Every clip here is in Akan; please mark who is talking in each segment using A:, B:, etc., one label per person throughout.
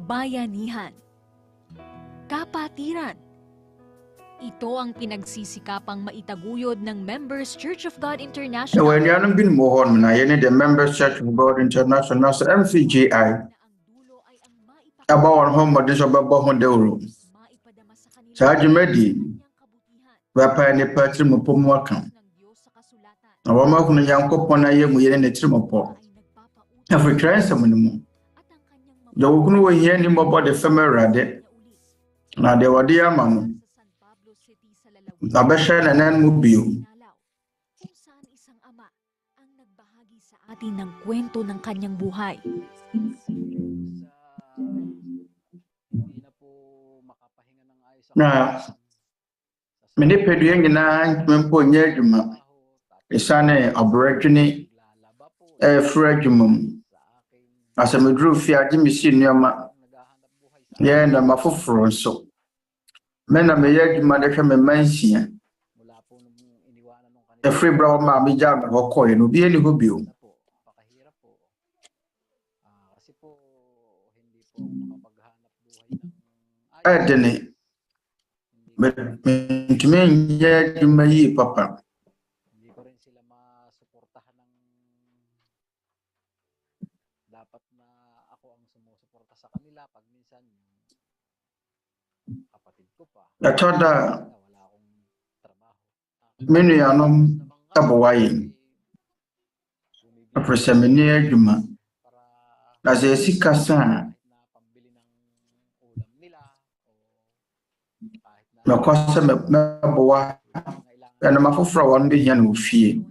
A: bayanihan, kapatiran. Ito ang pinagsisikapang maitaguyod ng Members Church of God International.
B: When you haven't been more on the Members Church of God International, so MCGI, about home of this about the room. So adwumadi, wapa ne patri mo pomo aka. Awama kunu Onyankopɔn na ye mu ye ne tiri mo po. Afitran sam ne mu. Da wokunu wo hia ni mo body fam Awurade. Na de wode ama no. Abɛhwɛ na nan mu bio.
A: Kung saan isang ama ang nagbahagi sa atin ng kwento ng kanyang buhay.
B: Na mene pedue nyinaa ntwempo nyɛ adwuma. Esane adwene frɛ adwuma mu. Asameduru fi agye mesi nneɛma. Yɛ na mafoforo nso. Mena me yɛ adwuma de hwɛ me mansia. Efre bra ma me gya me hɔkɔe no bi ani hɔ bio. Adwene ntumi nyɛ adwuma yi papa. Atoda menu yanom tabowaye. Apresemeni adwuma. Na sɛ sika sa na kwasa meboa na mafoforo wɔn de hia no ofie.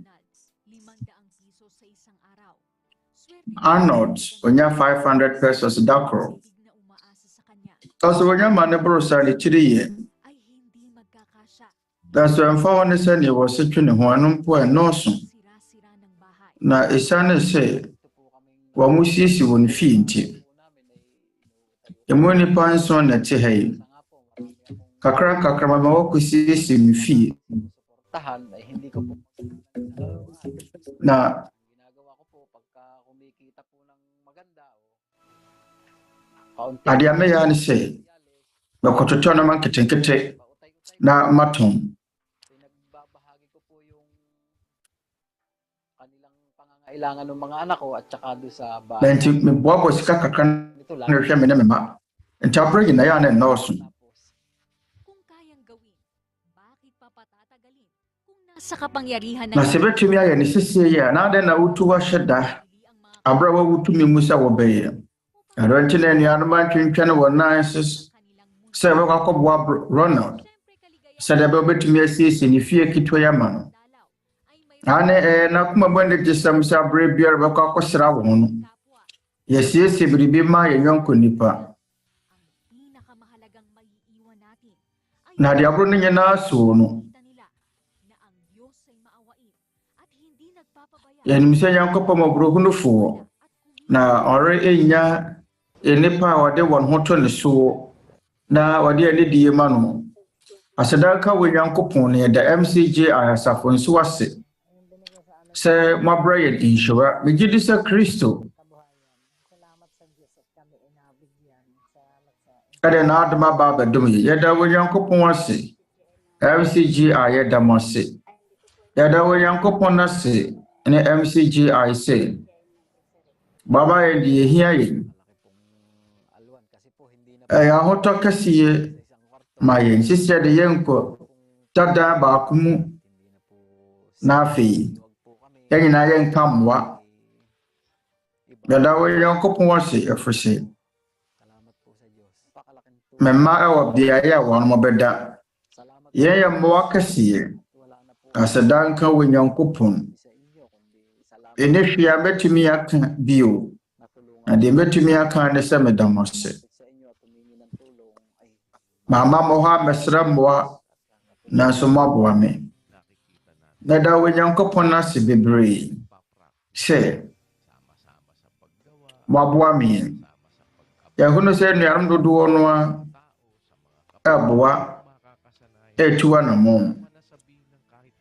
B: Arnold onya 500 pesos dakoro. Kasi onya mane brosa le chiriye. That's why I'm found this and it was such an one point no son. Na isane say wa musisi won fiinti. Emoni panson na tehai. Kakra ma wakusisi mfi. Na adiame ya ni say bakototo na man ketenkete na maton.
C: Kailangan ng mga anak ko at saka do sa bahay.
B: Benti me bobo sika kakra na hwɛ me na me ma. Entabro na ya na noso.
A: Kung kayang gawin, bakit pa patatagalin? Kung nasa kapangyarihan
B: Na sebetumi ayɛ ne sisi ya na de na wutu wa hyeda. Abra wa wutu mi musa wo bɛyɛ. Arɔnti na nua no man twintwan wɔ nanses. Sɛ bɛ akɔboa Ronald. Sɛ de bɛ betumi asiesie ne fie kitwa ya ma no. Ane na kuma bande gisam sa bre biar ba kwa kwasra wo no. Yesiesie biribi ma ye nyonko nipa. Na di abro ne na so no. Ya ni mse Onyankopɔn mabro hunufo. Na ore enya enipa wade won hoto ne so na wade ani die ma no. Asedanka wo Onyankopɔn ne da MCGI asafo nso wase. Sɛ mabra yɛ inshura megidi sɛ Kristo ɛde na adoma ba badom yɛda wo Onyankopɔn ase MCGI yɛda mo ase yɛda wo Onyankopɔn ase ne MCGI se baba yɛ de hia yɛ ahotɔ kɛseɛ ma yɛn sisɛ de yɛnkɔ tada baako mu na afei nyinaa yɛ nka mmoa. Yɛda wo Onyankopɔn ase ɛfiri memma ɛwɔ beaeɛ a wɔn mo bɛda. Yɛn yɛ mmoa kɛseɛ. Asedanka wo Onyankopɔn. Ɛne hwee a bɛtumi aka bio. Na deɛ bɛtumi aka ne sɛ meda mo ase. Mama mo hɔ a mɛsrɛ mmoa nanso moaboa me. Nada wo Onyankopɔn ase bebree sɛ moaboa me. Yɛhono sɛ nnuanom dodoɔ no a ɛboa ɛtuwa na mo.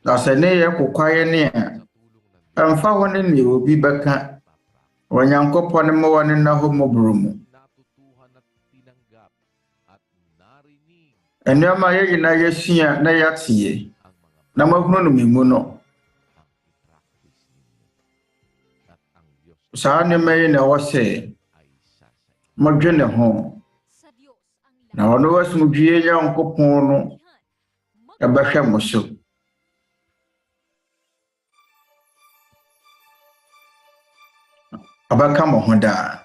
B: Na sɛ ne yɛ kokwaeɛ ne a ɛmfa hɔ ne obi bɛka Onyankopɔn ne mmoa ne na hɔ mmɔborɔ mu. Nneɛma a yɛn nyinaa yɛasua na yɛateɛ na mahunu no memu no. Saa nneɛma yi na ɛwɔ sɛ modwene ho na ɔno asomdwie Nyankopɔn no ɛbɛhwɛ mo so. Ɔbɛka mo ho daa.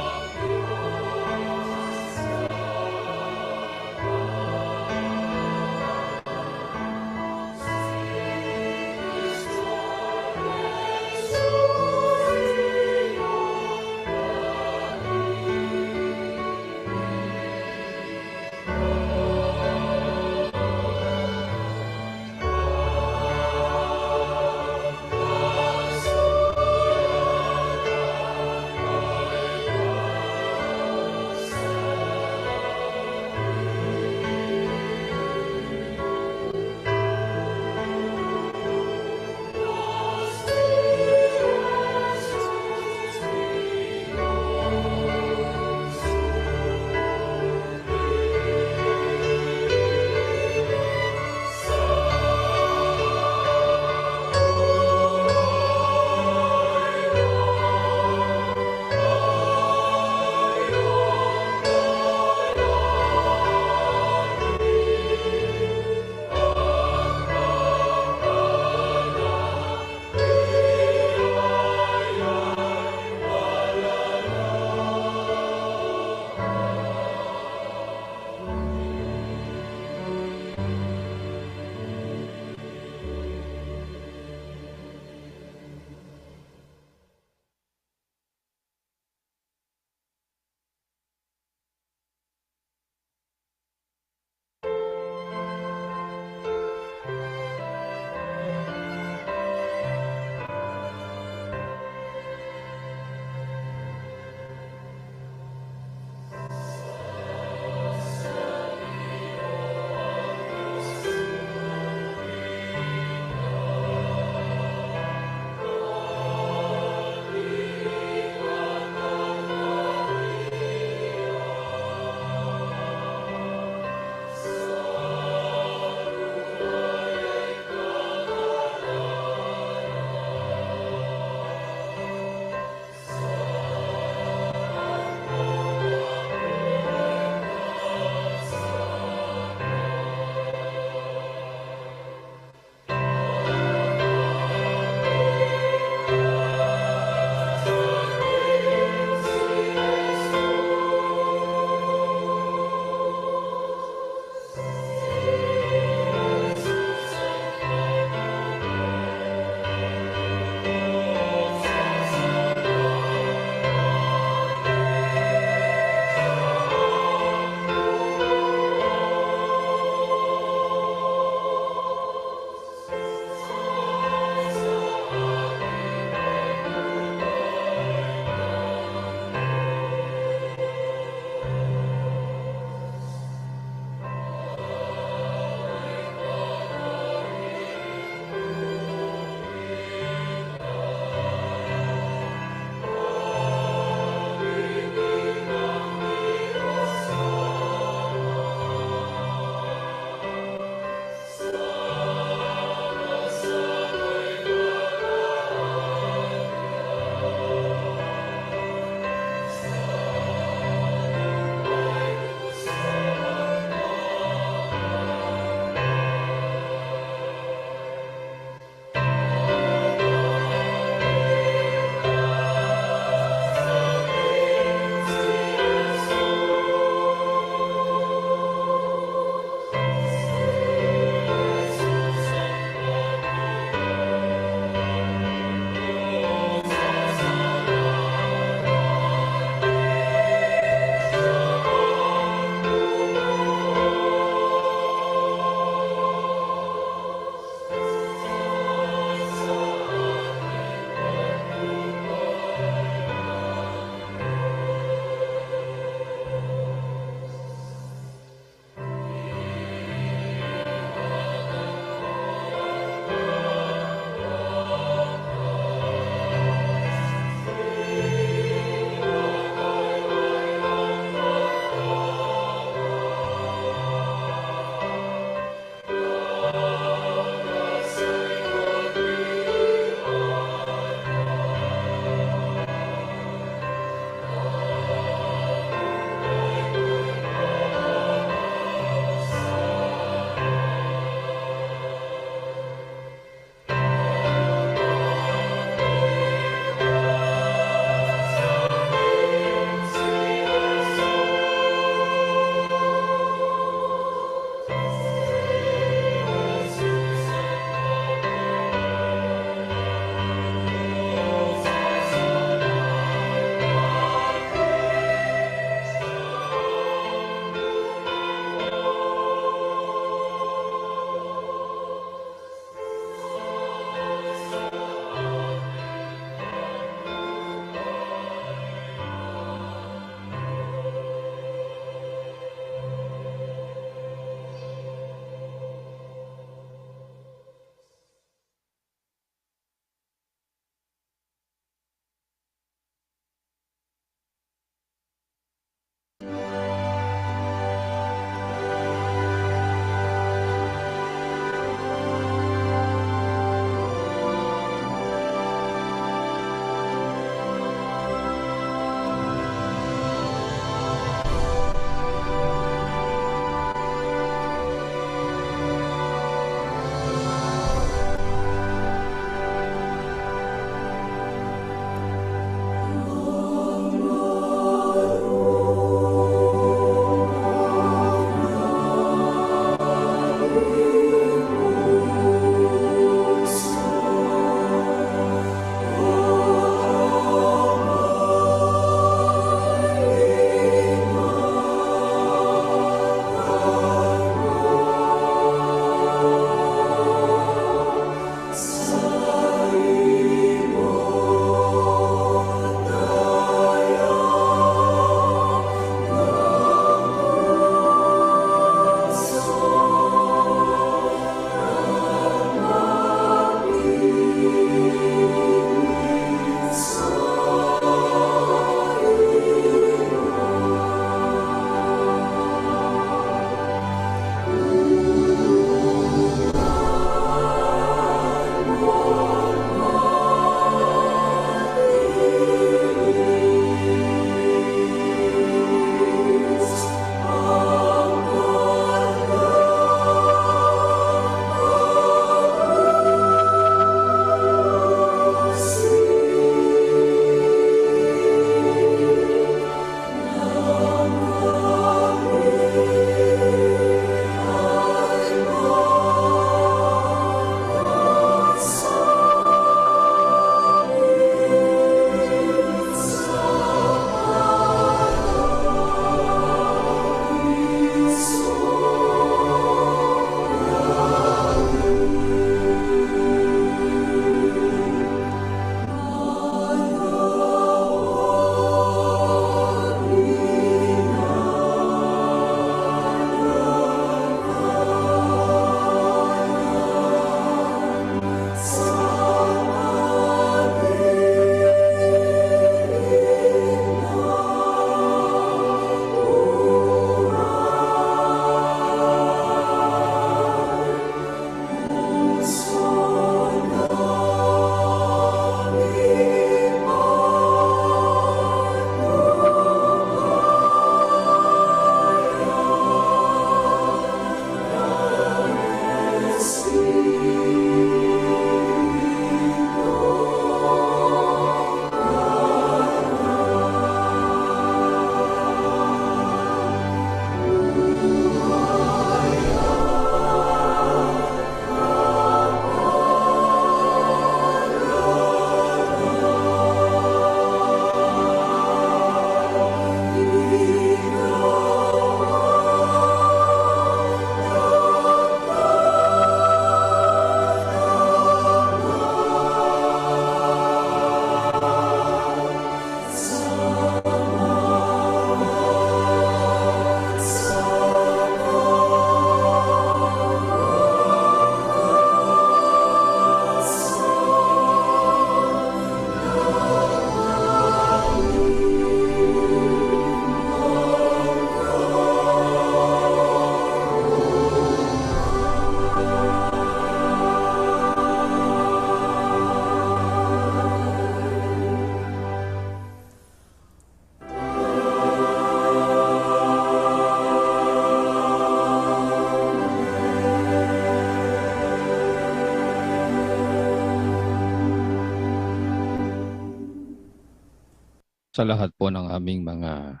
D: sa lahat po ng aming mga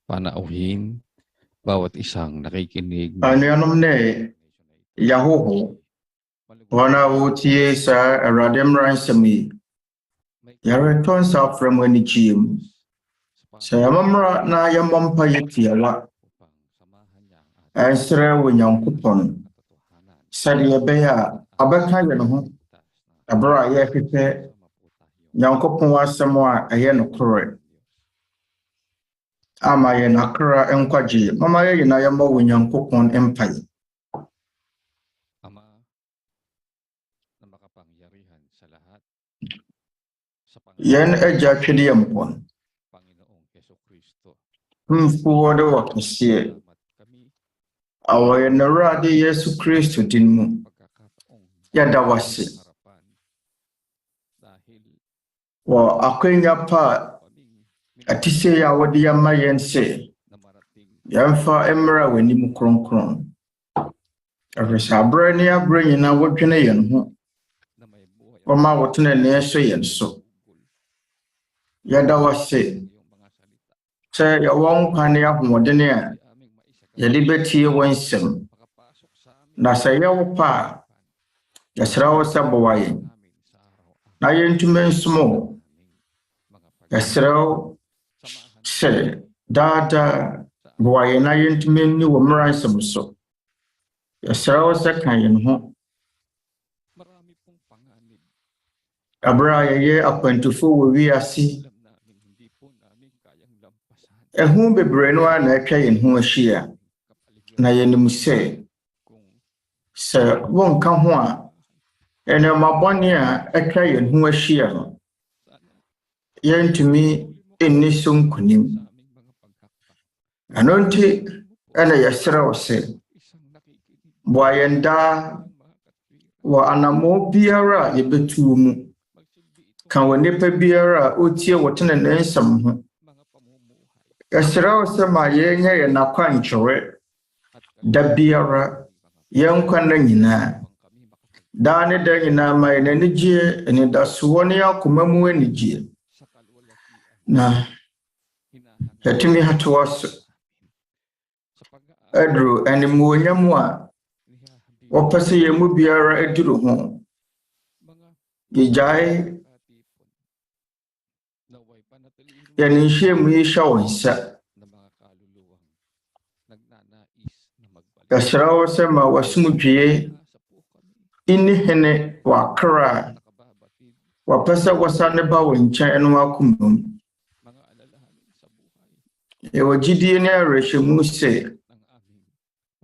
D: panauhin, bawat isang nakikinig.
B: Anuanom ne Yahoho wana wotie sa Awurade Mmara Nsɛm yi yɛretɔn sa afra mu ani gyie mu sɛ yɛmamra na yɛmmɔ mpa yɛ tiawa ɛnsrɛ wɔ Onyankopɔn sɛdeɛ ɛbɛyɛ a abɛka yɛn ho ɛberɛ a yɛhwehwɛ Nyankopɔn asɛm a ɛyɛ nokorɛ ama yɛn akra nkwagye mama yɛ nyinaa yɛmmɔ wɔ Onyankopɔn mpae. Yen Agya twede yɛ mpɔn mfuo de wɔ kɛseɛ awɔ yɛn Awurade Yesu Kristo din mu yɛda wase wɔ akwanya pa ate sɛ a wɔde yɛma yɛn sɛ yɛmfa mmra w'anim kronkron ɛfiri sɛ aberɛ ne aberɛ nyinaa wɔdwene yɛn ho wɔma wɔtena ne so yɛn so yɛda wase sɛ yɛwɔ nkwa ne ahoɔden a yɛde bɛtie wɔ nsɛm na sɛ yɛwo pa a yɛsrɛ wo sɛ boa yɛn na yɛntumi nsom wo yɛsrɛ wo sɛ daadaa boa yɛn na yɛntumi nni wɔ mmara nsɛm so yɛsrɛ wo sɛ ka yɛn ho aberɛ a yɛyɛ akwantufo wɔ wiase ɛho bebree no a na atwa yɛn ho ahyia na yɛnim sɛ wonka ho a ɛnɛma bɔne a atwa yɛn ho ahyia no yɛntumi nni so nkonim ɛno nti ɛna yɛsrɛ wo sɛ boa yɛn daa wɔ anammɔ biara a yɛbɛtuo mu ka wɔ nnipa biara a ɔtie wɔtene ne nsɛm ho yɛsrɛ wo sɛ ma yɛnyɛ yɛn akwankyerɛ da biara yɛn nkwa nna nyinaa daa ne da nyinaa ma yɛn anigyeɛ anidasoɔ ne akoma mu anigyeɛ na yɛtumi hatoa so aduru animuonyam a wɔpɛ sɛ yɛn mu biara aduru ho yɛgyae yɛn nhyiamu yi hyɛ wo nsa yɛsrɛ wo sɛ ma w'asomdwie inni hene wɔ akra a wɔpɛ sɛ wɔsa ne ba wo nkyɛn no akoma mu yɛwɔ gyidie ne awerɛhyɛmu sɛ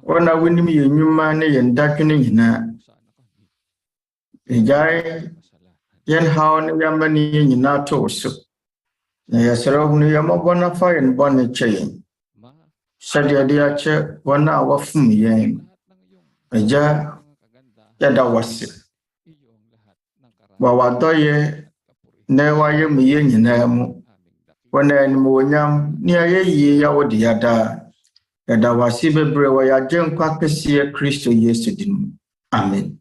B: wɔn a wonim yɛn nnwuma ne yɛn dadwene nyinaa yɛgyae yɛn haw ne yɛamane nyinaa too so na yɛsrɛ wo no yɛmmɔbɔ na fa yɛn bɔne kyɛ yɛn sɛdeɛ de akyɛ wɔn a wɔfom yɛn Agya yɛda wase wɔ w'adɔyɛ na wayɛ mu yɛn nyinaa mu wɔn a animuonyam ne ayɛyie yɛ wo de yɛdaa yɛda wase bebree wɔ yɛagyenkwa kɛseɛ Kristo Yesu din mu amen.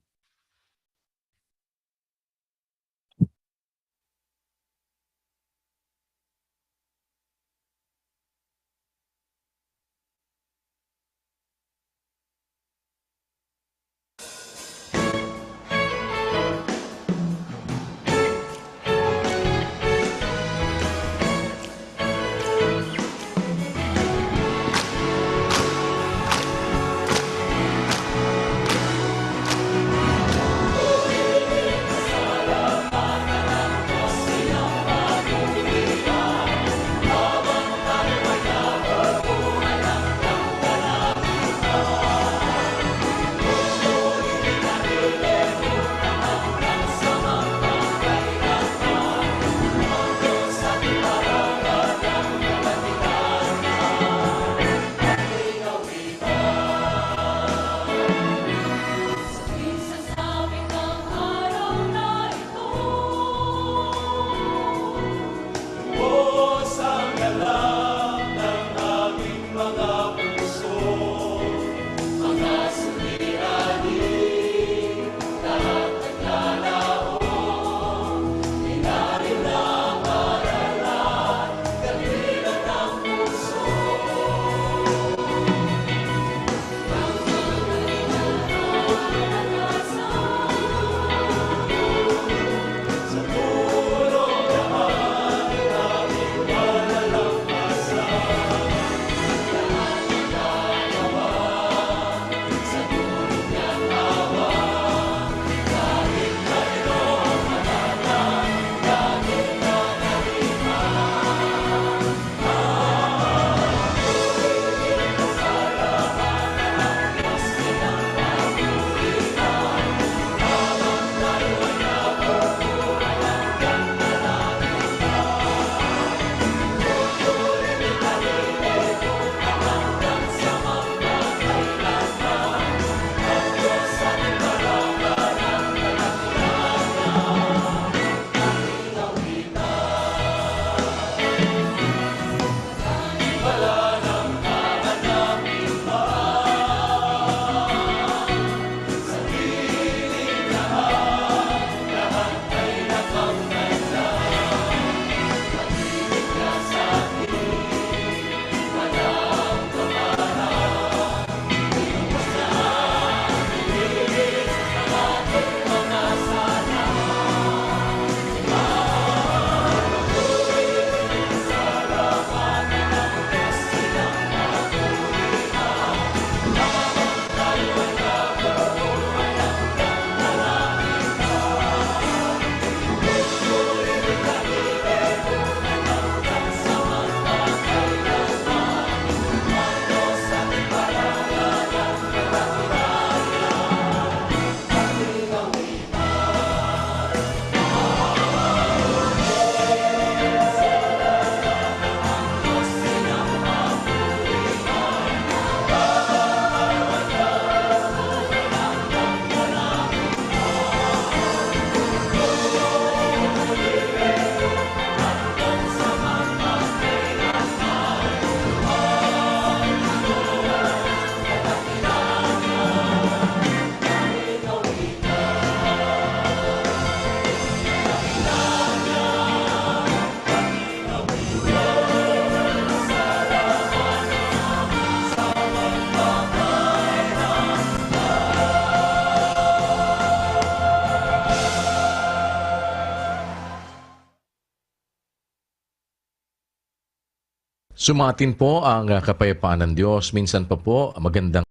E: Sumatin po ang kapayapaan ng Diyos. Minsan pa po, magandang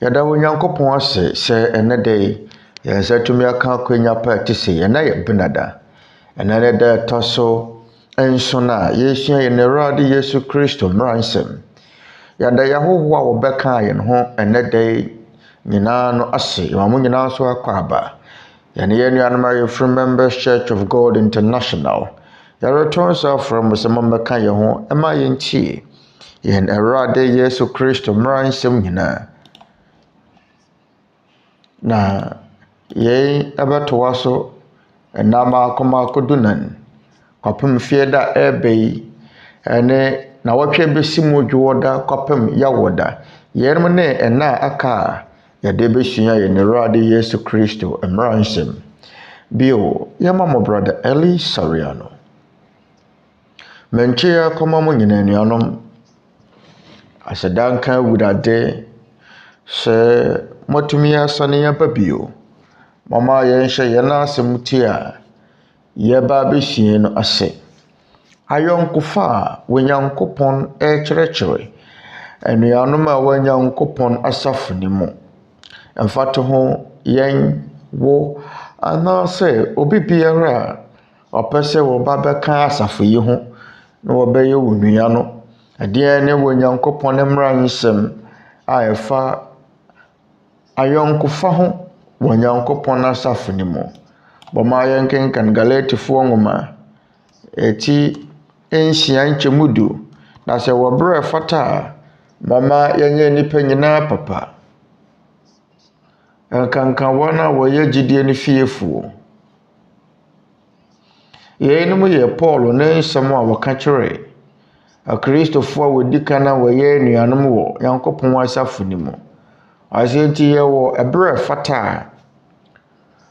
B: Yada Onyankopɔn ase sɛ ɛnɛ da yi yɛn nsa tumi aka akwanya pa ɛte sɛ ɛnɛ yɛ benada ɛnɛ ne da ɛtɔ so nson a yɛsua yɛn Awurade Yesu Kristo mmara nsɛm yɛda yɛahoho a wɔbɛka yɛn ho ɛnɛ da yi nyinaa no ase yɛn mo nyinaa nso akɔ aba yɛne yɛn nuanom a yɛfiri Members Church of God International yɛretɔn so afrɛ mo sɛ mommɛka yɛn ho ɛma yɛntie yɛn Awurade Yesu Kristo mmara nsɛm nyinaa na yɛn ɛbɛtoa so ɛnam akɔmako dunan kwapem fie da ɛbɛ yi ɛne na wɔtwe bɛsi mu dwoɔ da kwapem yɛwɔ da yɛn ne ɛna aka a yɛde bɛsua yɛn Awurade Yesu Kristo mmara nsɛm bio yɛma mo brother Eli Soriano menkyea kɔma mo nyina nuanom asedanka Awurade sɛ motumi asane yɛba bio mama yɛnhyɛ yɛn asɛm tie a yɛba bɛsua no ase ayɔnkofa a Onyankopɔn ɛkyerɛkyerɛ anuanom a Onyankopɔn asafo ne mu ɛmfate ho yɛn wo anaasɛ obi biara a ɔpɛ sɛ wɔba bɛka asafo yi ho na wɔbɛyɛ wo nua no ɛdeɛ ne Onyankopɔn mmara nsɛm a ɛfa ayɔnkofa ho Onyankopɔn asafo ne mu bɔma yɛnkenkan Galatifoɔ nwoma ɛti nhyia nkyɛmudu na sɛ wɔbrɛ fata a mama yɛnyɛ nnipa nyinaa papa nkanka wɔn a wɔyɛ gyidie no fiefoɔ yɛnom yɛ Paul ne nsɛm a wɔka kyerɛ Akristofoɔ a wɔdi kan a wɔyɛ anuanom wɔ Nyankopɔn asafo ne mu asɛnti yɛwɔ ɛbrɛ fata a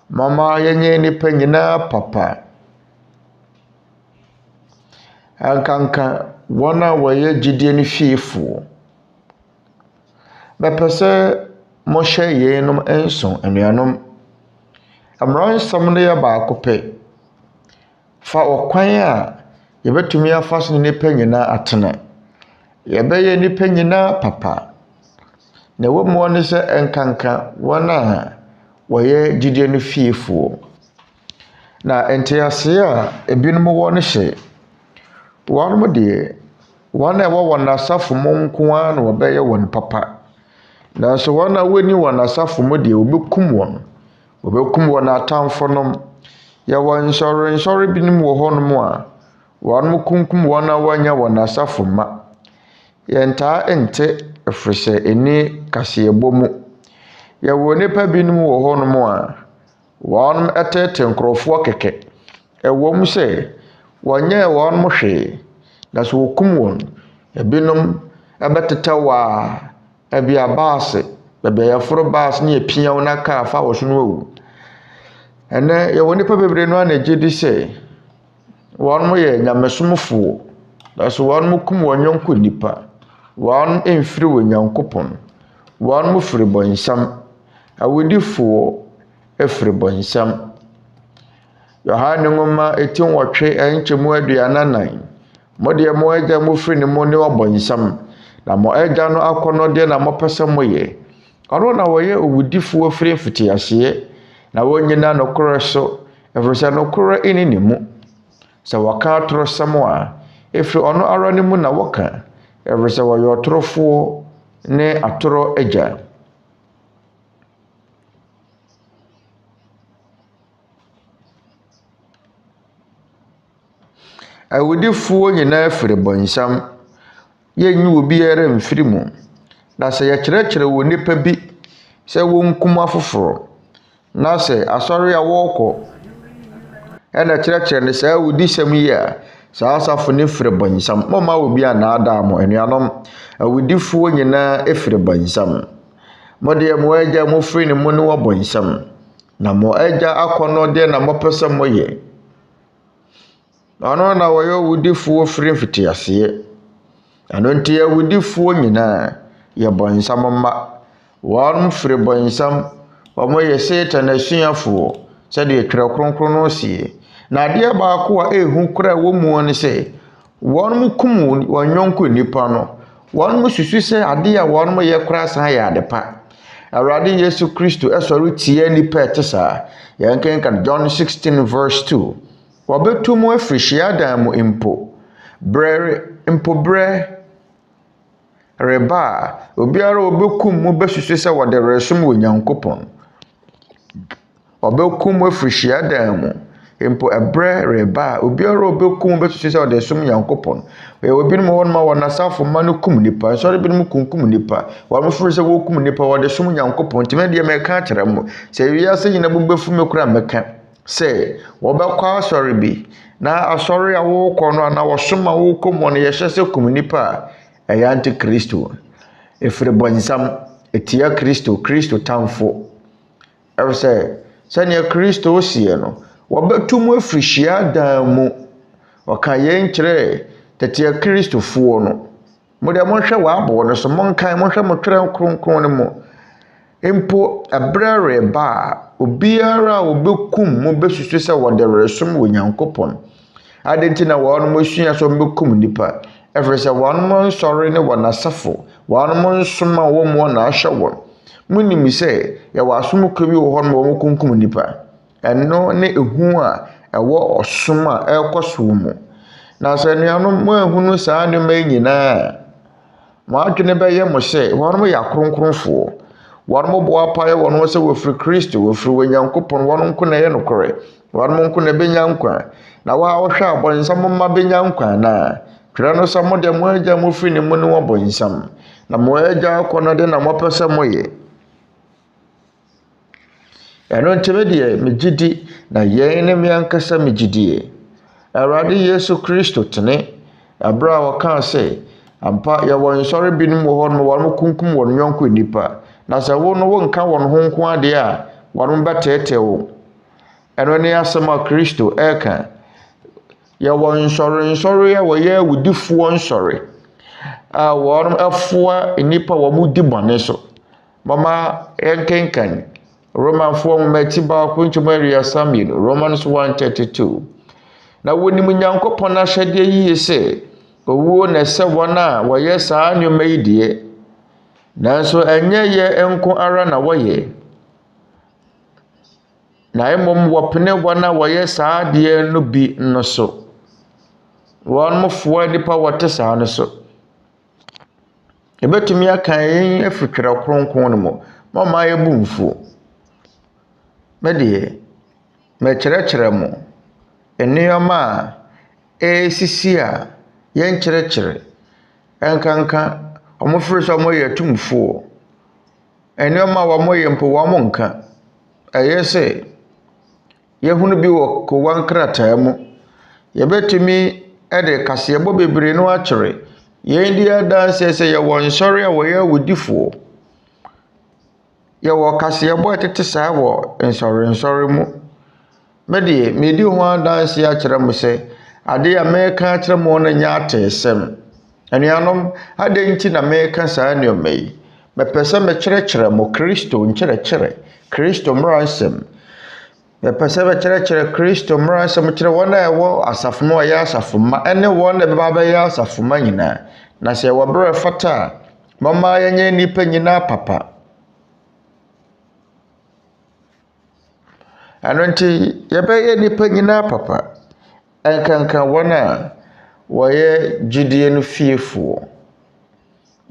B: mama yɛnyɛ nnipa nyinaa papa nkanka wɔn a wɔyɛ gyidie no fiefoɔ bɛpɛ sɛ mohyɛ yɛnom nso anuanom mmara nsɛm no yɛ baako pɛ fa ɔkwan a yɛbɛtumi afa so nnipa nyinaa atena yɛbɛyɛ nnipa nyinaa papa na ɛwɔ mu ne sɛ nkanka wɔn a wɔyɛ gyidie no fiefoɔ na nteaseɛ a ebinom wɔ no hyɛ wɔn deɛ wɔn a ɛwɔ wɔn asafo mu nko ara na wɔbɛyɛ wɔn papa nanso wɔn a wɔni wɔn asafo mu deɛ wɔbɛkum wɔn atamfo nom yɛwɔ nsɔre binom wɔ hɔnom a wɔn kunkum wɔn a wɔanya wɔn asafo ma yɛntaa nte ɛfiri sɛ ɛni kaseɛbɔ mu yɛwɔ nipa binom wɔ hɔnom a wɔn ɛtete nkurɔfoɔ kɛkɛ ɛwɔ mu sɛ wɔnyɛ wɔn hwee na so wɔkum wɔn ebinom ɛbɛteta wɔ ɛbi abaase bɛbɛyɛforo baase ne yɛpia wo na kaa fa wɔ so no awu ɛnɛ yɛwɔ nipa bebree no a na gye di sɛ wɔn yɛ nyamesomfoɔ na so wɔn kum wɔn yɔnko nipa wɔn mfiri wɔ Nyankopɔn wɔn firi bɔnsam awudifoɔ efiri bɔnsam Yohane nwoma eti nwɔtwe nkyɛmu aduanan mo deɛ mo agya mo firi ne mo ne ɔbɔnsam na mo agya no akɔnɔdeɛ na mo pɛsɛ mo yɛ ɔno na wɔyɛ owudifoɔ firi mfitiaseɛ na wɔn nyinaa nokorɛ so ɛfiri sɛ nokorɛ ɛni ne mu sɛ wɔka atorosɛm a ɛfiri ɔno ara ne mu na wɔka ɛfiri sɛ wɔyɛ ɔtorofoɔ ne atorɔ agya awudifoɔ nyinaa firi bɔnsam yɛnyi obiara mfiri mu na sɛ yɛkyerɛkyerɛ wɔ nipa bi sɛ wɔnkum afoforo na sɛ asɔre a wɔkɔ ɛna kyerɛkyerɛ ne saa awudisɛm yi a saa asafo ne firi bɔnsam mɔma obi a naadaa mo anuanom awudifoɔ nyinaa efiri bɔnsam mo deɛ mo agya mo firi ne mu ne wɔ bɔnsam na mo agya akɔnɔ deɛ na mo pɛ sɛ mo yɛ ɔno na wɔyɛ awudifoɔ firi mfitiaseɛ ɛno nti awudifoɔ nyinaa yɛ bɔnsam mma wɔn firi bɔnsam wɔn yɛ Satan asuafoɔ sɛdeɛ twerɛ kronkron no sie na adeɛ baako a ehu kora wɔ mu ne sɛ wɔn mu kum wɔn yɔnko nipa no wɔn mu susu sɛ adeɛ a wɔn mu yɛ kora san yɛ ade pa Awurade Yesu Kristo ɛsɔre tie nipa ɛte saa yɛn kenkan John 16 verse 2 wɔbɛtu mu afiri hyiadan mu mpo brɛ reba obiara obɛkum mu bɛsusu sɛ wɔde resom wɔ Nyankopɔn ɔbɛkum mu afiri hyiadan mu mpo ɛbrɛ reba obiara obɛkum bɛsusu sɛ wɔde som Nyankopɔn obinom hɔ no ma wɔn asafo ma no kum nipa sɔre binom kunkum nipa wɔn firi sɛ wɔkum nipa wɔde som Nyankopɔn ntɛmɛ deɛ mɛka kyerɛ mo sɛ wiase nyina bɛfu me kora mɛka sɛ wɔbɛkɔ asɔre bi na asɔre a wɔkɔ no ana wɔsom a wɔkɔ mu no yɛhyɛ sɛ kum nipa a ɛyɛ antikristo efiri bɔnsam etia kristo tamfo ɛwɔ sɛ sɛnea kristo sie no wɔbɛtu mu afiri hyiadan mu wɔka yɛn kyerɛ Tete Akristofoɔ no mo de monhwɛ wɔabɔ no so monkan monhwɛ mo twerɛ kronkron no mo mpo ɛbrɛ reba obiara a obɛkum mo bɛsusu sɛ wɔde resom wɔ Nyankopɔn adenti na wɔn mo sua so mbɛkum nipa ɛfiri sɛ wɔn mo nsɔre ne wɔn asafo wɔn mo nsom a wɔn mo na ahyɛ wɔn munim sɛ yɛwɔ asom kabi wɔ hɔ no wɔn kunkum nipa ɛno ne ehu a ɛwɔ ɔsom a ɛkɔso mu na sɛ nuanom mo ehunu saa nneɛma nyinaa mo adwene bɛyɛ mo sɛ wɔn mo yɛ akronkronfoɔ wɔn mo boa pae wɔn mo sɛ wɔfiri Kristo wɔfiri wɔ Nyankopɔn wɔn nko na yɛ nokorɛ wɔn mo nko na benya nkwa na wɔahwɛ abɔnsam ma benya nkwa na twerɛ no sɛ mo de mo agya mo firi ne mu ne wɔ bɔnsam na mo agya akɔ no de na mo pɛ sɛ mo yɛ ɛno ntɛmɛ deɛ megyidi na yɛn ne me ankasa megyidie Awurade Yesu Kristo tene abra a wɔka sɛ ampa yɛwɔ nsɔre binom wɔ hɔ no wɔn kunkum wɔn yɔnko nipa na sɛ wo no wonka wɔn ho nko ade a wɔn bɛtɛɛtɛ wo ɛno ne asɛm a Kristo ɛka yɛwɔ nsɔre a wɔyɛ awudifoɔ nsɔre a wɔn afoa nipa wɔn di bɔne so mama yɛnkenkan Romanfoɔ mu mati baako ntoma awiasa mmienu Romans 1:32 na wonim Nyankopɔn ahyɛdeɛ yie sɛ owuo na ɛsɛ wɔn a wɔyɛ saa nneɛma yi deɛ nanso ɛnyɛ yɛ nko ara na wɔyɛ na mmom wɔpene wɔn a wɔyɛ saa deɛ no bi no so wɔn mofoɔ nipa wɔte saa no so ebetumi aka yɛn afitwera kronkron no mu mama yɛ bu mfuo medeɛ mɛkyerɛkyerɛ mo nneɛma a esisi a yɛn kyerɛkyerɛ ɛnkanka ɔmo firi sɛ ɔmo yɛ tumfoɔ nneɛma a ɔmo yɛ mpo wɔn nka ɛyɛ sɛ yɛhunu bi wɔ kowa nkrataa mu yɛbɛtumi ɛde kaseɛbɔ bebree no akyerɛ yɛn di adanse sɛ yɛwɔ nsɔre a wɔyɛ awudifoɔ yɛwɔ kaseɛbɔ ɛtete saa wɔ nsɔre mu medeɛ medi ho adanse akyerɛ mo sɛ ade a mɛka akyerɛ mo no nyɛ atɛsɛm anuanom ade nti na mɛka saa nneɛma yi mɛpɛ sɛ mɛkyerɛkyerɛ mo Kristo nkyerɛkyerɛ Kristo mmara nsɛm mɛpɛ sɛ mɛkyerɛkyerɛ Kristo mmara nsɛm kyerɛ wɔn a ɛwɔ asafo mu a yɛ asafo ma ɛne wɔn a ɛbɛba bɛyɛ asafo ma nyinaa na sɛ ɛwɔ berɛ fata a mama yɛnyɛ nnipa nyinaa papa ɛno nti yɛbɛyɛ nnipa nyinaa papa ɛnkanka wɔn a wɔyɛ gyidie no fiefoɔ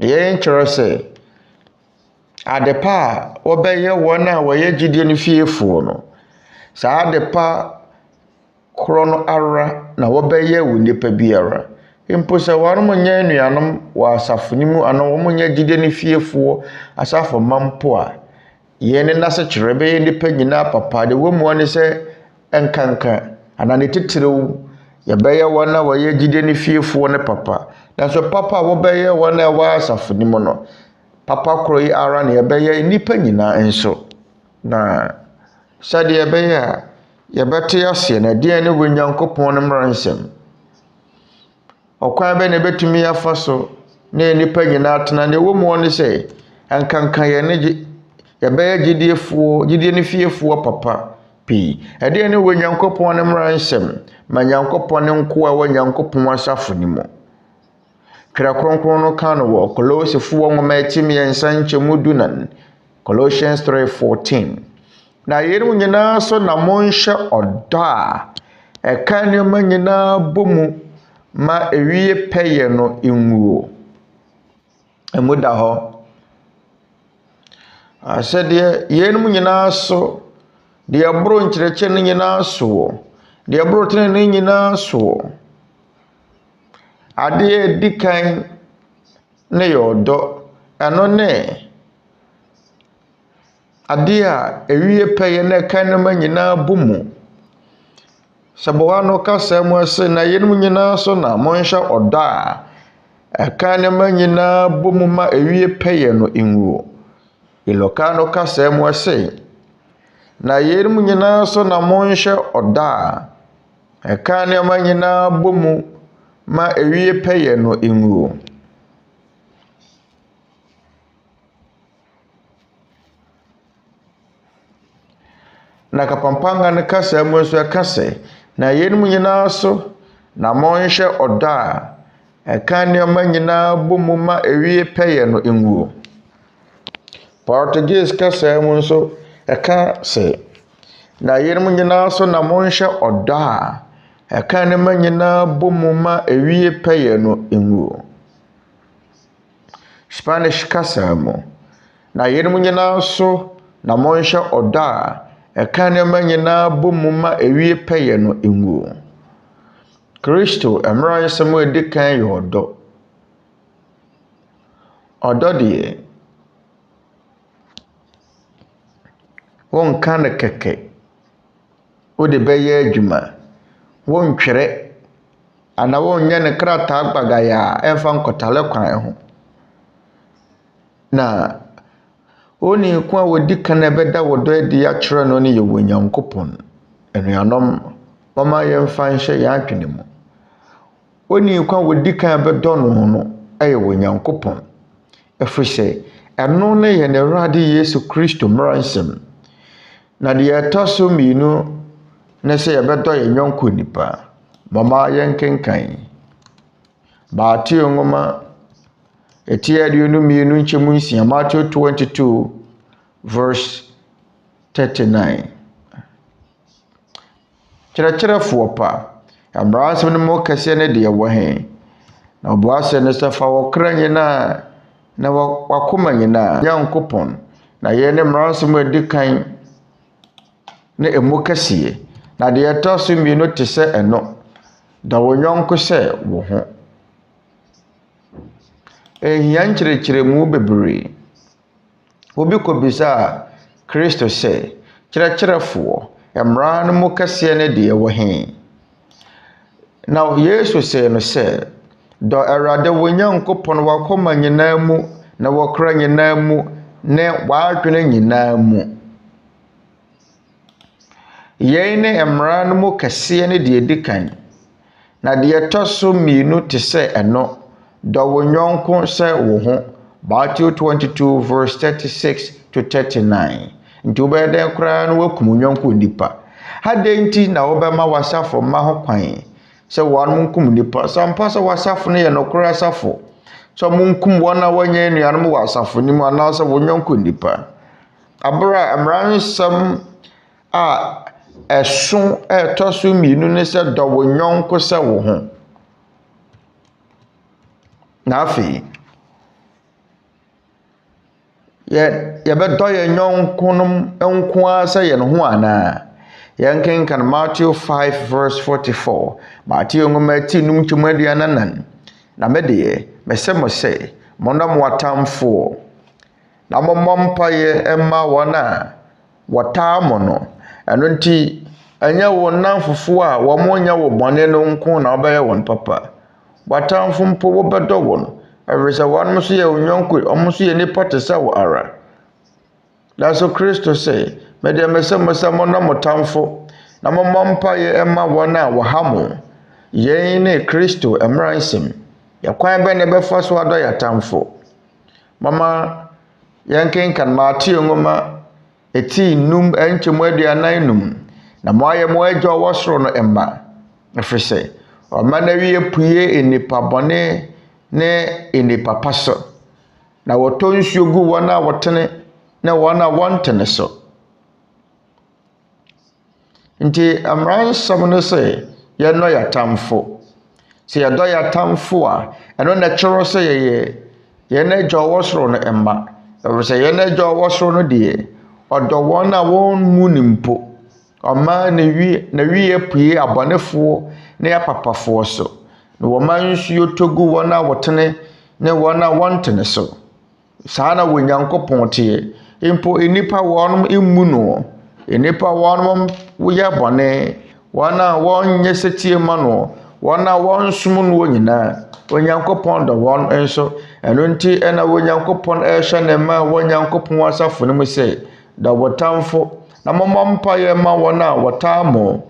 B: yɛn kyerɛ sɛ adepa a wɔbɛyɛ wɔn a wɔyɛ gyidie no fiefoɔ no saa adepa korɔ no ara na wɔbɛyɛ wɔ nnipa biara mpo sɛ wɔn mo nyɛ nnuanom wɔ asafo no mu ana wɔn mo nyɛ gyidie no fiefoɔ asafo mampo a yɛn ne nase kyerɛ bɛyɛ nnipa nyinaa papa de wɔ mu ne sɛ ɛnkanka ana ne titiriw yɛbɛyɛ wɔn a wɔyɛ gyidie no fiefoɔ ne papa nanso papa a wɔbɛyɛ wɔn a wɔwɔ asafo no mu no papa korɔ yi ara na yɛbɛyɛ nnipa nyinaa nso na sɛdeɛ yɛbɛyɛ a yɛbɛte aseɛ na deɛ ne wɔ Nyankopɔn no mmara nsɛm ɔkwan bɛ na ɛbɛtumi afa so ne nnipa nyinaa tena ne wɔ mu ne sɛ ɛnkanka yɛbɛyɛ gyidie no fiefoɔ papa pii ɛde ne wɔ Nyankopɔn ne mmara nsɛm ma Nyankopɔn ne nko a wɔ Nyankopɔn asafo ne mu Kra kronkron no ka no wɔ Kolosifoɔ nwoma ɛtimiɛnsa nkyɛmu 14 Colossians 3:14 na yɛn nyinaa so na monhyɛ ɔdɔ a ɛka nneɛma nyinaa bɔ mu ma ewie pɛyɛ no nwuo emu da hɔ asɛdeɛ yɛn nyinaa so deɛ boro nkyerɛkyerɛ no nyinaa so deɛ boro tene no nyinaa so adeɛ di kan ne yɛ ɔdɔ ɛno ne adeɛ a ewie pɛyɛ na ɛka nneɛma nyinaa bɔ mu sabawa no kasa mu ase na yɛn nyinaa so na monhyɛ ɔdɔ a ɛka nneɛma nyinaa bɔ mu ma ewie pɛyɛ no nwuo iloka no kasa mu ase na yɛn nyinaa so na monhyɛ ɔdɔ a ɛka nneɛma nyinaa bɔ mu ma ewie pɛyɛ no nwuo na kapampanga no kasa mu nso ɛkasa na yɛn nyinaa so na monhyɛ ɔdɔ a ɛka nneɛma nyinaa bɔ mu ma ewie pɛyɛ no nwuo Portuguese kasa mu nso ɛka sɛ na yɛn nyinaa so na monhyɛ ɔdɔ a ɛka nneɛma nyinaa bɔ mu ma ewie pɛyɛ no nwuo Spanish kasa mu na yɛn nyinaa so na monhyɛ ɔdɔ a ɛka nneɛma nyinaa bɔ mu ma ewie pɛyɛ no nwuo Kristo mmara nsɛm a ɛdi kan yɛ ɔdɔ ɔdɔ deɛ wɔnka no kɛkɛ wode bɛyɛ adwuma wɔntwerɛ ana wɔnyɛ ne krataa gbagaeɛ a ɛmfa nkɔtale kwan ho na oni kwa wodi kan ɛbɛda wɔdɔ adi akyerɛ no ne yɛ wɔ Nyankopɔn anuanom mama yɛmfa nhyɛ yɛn adwene mu oni kwa wodi kan ɛbɛdɔ no no ɛyɛ wɔ Nyankopɔn ɛfiri sɛ ɛno ne yɛ ne Awurade Yesu Kristo mmara nsɛm na deɛ ɛtɔ so mmienu ne sɛ yɛbɛdɔ yɛn yɔnko nipa mama yɛnkenkan Matthew nwoma Etiaduonu mmienu nkyɛmu nsia Matthew 22 verse 39 Kyerɛkyerɛfoɔ pa mmara nsɛm no mu kɛseɛ ne deɛ wɔ he na ɔboasɛ ne sɛ fa wɔkra nyinaa na wakoma nyinaa Nyankopɔn na yɛn ne mmara nsɛm a ɛdi kan ne emu kɛseɛ na deɛ ɛtɔ so mmienu te sɛ ɛno da wo yɔnko sɛ wo ho ehia nkyerɛkyerɛmu bebree obi kɔbisa Kristo sɛ kyerɛkyerɛfoɔ mmara no mu kɛseɛ ne deɛ wɔ he na Yesu sɛ no sɛ dɔ Awurade wo Nyankopɔn wakoma nyinaa mu na wɔkra nyinaa mu ne wadwene nyinaa mu yɛn ne mmara no mu kɛseɛ ne deɛ di kan na deɛ ɛtɔ so mmienu te sɛ ɛno dɔ wo yɔnko sɛ wo ho Matthew 22 verse 36 to 39 nti wobɛyɛ dɛn koraa no wakum yɔnko nipa hadɛn nti na wobɛma wasafo ma ho kwan sɛ wɔn nkum nipa sampa sɛ wasafo no yɛ nokora asafo sɛ monkum wɔn a wɔnyɛ nnuanom wɔ asafo no mu anaasɛ wo yɔnko nipa abra mmara nsɛm a ɛso ɛtɔ so mmienu ne sɛ dɔ wo yɔnko sɛ wo ho na afei yɛbɛdɔ yɛn yɔnko no nko ara sɛ yɛn ho anaa yɛnkenkan Matthew 5 verse 44 Matthew nwoma num nkyɛmu aduanan na medeɛ mesɛ mo sɛ monnɔ mo atamfoɔ na mommɔ mpaeɛ ɛma wɔn a wɔtaa mo no ɛno nti ɛnyɛ wo namfofoɔ a wɔn nyɛ wo bɔne no nko na wɔbɛyɛ wɔn papa watamfo mpo wobɛdɔ wɔn ɛfiri sɛ wɔn nso yɛ wo yɔnko ɔmo nso yɛ nipa te sɛ wo ara na so Kristo sɛ medeɛ mesɛ mo sɛ monnɔ mo tamfo na mommɔ mpaeɛ ɛma wɔn a wɔha mo yɛn ne Kristo mmara nsɛm yɛkwan bɛ ne bɛfa so adɔ yɛ tamfo mama yɛnkenkan Matthew nwoma eti num nkyɛmu aduanan num na mo ayɛ mo agya ɔwɔ soro no mma ɛfiri sɛ ɔma na wie pue nnipa bɔne ne nnipa pa so na wɔtɔ nsuo gu wɔn a wɔtene ne wɔn a wɔntene so nti mmara nsɛm no sɛ yɛnɔ yɛatamfo sɛ yɛdɔ yɛatamfo a ɛno na kyerɛ sɛ yɛn agya ɔwɔ soro no mma ɛfiri sɛ yɛn agya ɔwɔ soro no deɛ ɔdɔ wɔn a wɔmmu ne mpo ɔma na wie pue abɔnefoɔ ne apapafoɔ so na wɔma nsuo tɔgu wɔn a wɔtene ne wɔn a wɔntene so saa na Onyankopɔn teɛ mpo nnipa wɔnom immu no nnipa wɔnom woyɛ bɔne wɔn a wɔnyɛ setie ma no wɔn a wɔnsom no nyinaa Onyankopɔn dɔ wɔn nso ɛno nti ɛna Onyankopɔn ɛhyɛ ne ma Onyankopɔn asafo no mu sɛ da wɔtamfo na mommɔ mpaeɛ ma wɔn a wɔtaa mo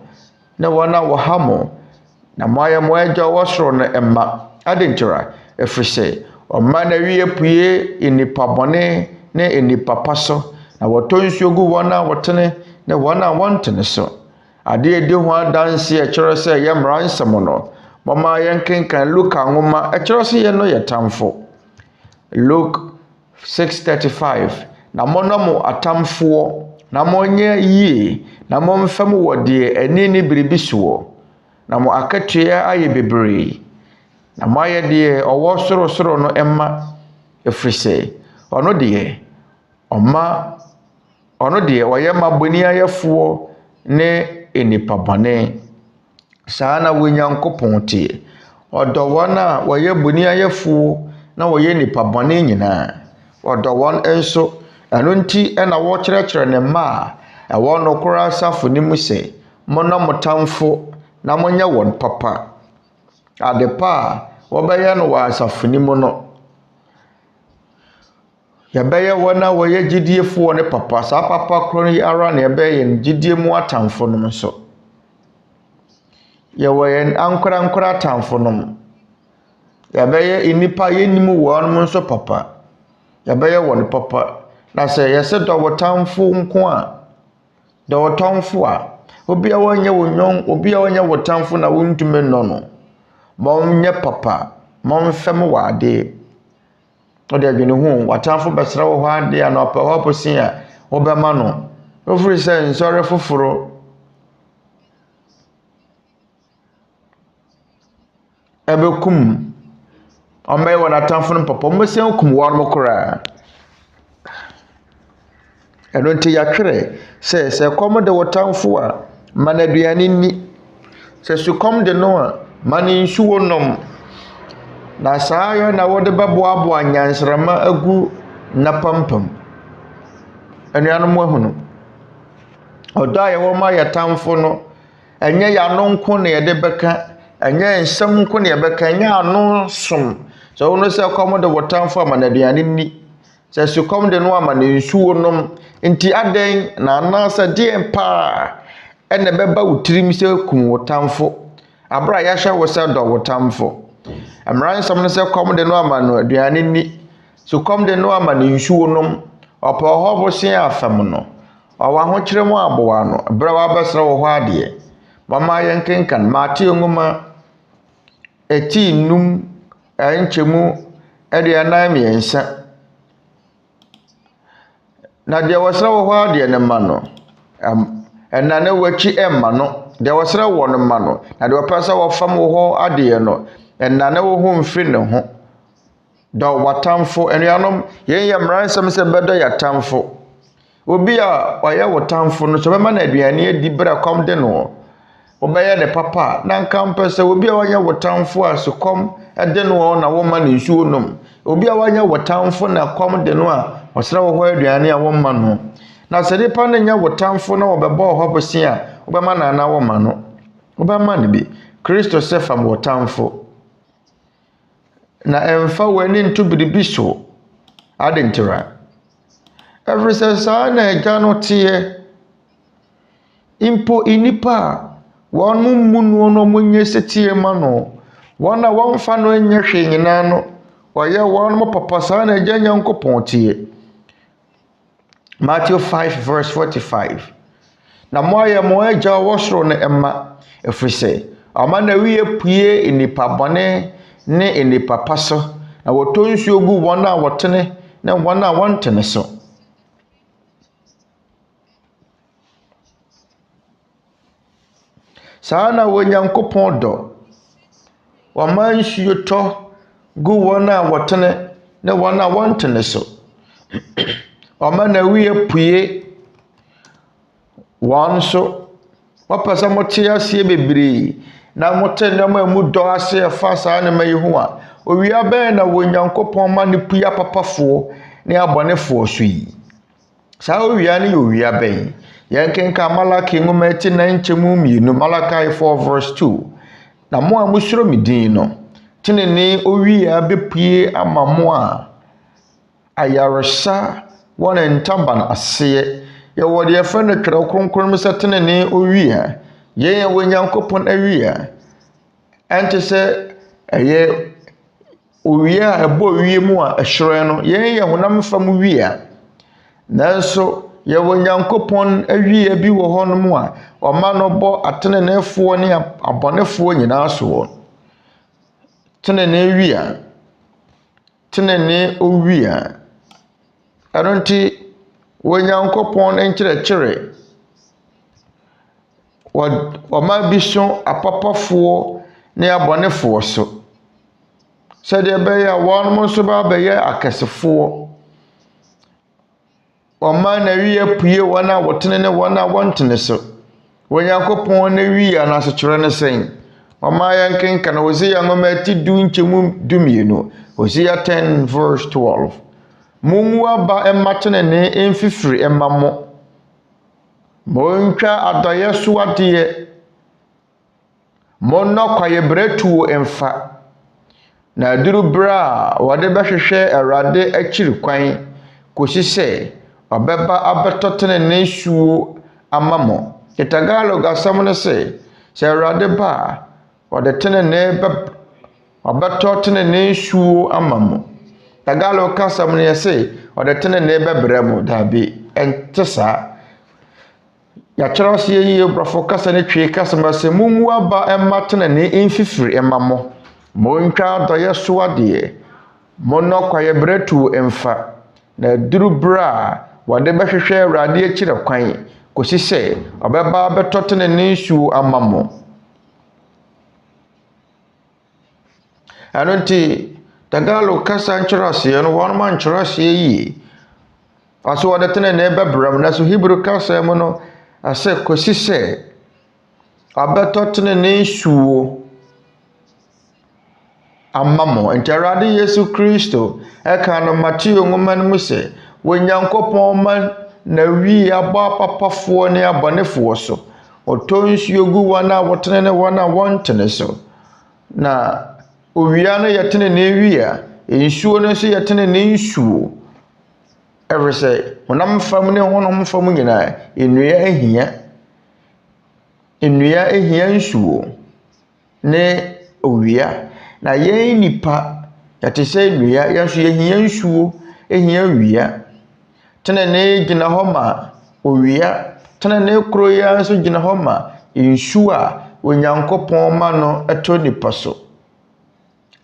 B: ne wɔn a wɔha mo na moayɛ mo agya ɔwɔ soro no mma adentira ɛfiri sɛ ɔma na wie pue nnipa bɔne ne nnipa pa so na wɔtɔ nsuo gu wɔn a wɔtene ne wɔn a wɔntene so adeɛ di ho adanse ɛkyerɛ sɛ yɛ mmara nsɛm no mɔma yɛnkenkan Luka nwoma ɛkyerɛ sɛ yɛn no yɛ tamfo Luke 6:35 na mɔnɔ mo atamfoɔ na mɔnyɛ yie na mɔmfam wɔ deɛ ani ne biribi soɔ na mo akatua ayɛ bebree na moayɛ deɛ ɔwɔ sorosoro no ɛma ɛfiri sɛ ɔno deɛ ɔyɛ ma bɔni ayɛfoɔ ne nnipa bɔne saa na Onyankopɔn teɛ ɔdɔ wɔn a wɔyɛ bɔni ayɛfoɔ na wɔyɛ nnipa bɔne nyinaa ɔdɔ wɔn nso ɛno nti ɛna wɔkyerɛkyerɛ ne mma a ɛwɔ nokora asafo ne mu sɛ monna mo tamfo na monyɛ wɔn papa ade pa a wɔbɛyɛ no wɔ asafo ne mu no yɛbɛyɛ wɔn a wɔyɛ gyidiefoɔ ne papa saa papa koro yi ara na yɛbɛyɛ no gyidie mu atamfo no nso yɛwɔ yɛn ankora atamfo no yɛbɛyɛ nnipa yɛnim wɔn nso papa yɛbɛyɛ wɔn papa na sɛ yɛsɛ dɔ wɔtamfo nko a dɔ wɔtamfo a obi a wɔnyɛ wɔtamfo na wɔntumi nnɔ no mɔnyɛ papa mɔmfɛm wɔ adeɛ ɔde adwene ho wɔtamfo bɛsrɛ wɔ hɔ adeɛ a na ɔpɛ hɔ posi a wɔbɛma no ofiri sɛ nsɔre foforo ɛbɛkum ɔmɛyɛ wɔn atamfo no papa ɔmɛsɛn kum wɔn mo koraa ɛno nti yɛatwerɛ sɛ kɔm de wɔtamfo a ma no aduane nni sɛ sukɔm de no a ma no nsuo nom na saa yɛ na wɔde bɛboaboa nyansrama agu napampam anuanom ahunu ɔdɔ a yɛwɔ ma yɛtamfo no ɛnyɛ yɛano nko na yɛde bɛka ɛnyɛ nsɛm nko na yɛbɛka ɛnyɛ ano som sɛ wono sɛ kɔm de wɔtamfo a ma no aduane nni sɛ sukɔm de no a ma no nsuo nom nti adɛn na anaasɛ deɛ paa ɛna bɛba wo tirim sɛ kum wo tamfo abra yɛhyɛ wo sɛ dɔ wo tamfo mmara nsɛm no sɛ kɔm de no ama no aduane nni sukɔm de no ama no nsuo nom ɔpɛ hɔ bosen afam no ɔwɔ ahokyerɛ mu aboa no brɛ wabɛsrɛ wɔ hɔ adeɛ mama yɛnkenkan Mateo nwoma 8:5 ɛnkyɛmu 49 na deɛ wɔsrɛ wɔ hɔ adeɛ ne ma no ɛna ne wakyi ɛmma no deɛ wɔsrɛ wɔ no ma no na deɛ wɔpɛ sɛ wɔfam wɔ hɔ adeɛ no ɛna ne wɔ ho mfiri ne ho dɔ wɔtamfo anuanom yɛn yɛ mmara nsɛm sɛ bɛdɔ yɛtamfo obi a ɔyɛ wɔtamfo no sɛ bɛma no aduane adi berɛ kɔm de no wobɛyɛ ne papa na nka mpɛ sɛ obi a wɔnyɛ wɔtamfo a sukɔm de no na wɔma no nsuo nom obi a wɔnyɛ wɔtamfo na kɔm de no a ɔsrɛ wɔ hɔ aduane a wɔma no na sɛ nipa no nyɛ wɔtamfo na wɔbɛbɔ hɔ bosen a wobɛma no ana wɔma no wobɛma no bi Kristo sɛ fam wɔtamfo na ɛmfa w'ani nto biribi so adentira ɛfiri sɛ saa na agya no teɛ mpo nnipa a wɔn mu no no nyɛ setie ma no wɔn a wɔmfa no nyɛ hwee nyinaa no wɔyɛ wɔn mo papa saa na agya Nyankopɔn teɛ Matthew 5:45 na mo ayɛ mo agya wɔ soro no ɛma ɛfiri sɛ ɔma na wiye pue nnipa bɔne ne nnipa pa so na wɔtɔ nsuo gu wɔn a wɔtene ne wɔn a wɔntene so. Saa na Onyankopɔn dɔ wɔma nsuo tɔ gu wɔn a wɔtene ne wɔn a wɔntene so. Ɔma na wiye pue wɔn so wɔpɛ sɛ mote aseɛ bebree na mote nneɛma mu dɔ ase ɛfa saa nneɛma yi ho a owia bɛn na Onyankopɔn ma ne pue apapafoɔ ne abɔnefoɔ so yi. Saa owia ne yɛ owia bɛn. Yɛn kenka Malaki nwoma eti 9:2 Malachi 4:2 na mo a musuro me din no tenene owia bepue ama mo a ayaresa wɔn ntaban aseɛ yɛwɔ deɛ fɛ no twerɛ kronkron sɛ tenene owia yɛn Onyankopɔn awia ɛnte sɛ ɛyɛ owia a ɛbɔ owie mu a ɛhyerɛn no yɛn yɛ honam fam wia nanso yɛwɔ Onyankopɔn awia bi wɔ hɔ no mu a ɔma no bɔ atenenefoɔ ne abɔnefoɔ nyinaa so wɔ tenene wia tenene owia ɛno nti Onyankopɔn nkyerɛkyerɛ ɔma bi so apapafoɔ ne abɔnefoɔ so sɛdeɛ ɛbɛyɛ a wɔn mo nso bɛyɛ akɛsefoɔ. Ɔma na wiye pue wɔn a wɔtene ne wɔn a wɔntene so. Onyankopɔn na wiye anasekyerɛ ne sɛn. Ɔma yɛn kenka na Hosea nwoma eti 10:12 Hosea 10:12 Mungu aba ɛma tenene ɛmfifiri ɛma mo. Montwa adɔyɛ so adeɛ. Monnɔ kwaeɛ berɛtuo ɛmfa. Na aduru bere a wɔde bɛhwehwɛ Awurade akyiri kwan kɔsi sɛ ɔbɛba abɛtɔ tenene suo ama mo. Itagalo gasam no sɛ Awurade ba a ɔde tenene ɔbɛtɔ tenene suo ama mo. Tagalo kasam no yɛ sɛ ɔde tenene bɛbrɛ mo dabi ɛnte saa. Yɛkyerɛ sɛ yɛyie brɔfo kasa ne twe kasam sɛ mungu aba ɛma tenene ɛmfifiri ɛma mo. Montwa adɔyɛ so adeɛ. Monnɔ kwaeɛ berɛtuo ɛmfa. Na aduru bere a wɔde bɛhwehwɛ Awurade akyiri kwan kɔsi sɛ ɔbɛba bɛtɔ tenene suo ama mo. Ɛno nti Tagalo kasa nkyerɛ aseɛ no wɔn ma nkyerɛ aseɛ yie. Aso wɔde tenene bɛbrɛ mo na so Hebrew kasa mu no asɛ kɔsi sɛ ɔbɛtɔ tenene suo ama mo. Nti Awurade Yesu Kristo ɛka no Mateo nwoma no mu sɛ Onyankopɔn ma na wiye abɔ apapafoɔ ne abɔnefoɔ so. Ɔtɔ nsuo gu wɔn a wɔtene ne wɔn a wɔntene so. Na owia no yɛ tenene wia, nsuo no nso yɛ tenene nsuo. Ɛfiri sɛ honam fam ne honam fam nyinaa nnua ahia nsuo ne owia. Na yɛn nipa yɛte sɛ nnua yɛnso yɛhia nsuo ahia wia. Tenene gyina hɔ ma owia. Tenene koro ya nso gyina hɔ ma nsuo a Onyankopɔn ma no ɛtɔ nipa so.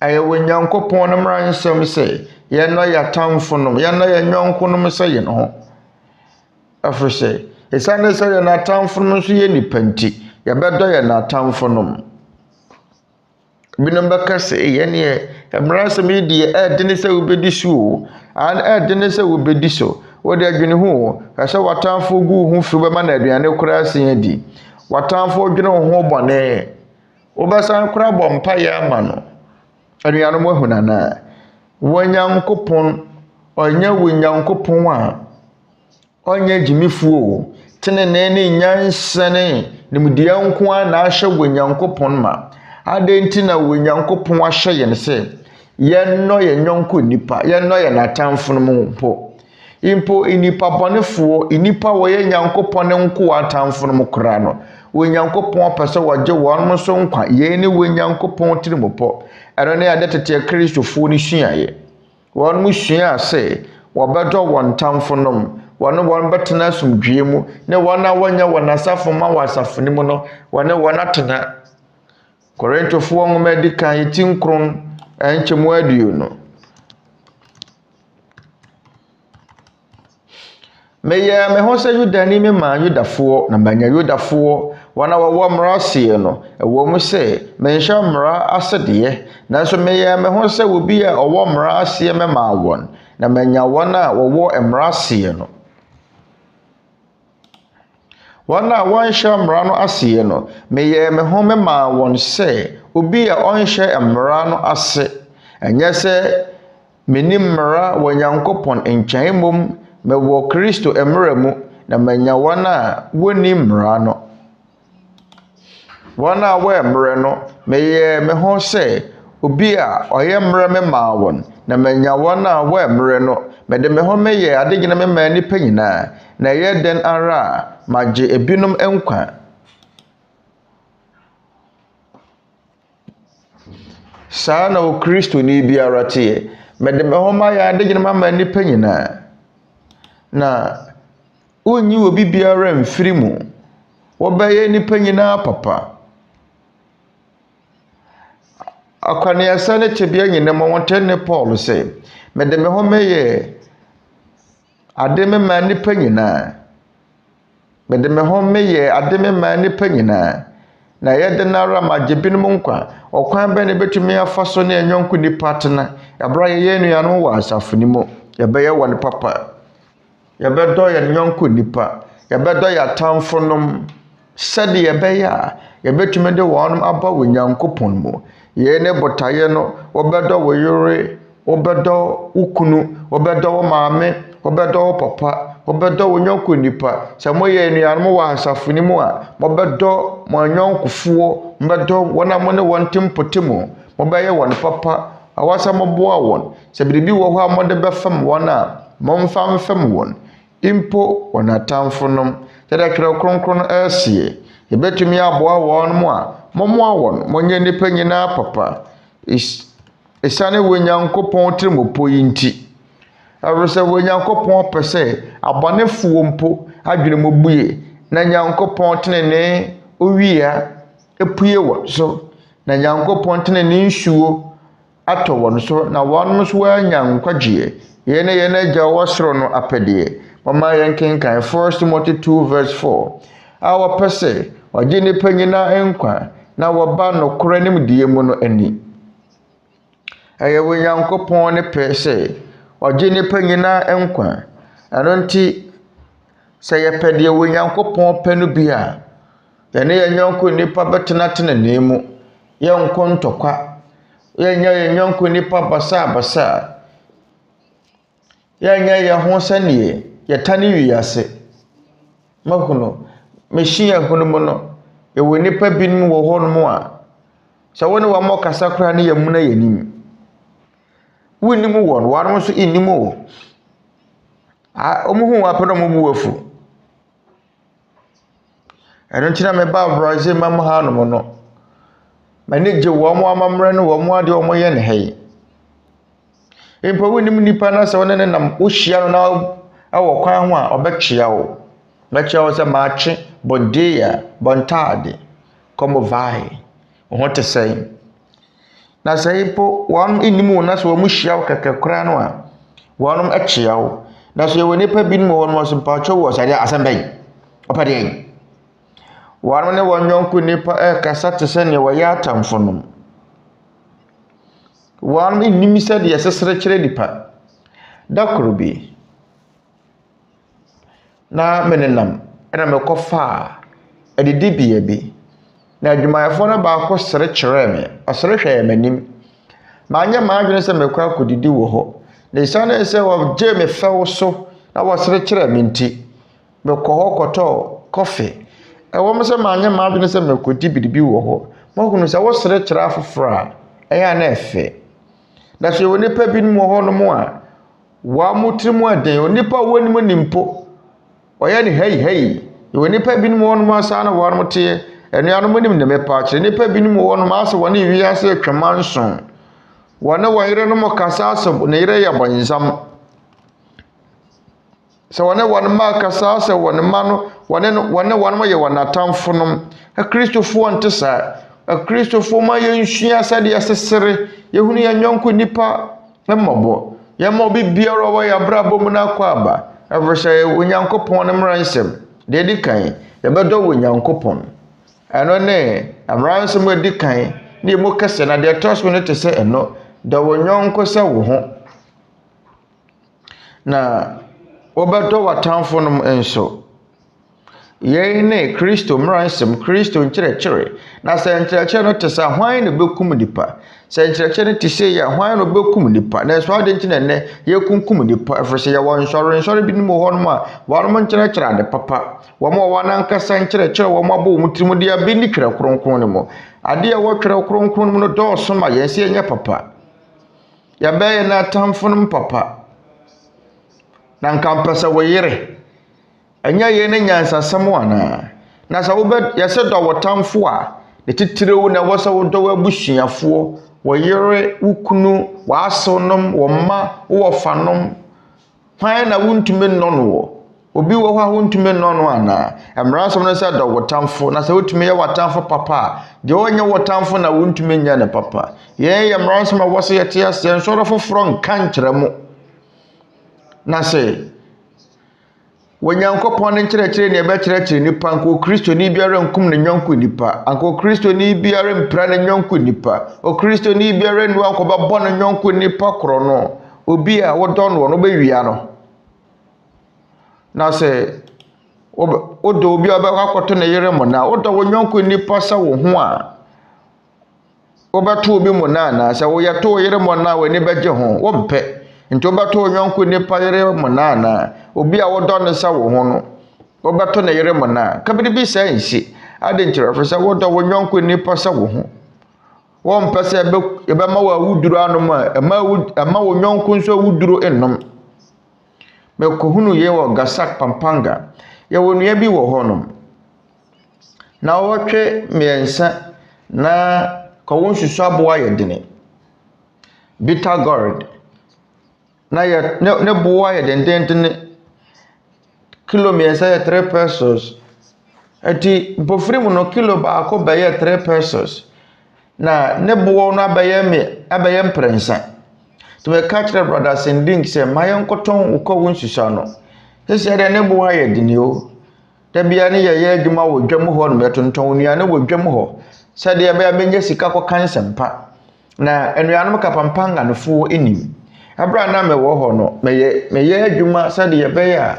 B: Ayɛwo Onyankopɔn no mmara nsɛm sɛ yɛnɔ yɛ atamfo nom yɛnɔ yɛ nyɔnko nom sɛ yɛn ho. Ɛfiri sɛ ɛsiane sɛ yɛn atamfo nom nso yɛ nipa nti yɛbɛdɔ yɛn atamfo nom. Binom bɛka sɛ yɛneɛ mmara nsɛm yi deɛ ɛɛdene sɛ wobɛdi so o. Ɛɛdene sɛ wobɛdi so. Wode adwene ho ɛsɛ watamfo gu ho fi bɛma na aduane koraa asen di. Watamfo dwene ho bɔne. Wobɛsan koraa bɔ mpaeɛ ama no. Anuanom ahu nana. Onyankopɔn ɔnyɛ Onyankopɔn a ɔnyɛ gyimifuo o. Tenene ne nyansa ne nimdeɛ nko a na ahyɛ Onyankopɔn ma. Ade nti na Onyankopɔn ahyɛ yɛn sɛ yɛnnɔ yɛn nyɔnko nipa yɛnnɔ yɛn atamfo no mu mpo. Impo nipa bɔnefoɔ nipa wɔyɛ Nyankopɔn nko atamfo no mu koraa no. Onyankopɔn pɛ sɛ wɔgye wɔn mo so nkwa. Yɛn ne Onyankopɔn tirimopɔ. Ɛno ne ade tete Akristofoɔ no suaeɛ. Wɔn mo sua sɛ wɔbɛdɔ wɔn tamfo nom wɔn bɛtena asomdwie mu ne wɔn a wɔnyɛ wɔn asafo ma wɔ asafo ne mu no wɔn atena Korintofoɔ nwoma edi kan eti nkron nkyɛmu aduonu meyɛ me ho sɛ Yudani me ma Yudafoɔ na manya Yudafoɔ wɔn a wɔwɔ mmara aseɛ no ɛwɔ mu sɛ menhyɛ mmara asedeɛ nanso meyɛ me ho sɛ obi a ɔwɔ mmara aseɛ me ma wɔn na manya wɔn a wɔwɔ mmara aseɛ no wɔn a wɔnhyɛ mmara no aseɛ no meyɛ me ho me ma wɔn sɛ obi a ɔnhyɛ mmara no ase ɛnyɛ sɛ menim mmara wɔ Nyankopɔn nkyɛn mmom mewɔ Kristo mmara mu na manya wɔn a wɔnni mmara no wɔn a wɔyɛ mmara no meyɛ me ho sɛ obi a ɔyɛ mmara me ma wɔn na manya wɔn a wɔyɛ mmara no mede me ho meyɛ adegyina me ma nnipa nyinaa na ɛyɛ den ara a magye ebinom nkwa saa na Okristoni biara teɛ mede me ho ma yɛ adegyina me ma nnipa nyinaa na unyi obi biara mfiri mu wɔbɛyɛ nnipa nyinaa papa akwaneasa ne tebea nyinaa ma wɔntɛ ne Paul sɛ mede me ho meyɛ ade me ma nnipa nyinaa mede me ho meyɛ ade me ma nnipa nyinaa na yɛde nara magye binom nkwa ɔkwan bɛ ne bɛtumi afa so ne ɛnyɔnko nnipa tena yɛbra yɛyɛ nnuanom wɔ asafo ne mu yɛbɛyɛ wɔn papa yɛbɛdɔ yɛn nyɔnko nnipa yɛbɛdɔ yɛn atamfonom sɛde yɛbɛyɛ a yɛbɛtumi de wɔn aba wɔ Nyankopɔn mu yɛn ne botaeɛ no wɔbɛdɔ wɔ yore wɔbɛdɔ wo kunu wɔbɛdɔ wo maame wɔbɛdɔ wo papa wɔbɛdɔ wo nyɔnko nnipa sɛ moyɛ nnuanom wɔ asafo ne mu a mɔbɛdɔ mo anyɔnkofoɔ mobɛdɔ wɔn a mo ne wɔn tempote mu mobɛyɛ wɔn papa awasa mɔboa wɔn sɛ biribi wɔ hɔ a mɔde bɛfam wɔn a mɔmfa mfam wɔn impo wɔn atamfonom sɛdeɛ twerɛ kronkron ɛɛseɛ yɛbɛtumi aboa wɔn mu a mɔmoa wɔn mɔnyɛ nnipa nyinaa papa ɛsiane wɔ Nyankopɔn tirimopɔ yi nti ɛwɔ sɛ wɔ Nyankopɔn pɛ sɛ abɔnefoɔ mpo adwene mu bue na Nyankopɔn tenene owia epue wɔ so na Nyankopɔn tenene nsuo atɔ wɔn so na wɔn nso wɔanya nkwagyeɛ yɛn yɛn agya wɔ soro no apɛdeɛ mama yɛn kenkan 1 Timothy 2:4 a wɔpɛ sɛ ɔgye nnipa nyinaa nkwa na wɔba nokora nimdeɛ mu no ani ɛyɛ wɔ Nyankopɔn ne pɛ sɛ ɔgye nnipa nyinaa nkwa ɛno nti sɛ yɛpɛ deɛ wɔ Nyankopɔn pɛ no bi a yɛne yɛn nyɔnko nnipa bɛtena tenene mu yɛnkɔ ntɔkwa yɛnyɛ yɛn nyɔnko nnipa basa yɛnyɛ yɛn ho sɛneɛ yɛtane wiase mahuno mehyia yɛn ho no mu no yɛwɔ nnipa binom wɔ hɔ no mu a sɛ wo ne wɔn mmɔ kasa koraa ne yɛn mu na yɛnim wonnim wɔn wɔn nso nnim wo ɔmo hu apɛ na ɔmo bu afu ɛno nti na meba Brazil ma mo ha no mo no mane gye wɔn mo amammerɛ no wɔn mo ade wɔn yɛ ne hɛyi mpa wonnim nipa na sɛ wɔne ne nam wohyia no na ɛwɔ kwan ho a ɔbɛkyea wo sɛ maakye bɔndeya bɔntaade como vai ho te sɛ na sɛ ipo wɔn nnim wo na sɛ wɔn hyia wo kɛkɛ koraa no a wɔn ɛkyea wo na sɛ yɛwɔ nipa binom wɔ no so mpaatwa wɔ sɛ asɛm bɛn ɔpɛ deɛ wɔn ne wɔn nyɔnko nipa ɛkasa te sɛ nea wɔyɛ atamfo no wɔn nnim sɛ deɛ sesere kyerɛ nipa dakoro bi na menenam ɛna mekɔfa adidibea bi na adwumayɛfoɔ no baako sere kyerɛ me ɔsere hwɛ m'anim maanyɛ m'adwene sɛ mekɔ akɔdidi wɔ hɔ na ɛsiane sɛ wɔgye me fɛw so na wɔsere kyerɛ me nti mekɔ hɔ kɔtɔɔ kɔfe ɛwɔ m sɛ maanyɛ m'adwene sɛ mekɔdi biribi wɔ hɔ mahunu sɛ wɔsere kyerɛ afoforɔ a ɛyɛ a na ɛfɛ na sɛ yɛwɔ nnipa binom wɔ hɔ no mu a wɔn mo tiri mu aden onipa a wɔnim ni mpo ɔyɛ ne hɛyi yɛwɔ nnipa binom wɔ hɔ no mu asa na wɔn mo teɛ anuanom nim ne mepa akyerɛ nnipa binom wɔ hɔ no mu asɛ wɔne wiase atwama nson wɔne wɔn yere no mu kasa asɛ ne yere yɛ bɔnsam So one ma kasa se one ma no one ma ye one atamfo nom Akristofoɔ nte saa Akristofoɔ ma ye nsua sɛ de asesere ye hunu ye nyonko nipa mmɔbɔ ye ma obi biara wɔ ya brabo mu na akɔ aba ɛfɛhyɛ Onyankopɔn ne mmara nsɛm de di kan ye bɛdɔ Onyankopɔn ɛno ne mmara nsɛm di kan ne mu kɛse na de tɔso ne te sɛ ɛno da wɔ nyonko sɛ wo ho na obedo watamfo nom enso ye ne Kristo mmaransem Kristo nkyerɛkyerɛ na sɛ nkyerɛkyerɛ no te sɛ hwan ne bekum nipa sɛ nkyerɛkyerɛ no te sɛ ya hwan no bekum nipa na so ade nkyene ne ye kunkum nipa efrɛ ya won nsɔre bi no ho no a wɔn nkyerɛkyerɛ ade papa wɔn wɔn ankasa nkyerɛkyerɛ wɔn abɔ wɔn tirim de abi ni kra kronkron ne mo ade a wɔtwerɛ kronkron no dɔɔso ma yɛn sɛ nyɛ papa ya bɛyɛ na tamfo no papa na nkampasa woyere anya ye ne nyansasɛm wana na sa wo yɛsɛ dɔ wotamfo a ne titirew na wɔsɛ wo dɔ wabusuafoɔ woyere wukunu waasonom womma wofanom hwan na wontume nnɔno wo obi wo ha wontume nnɔno ana emransom no sɛ dɔ wotamfo na sɛ wotume yɛ watamfo papa de onye wotamfo na wontume nya ne papa yɛn yɛ emransom a wɔsɛ yɛte ase nsɔrɔ foforo nka nkyerɛ mu na se Onyankopɔn nkyerɛkyerɛ ne ɛbɛkyerɛkyerɛ nipa anka Okristoni biara nkum ne nyɔnko nipa anka Okristoni biara mpra ne nyɔnko nipa Okristoni biara nu anka bɛbɔ ne nyɔnko nipa korɔ no obi a wodɔ no no bɛwia no na se wodɔ obi a bɛkɔto ne yere mo na wodɔ wo nyɔnko nipa sɛ wo ho a wobɛto obi mo na na sɛ wo yɛto wo yere mo na w'ani bɛgye ho wo mpɛ nti obato nyonko nipa yere mo na obi a wodɔ ne sa wo ho no obato ne yere mo na kabiri bi sa nsi ade nkyerɛ fɛ sɛ wodɔ wo nyonko nipa sa wo ho wo mpɛ sɛ be ma wa wuduro anom a ama wo nyonko nso wuduro ennom me kohunu ye wo gasak pampanga ye wonua bi wo honom na wotwe miensa na kɔwon susu aboa yɛdene bitter gourd na ye ne boa ye dendentene kilo miensa ye 3 pesos ati bofri mu no kilo ba ko ba ye 3 pesos na ne boa no abaye mprensa to me catch the brother sending say mayen koton ukɔ nsusa no sese de ne boa ye dini o da bia ne ye adwuma wo dwam ho no metonton nua ne wo dwam ho sɛ de ba menye sika kɔ kansempa na enuanom kapampanga no fo enim abra na me wo ho no meye adwuma sade ye be ya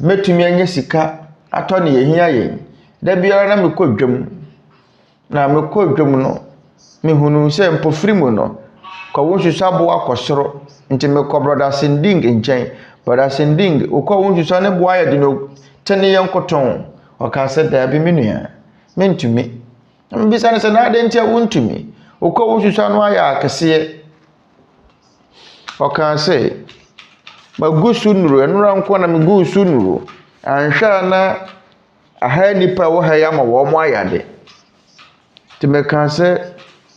B: metumi anya sika atɔ ne yehia yen da biara na mekɔdwam na mekɔdwam no mehunu sɛ mpofiri mu no kɔwo hwehwabo akɔsoro nti mekɔ brother sending nkyɛn brother sending ukɔwo hwehwa ne boa yɛ de no tene yɛn kɔtɔn ɔka sɛ da bi menua mentumi mbisa ne sɛ na ade ntia wontumi ukɔwo hwehwa no ayɛ akɛseɛ ɔka sɛ magusu nuru enura nko na magusu nuru anhwa na aha nipa wo ha ya ma wo mo ayade timeka sɛ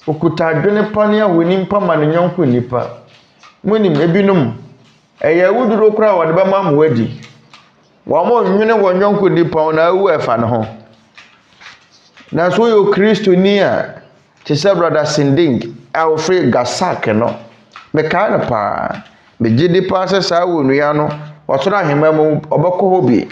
B: okuta adwene pane a woni mpa ma ne nyonko nipa munim ebinum ɛyɛ wuduro kura wode ba ma mo adi wo mo nwene wo nyonko nipa na awu efa ne ho na so yo Okristoni a te sɛ brother sending a wo free gasak no meka na pa me gidi pa sɛ saa wonua no wɔsoro ahema mu ɔbɛkɔ hɔ bi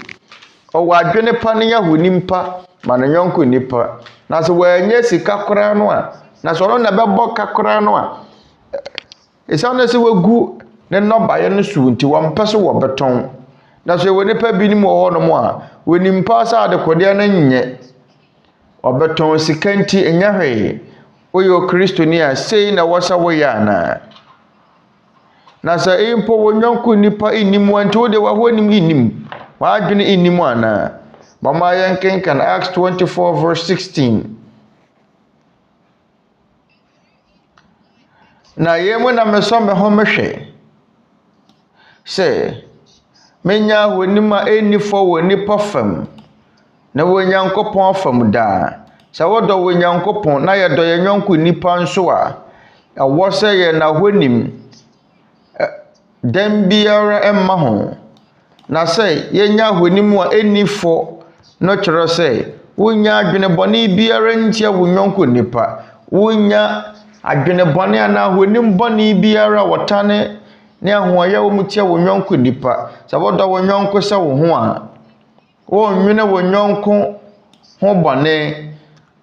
B: ɔwɔ adwene pa ne ya honi mpa ma ne nyonko nipa na so wanya sika kora no a na so no na bɛbɔ kakora no a ɛsa na sɛ wagu ne nɔbaeɛ no so nti wɔmpɛ so wɔbɛtɔn na so wɔ nipa bi nim wɔ hɔ no mu a woni mpa sɛ adekodeɛ no nyɛ ɔbɛtɔn sika nti enya hwee woyɛ Okristoni a sei na wɔsa woyɛ ana na sa impo wonyonko nipa inimu anti wo de wa ho nim inim wa adwene inimu ana mama yanken kan Acts 24 verse 16 na yemu na meso me ho mehwe se menya honima enifo wo nipa fam na wonyankopon fam da sa wodo wonyankopon na ye do ye nyonko nipa nso a ɛwɔ sɛ ye na honim dan biara emma ho na sɛ yɛnya ahonimu a enifo no kyerɛ sɛ wonya adwene bɔne biara ntia wo nyɔnko nipa wonya adwene bɔne ana ahonim bɔne biara wɔtane ne ahoɔyɛ wo mutia wo nyɔnko nipa sɛ wodɔ wo nyɔnko sɛ wo ho a wonwene wo nyɔnko ho bɔne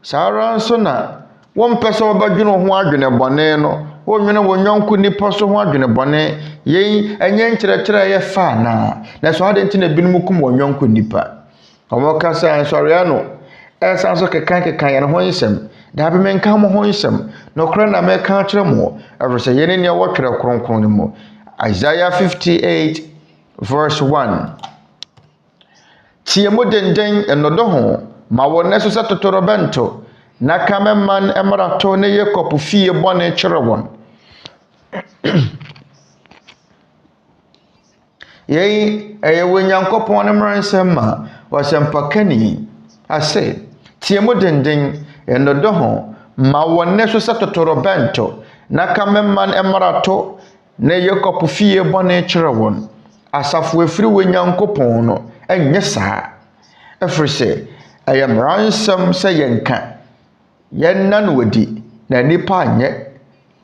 B: saara nso na wompɛ sɛ wobɛdwene wo ho adwene bɔne no wonwene wo nyɔnko nipa so ho adwene bɔne yɛn ɛnyɛ nkyerɛkyerɛ yɛ fa na so ade ntina binom kum wo nyɔnko nipa ɔmo ka sɛ Soriano ɛsan so kekan yɛn ho nsɛm da bi menka mo ho nsɛm no kora na meka kyerɛ mo ɛwɔ sɛ yɛn ne wɔtwerɛ kronkron no mu Isaiah 58 verse 1 tie mo denden enodo ho ma wo ne so sɛ totorobɛnto na kameman emrato ne Yakob fie bɔne kyerɛ wɔn yɛyi ɛyɛ wo Nyankopɔn ne mmara nsɛm ma wɔsɛmpakani ase tie mo denden enodo ho ma wo ne so sɛ totorobɛnto na kameman emrato ne Yakob fie bɔne kyerɛ wɔn asafo efiri wo Nyankopɔn no ɛnyɛ saa ɛfiri sɛ ɛyɛ mmara nsɛm sɛ yɛnka yɛnna no wadi na nipa anyɛ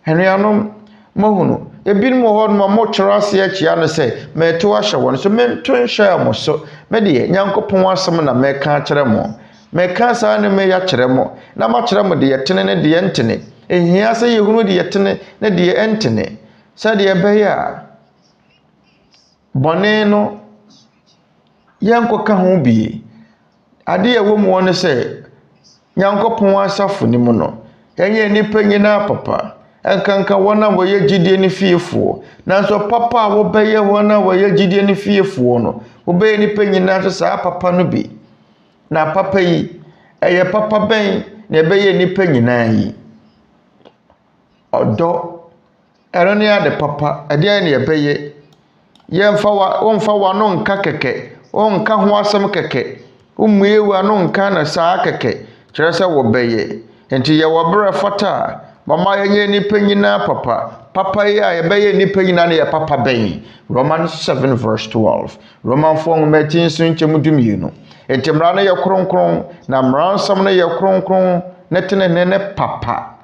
B: ɛnuanom mohunu ebinom wɔ hɔ no mo kyerɛ ase akyia no sɛ meto ahyɛ wɔn so mento nhyɛ mo so me de Nyankopɔn asɛm na meka kyerɛ mo meka saa ne me ya kyerɛ mo na ma kyerɛ mo de yɛtene ne de yɛntene ehia sɛ yɛhunu de yɛtene ne de yɛntene sɛ de yɛbɛyɛ a bɔne no yɛnkɔka ho bie ade yɛ wɔ mu wɔ ne sɛ Nyankopɔn asafo ni mu no ɛnyɛ nipa nyinaa papa ɛnkanka wɔn a wɔyɛ gyidie ne fiefoɔ nanso papa a wɔbɛyɛ wɔn a wɔyɛ gyidie ne fiefoɔ no wɔbɛyɛ nipa nyinaa so saa papa no bi na papa yi ɛyɛ papa bɛn na ɛbɛyɛ nipa nyinaa yi ɔdɔ ɛno ne ade papa ɛdeɛ ne ɛbɛyɛ womfa wa no nka kɛkɛ wonka ho asɛm kɛkɛ umue wa no nka na saa kɛkɛ kyerɛ sɛ wɔbɛyɛ enti yɛ wɔbrɛ fata mama yɛnyɛ nipa nyinaa papa yi a yɛbɛyɛ nipa nyinaa ne yɛ papa bɛn Romans 7 verse 12 Romanfoɔ nwoma so nkyɛmu 12 enti mmara no yɛ kronkron na mmara nsɛm no yɛ kronkron ne tenene ne papa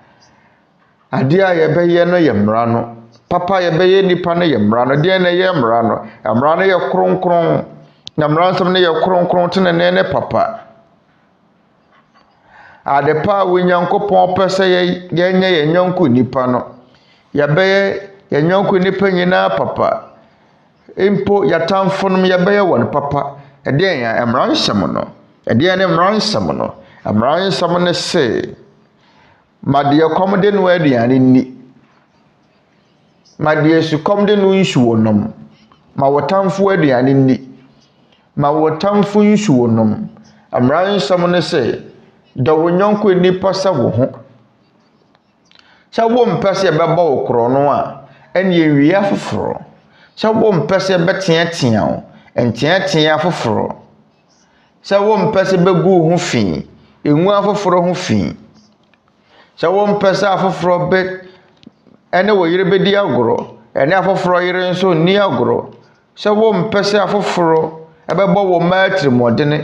B: ade a yɛbɛyɛ no yɛ mmara no papa yɛbɛyɛ nipa no yɛ mmara no deɛ na yɛ mmara no mmara no yɛ kronkron na mmara nsɛm no yɛ kronkron tenene ne papa adepa a wo Nyankopɔn pɛ sɛ yɛnyɛ yɛn nyɔnko nipa no yɛbɛyɛ yɛn nyɔnko nipa nyinaa papa mpo yɛtamfo no yɛbɛyɛ wɔn papa ɛdeɛ yɛ mmara nsɛm no ɛdeɛ ne mmara nsɛm no mmara nsɛm ne se ma deɛ kɔm de no aduane ni ma deɛ sukɔm de no nsuo nom ma wɔtamfo aduane ni ma wɔtamfo nsuo nom mmara nsɛm ne se dɔ wo nyɔnko nipa sɛ wo ho sɛ wo mpɛ sɛ bɛbɔ wo korɔ no a ɛne yɛwie afoforo sɛ wo mpɛ sɛ bɛteatea wo nteatea afoforo sɛ wo mpɛ sɛ bɛgu ho fi engu afoforo ho fi sɛ wo mpɛ sɛ afoforo ɛne wo yere bɛdi agorɔ ɛne afoforo yere nso ni agorɔ sɛ wo mpɛ sɛ afoforo ɛbɛbɔ wo ma atirimɔdene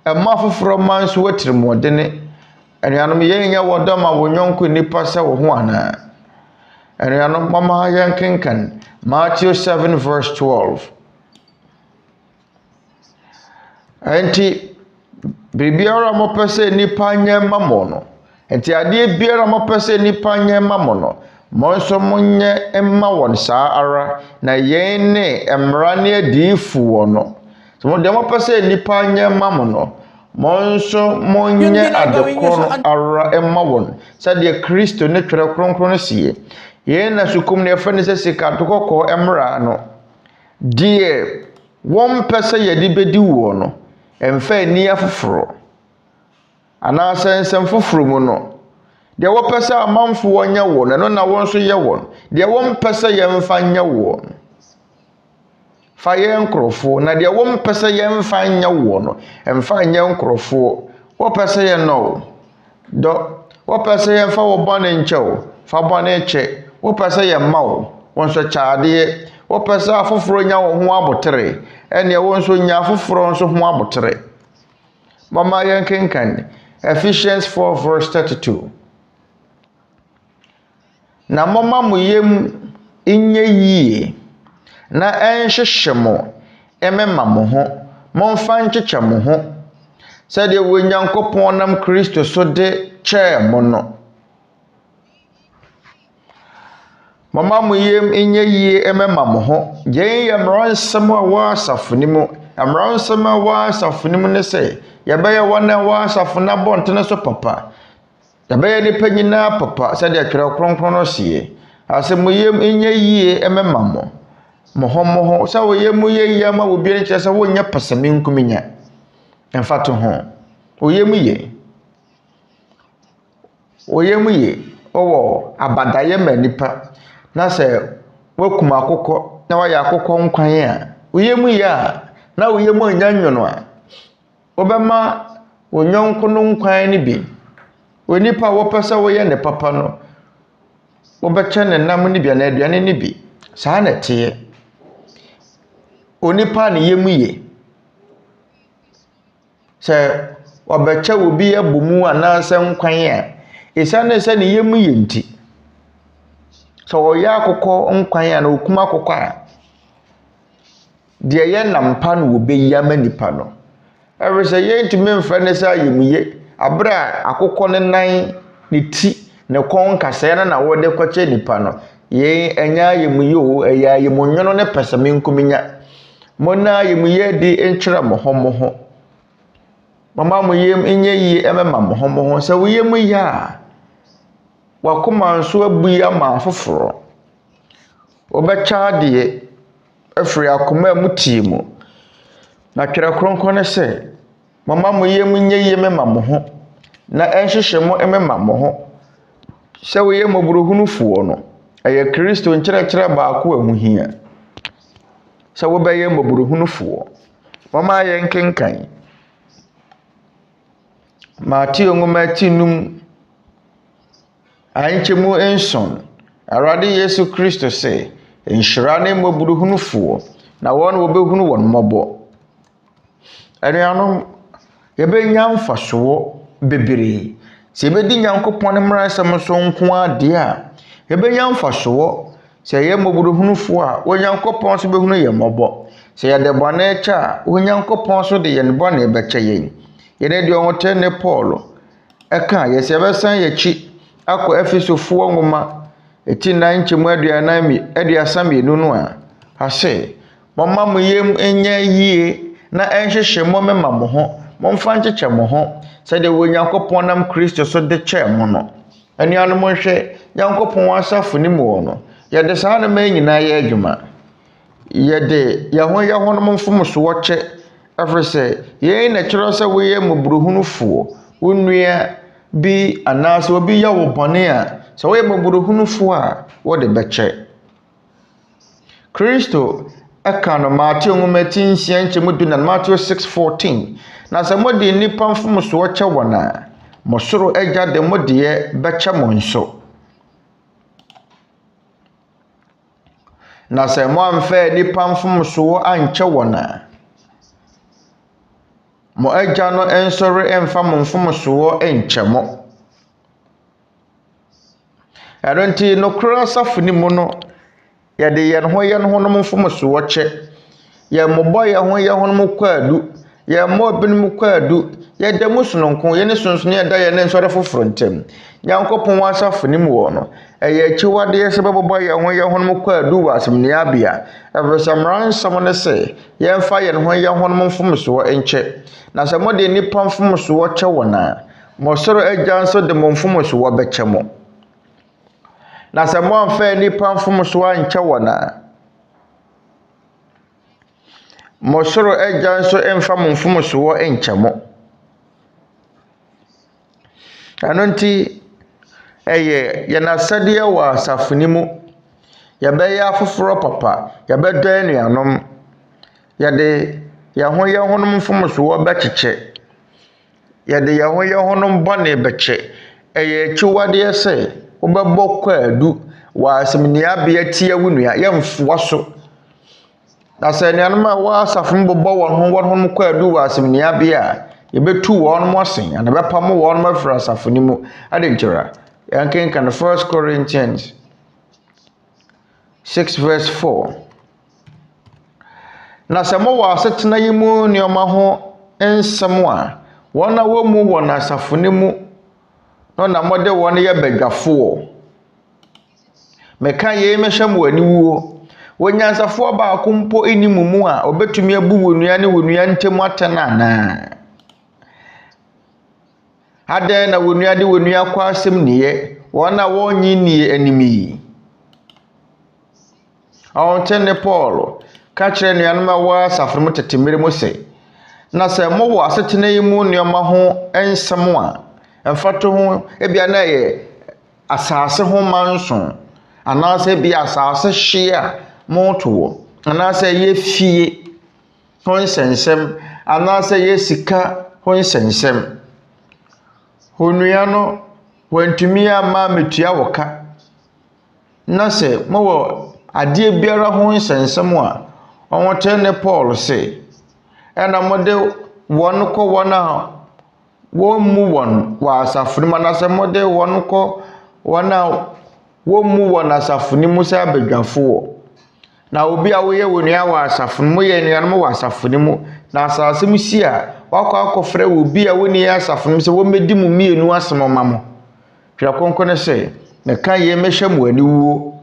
B: ɛma afoforo ma nso atirimɔdene ɛnuanom yɛnyɛ wɔdɔ ma wo nyɔnko nipa sɛ wo ho ana ɛnuanom mama yɛn kenkan Matthew 7 verse 12 enti biribiara mo pɛ sɛ nipa nyɛ ma mo no enti adeɛ biara mo pɛ sɛ nipa nyɛ ma mo no mo nso mo nyɛ mma wɔn saa ara na yɛn ne mmara ne adiifoɔ no so mo deɛ mo pɛ sɛ nipa nyɛ ma mo no mo nso mo nyɛ adekɔ no ara mma wɔn sɛdeɛ Kristo ne twerɛ kronkron sie yɛn na sukum ne ɛfɛ ne sɛ sika tokɔkɔ mmara no deɛ wɔn pɛ sɛ yɛde bɛdi wɔ no ɛmfa ani afoforo anaasɛ nsɛm foforo mu no deɛ wɔpɛ sɛ amanfo wɔnyɛ wɔ no ɛno na wɔn nso yɛ wɔn deɛ wɔn pɛ sɛ yɛmfa nyɛ wɔ no fa yɛn nkorɔfoɔ na deɛ wɔn pɛ sɛ yɛmfa nyɛ wɔ no ɛmfa nyɛ nkorɔfoɔ wɔpɛ sɛ yɛn no dɔ wɔpɛ sɛ yɛmfa wɔ bɔne nkyɛw fa bɔne kyɛ wɔpɛ sɛ yɛn ma wo wɔn nso kyaadeɛ wopesa afoforo nya wo ho abotere ene wo nso nya afoforo nso ho abotere mama yenkenkan Ephesians 4:32 na mama muyem inye yie na enhyehyɛ mo emema mo ho momfa nkyekye mo ho sɛdeɛ Onyankopɔn nam Kristo so de kyɛɛ mo no mama muyem inye yie emema mo ho yɛn yɛ mmara nsɛm a wɔ asafo mu mmara nsɛm a wɔ asafo mu ne sɛ yɛbɛyɛ wɔn a wɔ asafo na bɔntene so papa yɛbɛyɛ nipa nyinaa papa sɛdeɛ twerɛ kronkron no sie asɛ muyem inye yie emema mo moho sɛ woyɛ mu yɛ yie ma obi ne kyerɛ sɛ wonyɛ pasami nkuminya emfato ho woyɛ mu yie owo abadaye ma nipa na sɛ wakuma akokɔ na wayɛ akokɔ nkwan a woyɛ mu yie a na woyɛ mu anya nwono a obɛma wonyonko no nkwan ne bi onipa wopɛ sɛ woyɛ ne papa no wobɛkyɛ ne nam ne bi na aduane ne bi saa na teɛ onipa ne yɛ mu yie sɛ wabɛkyɛ obi abomu anaasɛ nkwan a esane sɛ ne yɛ mu yɛ nti sɛ ɔyɛ akokɔ nkwan a na okuma akokɔ a deɛ yɛ nampa no wobɛyi ama nipa no ɛwɛ sɛ yɛn ntumi mfa ne sɛ ayɛ mu yie abra akokɔ ne nan ne ti ne kɔn kasɛɛ na wɔde kɔkyɛ nipa no yɛn anya ayɛ mu yie o ɛyɛ ayɛ mu nwono ne pɛsɛme nkuminya mona ayɛ mu yie di nkyerɛ mo ho mama mo yem enye yie emema mo ho sɛ woyɛ mu yie a wakoma nso abuya ma afoforo obɛkya de afiri akoma mu tie mu na twerɛ kronkron ne sɛ mama mo yem enye yie emema mo ho na enhyehyɛ mo emema mo ho sɛ woyɛ moburuhunufoɔ no ɛyɛ Kristo nkyerɛkyerɛ baako a hia sɛ wobɛyɛ moburuhunufoɔ mama yɛ nkenkan Matthew Nnwuma tinum anchemu enson Awurade Yesu Kristo sɛ nhyira ne moburuhunufoɔ na wɔn wɔbɛhunu wɔn mmɔbɔ anuanom yɛbɛnya mfasoɔ bebree sɛ yɛbɛdi Nyankopɔn mmara nsɛm so nko adeɛ a yɛbɛnya mfasoɔ sɛ yɛ moburuhunufoɔ a Onyankopɔn so bɛhunu yɛn mmɔbɔ sɛ yɛde bɔne kyɛ a Onyankopɔn so de yɛn bɔne bɛkyɛ yɛn yɛne deɛ ɔte ne Paul ɛka yɛsɛ bɛsan yɛkyi akɔ Efesofoɔ nwoma eti nan nkyemu aduasa mmienu no a ase mama mo yem enya yie na enhyehyɛ mo mema mo ho momfa nkyekye mo ho sɛdeɛ Onyankopɔn nam Kristo so de kyɛ mo no anuanom nhwɛ Nyankopɔn asafo ne mu no yɛde saa na ma nyinaa yɛ adwuma yɛde yɛho no mfomso wɔkyɛ afiri sɛ yɛn na kyerɛ sɛ woyɛ moburuhunufoɔ wonnua bi anaasɛ obi yɛ wo bɔne a sɛ woyɛ moburuhunufoɔ a wɔde bɛkyɛ Kristo ɛka no Matthew Nnwuma tinsia nkyɛmu du na Matthew 6:14 na sɛ mode nnipa mfomso wɔkyɛ wɔn a mo soro agya de mo deɛ bɛkyɛ mo nso na sɛ mo amfa nnipa mfomso ankyɛ wɔn a mo agya no ensɔre emfa mo mfomso enkyɛ mo ɛno nti no kura asafo ni mu no yɛde yɛn ho no mfomso wɔkyɛ yɛn mobɔ yɛn ho no kwaadu yɛn mo binom kwaadu yɛde mu sononko yɛne sonson yɛda yɛn nsɔre foforo ntem Nyankopɔn asafo ni mu no ɛyɛ akyiwade sɛ bɛbɔ yɛn ho no kwaadu wɔ asɛmniabea ɛfiri mmara nsɛm ne sɛ yɛmfa yɛn ho no mfomso enkyɛ na sɛ mo de nipa mfomso wɔkyɛ wɔn a mo soro agya nso de mo mfomso wɔbɛkyɛ mo na sɛ mo amfa nipa mfomso ankyɛ wɔn a mo soro agya nso emfa mo mfomso enkyɛ mo ɛno nti ɛyɛ yɛn asɛdeɛ wɔ asafo ni mu yɛbɛyɛ afoforo papa yɛbɛdɔ anuanom yɛde yɛn ho no mfomso wɔbɛkyekyɛ yɛde yɛn ho no bɔne bɛkyɛ ɛyɛ akyiwadeɛ sɛ wobɛbɔ kwaadu wɔ asɛmniabea tia wo nua yɛmfoa so na sɛ nuanom a wɔasafo no bobɔ wɔn ho kɔ adu wɔ asɛmniabea yɛbɛtu wɔn mo asen ana bɛpam wɔn mo afiri asafo no mu ade nkyera yɛnkenka no 1 Corinthians 6 verse 4 na sɛ mowɔ asetena yi mu nneɛma ho nsɛm a wɔn a wɔmu wɔn asafo no mu no na mode wɔn yɛ badwafoɔ meka yei mehyɛ mo aniwuo wonyansafoɔ baako mpo ani mu a obetumi abu wonua ne wonua ntem atena anaa adan na wonua de wonua kwa asɛm niye wɔn a wɔnyi nie animi ɔntene Paul ka kyerɛ nuanom a wɔasafo mu tetemere mu sɛ na sɛ mowɔ asetena yi mu nneɛma ho nsɛm a ɛmfato ho ebia na yɛ asase ho manso anaasɛ bia asase hye a motowo anaasɛ yɛ fie ho nsɛnsɛm anaasɛ yɛ sika ho nsɛnsɛm honua no wantumi ama metua wɔka na sɛ mowɔ adeɛ biara ho nsɛnsɛm a ɔwɔtene Paul sɛ ɛna mode wɔn kɔ wɔn a wɔmmu wɔn wɔ asafo no mu anaasɛ mode wɔn kɔ wɔn a wɔmmu wɔn asafo no mu sɛ abadwafoɔ na obi a woyɛ wonua wɔ asafo no mu yɛ nuanom wɔ asafo no mu na asase mu si a wakɔ akɔfrɛ obi a woni asafo no sɛ wɔmedi mu mienu asɛm ma mo hwɛ konko ne sɛ meka yɛ mehyɛ mo aniwuo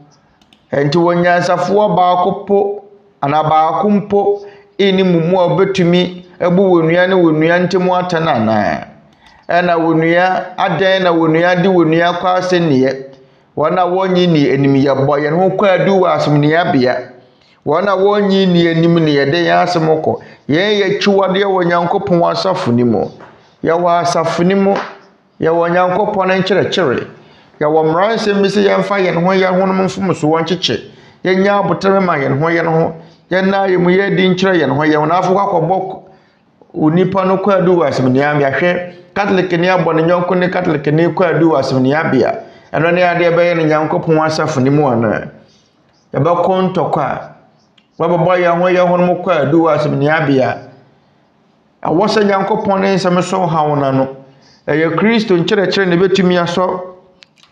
B: enti wonyansafoɔ baako po ana baako mpo ɛni mu a obetumi abu wonua ne wonua ntemu atana anaa ɛna wonua adan na wonua de wonua kwa asɛnniɛ wɔn a wɔnyi ni anim yɛbɔ yɛn ho kɔ adu wɔ asɛmniabea wɔn a wɔnyi ni anim ne yɛde yɛn asɛm kɔ yɛn yɛ twiwadeɛ wɔ Nyankopɔn asafo ni mu yɛwɔ asafo ni mu yɛwɔ Nyankopɔn nkyerɛkyerɛ yɛwɔ mmara nsɛm bi sɛ yɛmfa yɛn ho no mfomso wɔn kyekye yɛnya abotere ma yɛn ho yɛna yɛmu yɛdi nkyerɛ yɛn ho yɛn afo akɔbɔ onipa no kɔ adu wɔ asɛmniabea hwɛ Catholic ni abɔ ne nyɔnko ne Catholic ni kɔ adu wɔ asɛmniabea ɛno ne adeɛ bɛyɛ ne Nyankopɔn asafo ni mu ana yɛbɛkɔ ntɔkɔ a wɔbɛbɔ yɛn ho no mu kɔ adu wɔ asɛmniabea awɔ sɛ Nyankopɔn ne nsɛm so hawo na no ɛyɛ Kristo nkyerɛkyerɛ ne betumi asɔ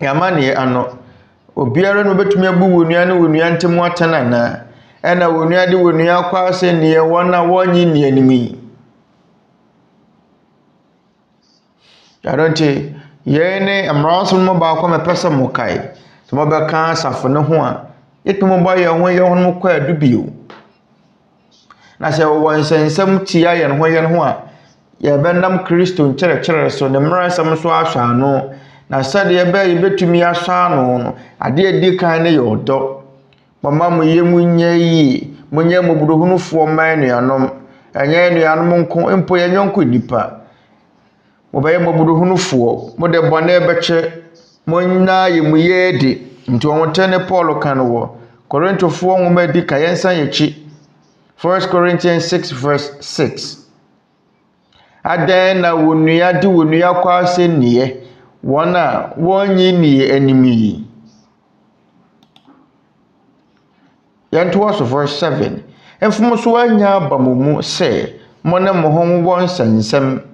B: yama ne ano obiara no betumi abu wonua ne wonua ntemu atana na ɛna wonua de wonua kwa sɛ ne wɔn a wɔnyi ne animi yaronte yene amranso mo ba kwa mepesa mo kai so mo be kan asafo ne ho a yetimo bo ye ho mo kwa adubio na se wo nsensem tia ye ho a ye benam Kristo nkyerɛkyerɛ so ne mmaransam so ahwa ano na sade ye be betumi ahwa ano no ade edi kan ne ye odo mama mo ye munya yi munya mo buruhunufo man nuanom enye nuanom nko empo ye nyonko nipa Obaye moburuhunufuo mode bone beche monna yemuyedi nti onwotene Paul kan wo Korintofuo nwoma di ka yensan yechi 1 Corinthians 6 verse 6 adan na wonua di wonua kwa asɛnniɛ wɔn a wɔnyi nie animi yantoasoɔ verse 7 emfom so anya abamumu sɛ mone mo ho wɔ nsɛnsɛm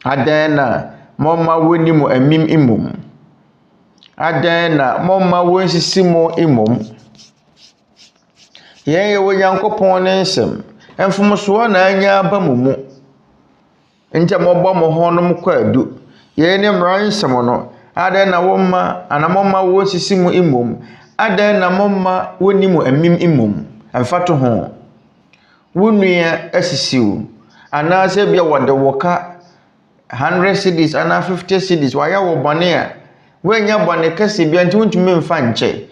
B: adan na momma woni mu amim imom adan na momma wonsisi mu imom yɛn yɛ wɔ Nyankopɔn ne nsɛm emfom so na anya abamumu nte mobɔ mo ho no kɔ adu yɛn ne mmara nsɛm no adan na momma wonsisi mu imom adan na momma woni mu amim imom amfato ho wonua asisiw anaasɛ bia wɔde wɔka 100 cedis ana 50 cedis waya wo bone a wenya bone kase bia nti wontumi mfa nche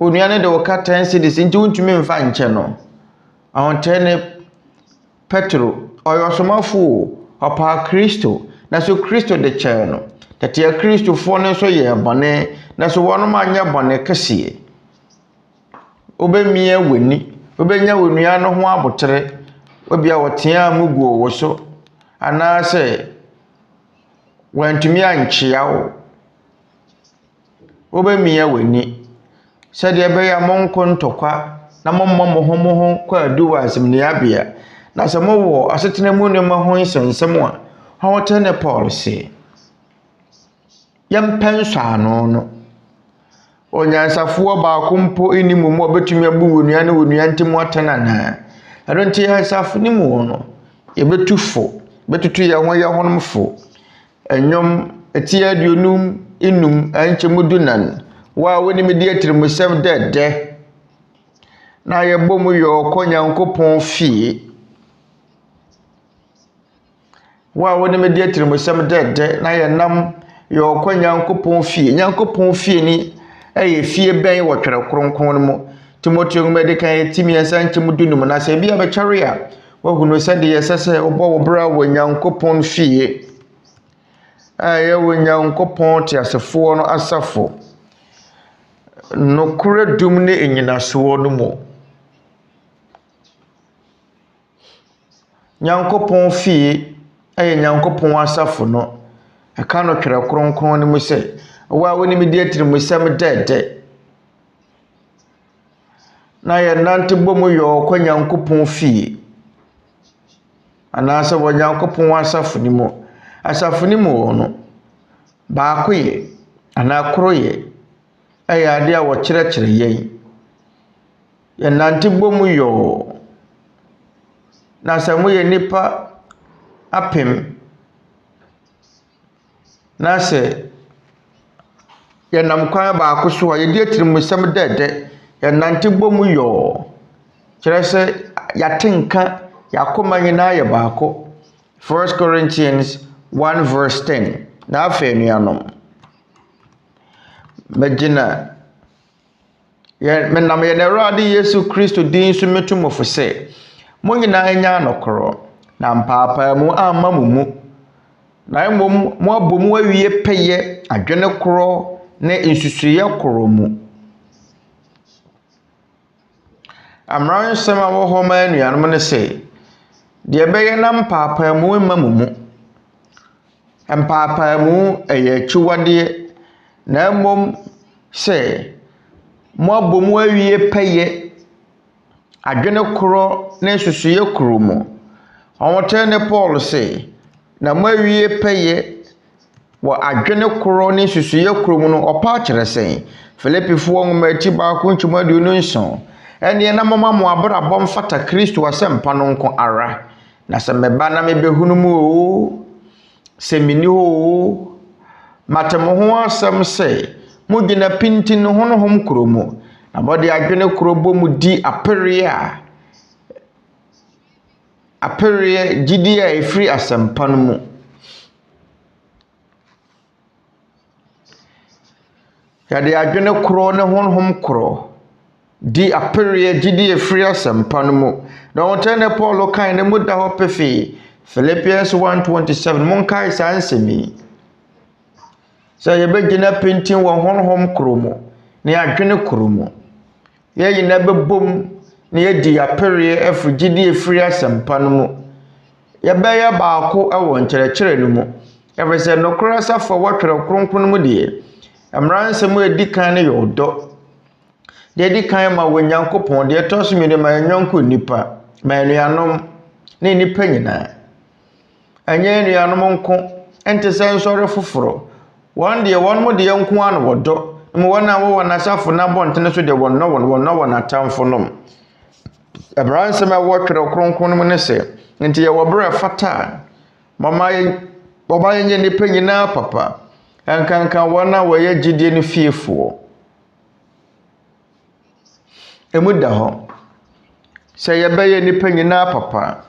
B: onua ne de wo ka 10 cedis nti wontumi mfa nche no ahontene Petro oyosomafo opa Kristo na so Kristo de che no tete ya Kristofo ne so ye bone na so wono ma anya bone kase obemia weni obenya wonua no ho abotere obia wotea muguo wo so anaasɛ wantumi ankyea wo obemia weni sɛdeɛ bɛyɛ monko ntɔkwa na momma mo ho kwa aduwa asɛmniabea na sɛ mowɔ asetena mu ne ma ho nsɛnsɛm a hawɔte ne Paul se yɛmpɛ nsɔano no onyansafoɔ baako mpo ni mu mo betumi abu wonua ne wonua ntemu atana na ɛno nti yɛsafo ne mu no yɛbɛtufo betutu yɛ ho yɛ honom fo ɛnyom etia aduonum inum ankyɛmudunan wa woni me die tirimusɛm dɛdɛ na yɛbɔ mu yɛ ɔkɔ Nyankopɔn fie wa woni me die tirimusɛm dɛdɛ na yɛnam yɛ ɔkɔ Nyankopɔn fie Nyankopɔn fie ni ɛyɛ fie bɛn wɔ twere kronkron mu Timoteo ngumadi kan yɛtimi ankyɛmudunum na sɛ bia bɛkyɛre a wahunu sɛ de yɛsɛsɛ ɔbɔ wo bra wɔ Nyankopɔn fie ayɛ wɔ Nyankopɔn tiasefoɔ no asafo nokore dum ne enyinasoɔ no mu Nyankopɔn fie ɛyɛ Nyankopɔn asafo no ɛka no twere kronkron no mu sɛ wa woni me die tirimusɛm dɛdɛ na yɛ nante bomu yɛ ɔkɔ Nyankopɔn fie anaasɛ wɔ Nyankopɔn asafo ni mu asafo ni mu no baako yɛ anaa koro yɛ ɛyɛ ade a wɔkyerɛkyerɛ yɛ nante bomu yɛ na sɛ mo yɛ nipa apem na sɛ yɛnam kwan baako so a yɛde atirimusɛm dɛdɛ yɛnante bomu yɛ kyerɛ sɛ yɛatenka yɛakoma nyinaa yɛ baako 1 Corinthians 1 verse 10 na afei nuanom megina menam yɛn Awurade Yesu Kristo din so metumofo sɛ mo nyinaa nya anokoro na mpaapaa mu amma mu na mmom mo abom awie pɛyɛ adwene korɔ ne nsusuyɛ korɔ mu Mmara nsɛm a wɔ hɔ ma anuanom ne sɛ deɛ bɛyɛ na mpaapaa mu mma mu mpaapaa mu ɛyɛ akyiwadeɛ na mmom sɛ mo abom awie pɛyɛ adwene korɔ ne nsusuyɛ korɔ mu ɔwɔtɛ ne Paul sɛ na mo awie pɛyɛ wɔ adwene korɔ ne nsusuyɛ korɔ mu no ɔpa kyerɛ sɛ Filipifoɔ nwoma akyi baako nkyɛmu 27 ɛne na mama mo abrabɔ mfata Kristo asɛmpa no nko ara na sɛ meba na mebɛhunu mu o sɛ mini o matemo ho asɛm sɛ mo gyina pinti no honhom kuro mu na bɔde adwene kuro bɔ mu di aperiya gidi a efiri asɛmpa no mu yɛde adwene kuro ne honhom kuro di aperiya gidi efiri asɛmpa no mu na wɔtɛ ne Paul kan ne mu da hɔ pefe Philippians 1:27 monkae saa nsɛmi sɛ yɛbɛgyina pintin wɔ honhom kuro mu ne adwene kuro mu yɛyina bɛbom ne yɛdi aperiya efiri gidi efiri asɛmpa no mu yɛbɛyɛ baako ɛwɔ nkyerɛkyerɛ no mu ɛfɛ sɛ nokora safo wɔtwerɛ kronkron mu deɛ Mmara nsɛm a edi kan ne yɛ ɔdɔ deɛ edi kan ma wɔ Nyankopɔn deɛ ɛtɔ so mmienu ma yɛnyɔnko nipa ma anuanom ne nipa nyinaa ɛnyɛ anuanom nko ɛnte sɛ nsɔre foforo wɔn deɛ wɔn mo deɛ nko ano wɔdɔ mo wɔn a wɔwɔ n'asafo na bɔntene so deɛ wɔn atamfo nom Mmara nsɛm a wɔtwerɛ kronkron mu ne sɛ nti yɛ wɔ brɛ fata mama yɛ nipa nyinaa papa ankanka wɔn a wɔyɛ gyidie no fiefoɔ emu da hɔ sɛ yɛbɛyɛ nipa nyinaa papa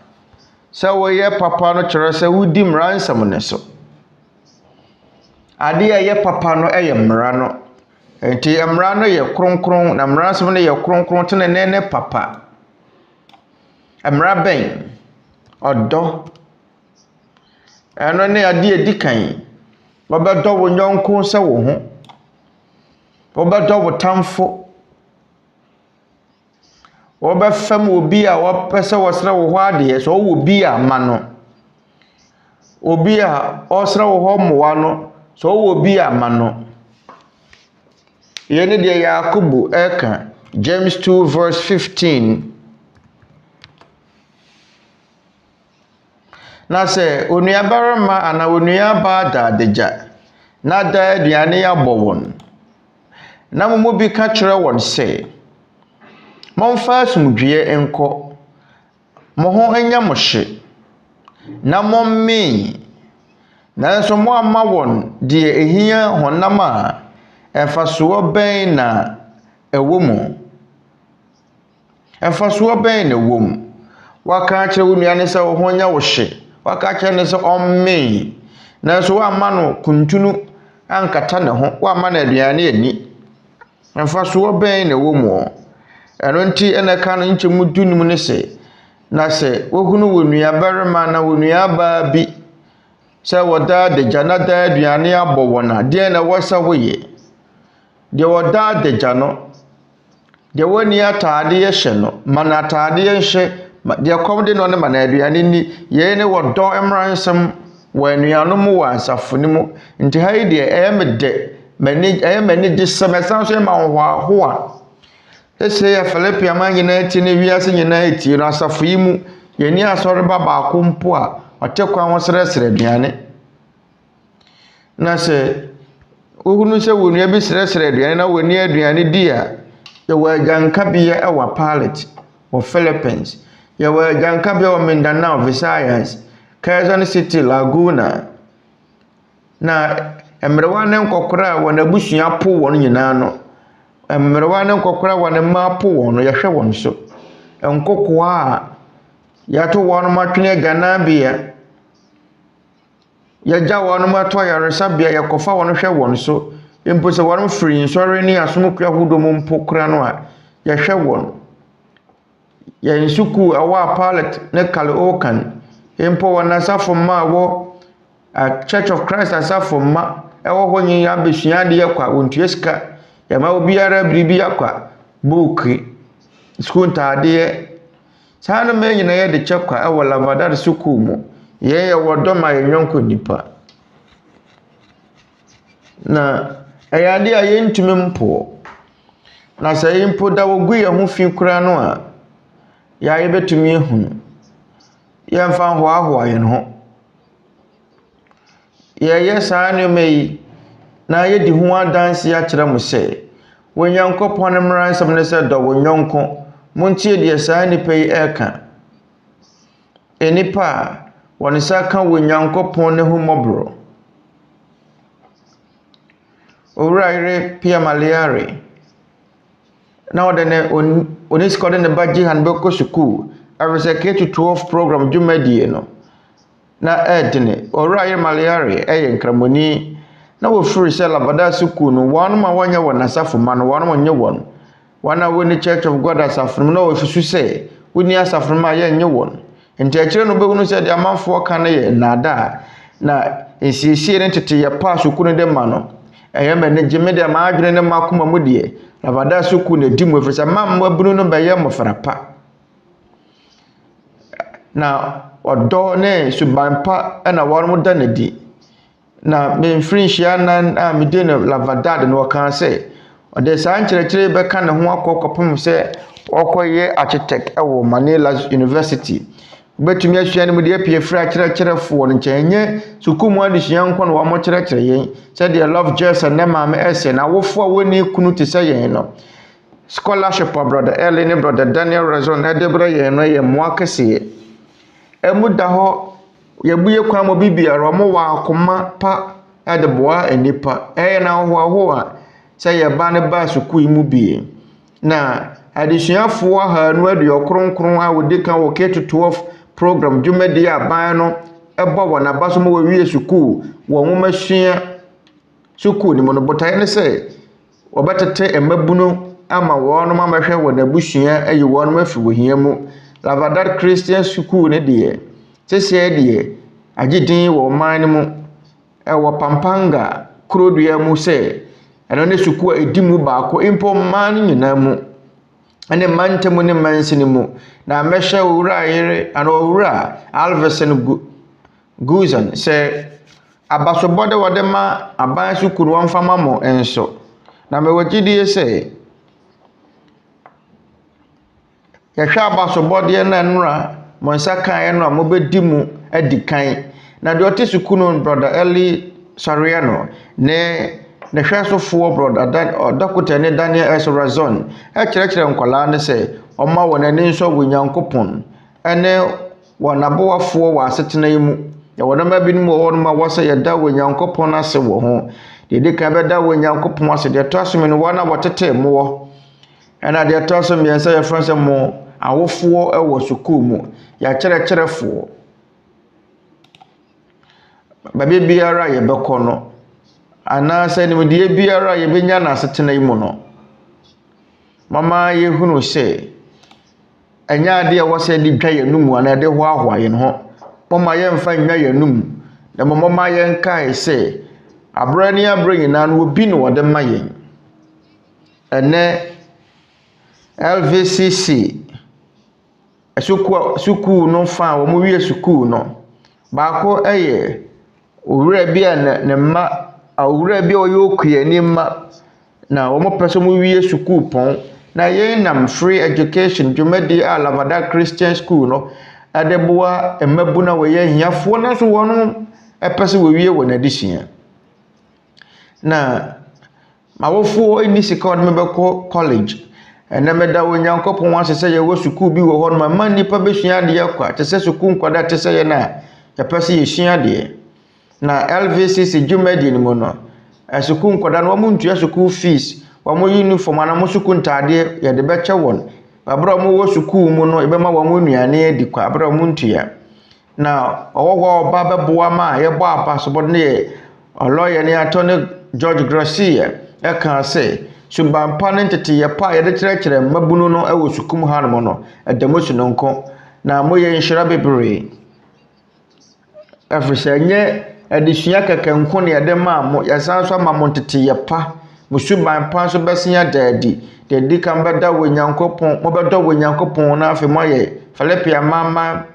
B: sɛ wɔyɛ papa no kyerɛ sɛ wodi mmara nsɛm ne so ade a yɛ papa no ɛyɛ mmara no nti mmara no yɛ kronkron na mmara nsɛm no yɛ kronkron tene ne papa mmara bɛn ɔdɔ ɛno ne ade edi kan wɔbɛdɔ wo nyɔnko sɛ wo ho wɔbɛdɔ wo tamfo wɔbɛfam obi a wɔpɛ sɛ wɔsrɛ wo hɔ adeɛ sɛ ɔwɔ obi a ma no obi a ɔsrɛ wo hɔ mmoa no sɛ ɔwɔ obi a ma no yɛne deɛ Yakobo ɛka James 2 verse 15. Na sɛ onuabarima ana onuaba da adagya na da aduane abɔ wɔn na mo bi ka kyerɛ wɔn sɛ momfa asomdwie nkɔ mo ho anya mo hye na mommee nanso mo ama wɔn deɛ ehia honam a ɛfasoɔ bɛn na ɛwɔ mu waka kyerɛ wo nuane sɛ wo ho anya wo hye waka kyerɛ ne sɛ ɔmmee nanso woama no kuntunu ankata ne ho woama no aduane ani ɛfasoɔ bɛn na ɛwɔ mu ɛno nti ɛna ka no nkyɛmu dunum ne sɛ na sɛ wohunu wo nuabarima na wo nuabaa bi sɛ wɔda adagya na da aduane abɔ wɔn a deɛ na ɛwɔ sɛ woyɛ deɛ wɔda adagya no deɛ wɔni ataadeɛ hyɛ no ma na ataadeɛ hyɛ deɛ kɔm de no ne ma na aduane ni yɛn ne wɔdɔ mmara nsɛm wɔ anuanom wɔ asafo ne mu nti ha yi deɛ ɛyɛ me dɛ mani gye sɛm ɛsan so ma ahoahoa ɛsɛ yɛ Philippi ama nyinaa ti ne wiase nyinaa ti no asafo yi mu yɛni asɔre ba baako mpo a ɔte kwan ho srɛsrɛ aduane na sɛ wohunu sɛ wo nua bi srɛsrɛ aduane na wɔni aduane di a yɛwɔ agyankabea ɛwɔ Pilot wɔ Philippines yɛwɔ agyankabea wɔ Mindanao Visayas Quezon City Laguna na mmerewa ne nkɔkora a wɔn abusua po wɔn nyinaa no mmerewa ne nkɔkora a wɔn mma po wɔn no yɛhwɛ wɔn so nkokoa a yɛato wɔn matwene Ghanabea yɛgya wɔn mato ayaresabea yɛkɔfa wɔn hwɛ wɔn so mpo sɛ wɔn firi nsɔre ne asomkua ahodoɔ mu mpo kora no a yɛhwɛ wɔn yɛn suku ɛwɔ Pilot ne Kaleokan mpo wɔn asafo mma wɔ Church of Christ asafo mma ɛwɔ hɔ nyi abesua adeɛ kwa wɔntua sika yɛma obiara biribi akwa buuki school ntaadeɛ saa no ma nyina yɛde kyɛ kwa ɛwɔ Lavadar suku mu yɛyɛ wɔdɔ ma yɛnyɔnko nipa na ɛyɛ ade a yɛntumi mpo na sɛ yɛmpo da wɔgu yɛn ho fi kura no a yɛayɛ bɛtumi ehunu yɛmfa hoahoa yɛn ho yɛyɛ saa nneɛma yi na yɛdi ho adanse akyerɛ mo sɛ Onyankopɔn ne mmara nsɛm ne sɛ dɔ wo nyɔnko montie deɛ saa nipa yi ɛka enipa a wɔn nsa ka Onyankopɔn ne ho mmɔborɔ owura yere Pia Maliare na ɔde ne onisika ɔde ne ba Jihan bɛkɔ sukuu ɛfisɛ K-12 program DWUMADIE no na ɛdene owura yere Maliare ɛyɛ nkramoni na wofiri sɛ Lavada sukuu no wɔn ma wɔnyɛ wɔn asafo ma no wɔn nyɛ wɔn wɔn a wɔn Church of God asafo no na wɔfisu sɛ wɔni asafo ma yɛ nyɛ wɔn nti akyire no bɛhunu sɛ de amanfoɔ ka no yɛ nada na nsiesie ne tete yɛ pa sukuu no de ma no ɛyɛ ma ne gyeme de ma adwene ne ma koma mu deɛ Lavada sukuu na di mu efisɛ mamma bunu no bɛyɛ mɔfra pa na ɔdɔ ne subanpa ɛna wɔn mo da ne di na memfiri nhyia nan a mede no Lavada de no wɔka sɛ ɔde saa nkyerɛkyerɛ bɛka ne ho akɔkɔpem sɛ ɔkɔyɛ architect ɛwɔ Manila University bɛtumi asua ne mu de apie firi akyerɛkyerɛfoɔ no nkyɛn nyɛ sukuu mu adesua nkɔ no wɔn kyerɛkyerɛ yɛn sɛdeɛ Love Jessa ne maame ɛsɛ na awofoɔ a wɔni kunu te sɛ yɛn no scholarship of brother Eli ne brother Daniel Rezon ɛde brɛ yɛn no yɛ mmoa kɛseɛ ɛmu da hɔ yɛbuye kwan mo bibiara ɔmo wɔ akoma pa ɛde boa nnipa ɛyɛ na ahoahoa sɛ yɛba ne ba sukuu yi mu bie na adesuafoɔ ahanu aduɔkronkron a wɔdi kan wɔ K-12 program DWUMADIE aban no ɛbɔ wɔn aba so mo wɔ wie sukuu wɔn nwoma sua sukuu ni mo no botae ne sɛ wɔbɛtete mmabunu ama wɔn no amahwɛ wɔn abusua ayi wɔn no afi wɔhia mu Lavadar Christian School ne deɛ sɛsɛ deɛ agyedin wɔ ɔman no mu ɛwɔ Pampanga kurodua mu sɛ ɛno ne sukuu a ɛdi mu baako mpo ɔman no nyinaa mu ɛne mantamu ne mansini mu na mɛhyɛ owura yere ana owura Alverson Guzan sɛ abasobɔde wɔde ma aban sukuu wɔn fama mo enso na mɛwɔ gyidie sɛ yɛhwɛ abasobɔdeɛ na nnura mo nsa kan no a mobɛdi mu adi kan na deɛ ɔte sukuu no brother Eli Soriano ne hwɛ sofoɔ brother Dr. ne Daniel Esrazon kyerɛkyerɛ nkwalaa ne sɛ ɔma wɔn ani nso wɔ Nyankopɔn ɛne wɔn aboafoɔ wɔ asetena yi mu yɛwɔ nɔma bi mu wɔ hɔ no ma wɔsɛ yɛda wɔ Nyankopɔn ase wɔ ho deɛ di kan bɛda wɔ Nyankopɔn ase deɛ tɔ so mi no wɔn a wɔtete mu wɔ ɛna deɛ tɔ so mmiɛnsa yɛfrɛ sɛ mo awofoɔ ɛwɔ sukuu mu yɛakyerɛkyerɛfoɔ baabi biara yɛbɛkɔ no anaasɛ nimdeɛ biara yɛbɛnya na asetena yi mu no mama yɛhunu sɛ ɛnyɛ adeɛ wɔsɛ de dwa yɛn mu ana de hoahoa yɛn ho mama yɛmfa nnwa yɛn mu na mama yɛnkae sɛ abrɛ ne abrɛ nyinaa no obi no wɔde ma yɛn ɛnɛ LVCC sukuu no fa a wɔn wie sukuu no baako ɛyɛ owura bi a ne mma owura bi a ɔyɛ okuyani mma na wɔn pɛ sɛ wɔn wie sukuu pɔn na yɛn nam free education DWUMADIE a Lavada Christian School no ɛdebɛboa mmabu na wɔyɛ hiafoɔ na so wɔn ɛpɛ sɛ wɔwie wɔn adesua na mawofoɔ ɛni sika wɔn bɛkɔ college ɛnɛ mɛda wɔ Nyankopɔn ase sɛ yɛwɔ sukuu bi wɔ hɔ no ma nnipa bɛsua adeɛ kwa te sɛ sukuu nkwadaa te sɛ yɛn a yɛpɛ sɛ yɛsua adeɛ na LVCC DWUMADIE no mu no sukuu nkwadaa no wɔn ntua sukuu fees wɔn uniform ana wɔn sukuu ntaadeɛ yɛde bɛkyɛ wɔn abere wɔn wɔ sukuu mu no ɛbɛma wɔn nnuane adi kwa abere wɔn ntua na ɔwɔ hɔ ɔba bɛboa ma yɛbɔ abasobɔ ne yɛ ɔlɔyɛ ne atɔ ne George Gracia ɛka sɛ subampa ne tete yɛpa yɛde kyerɛkyerɛ mmabunu no ɛwɔ sukuu mu hanom no ɛdamosu no nko na moyɛ nhyira bebree ɛfisɛ nyɛ adesua kɛkɛnko ne yɛde ma mo yɛsan so ama mo tete yɛpa mo subampa so bɛsia daadi deɛ di kan bɛda wɔ Nyankopɔn mo bɛdɔ wɔ Nyankopɔn na afei mo yɛ Philipia mama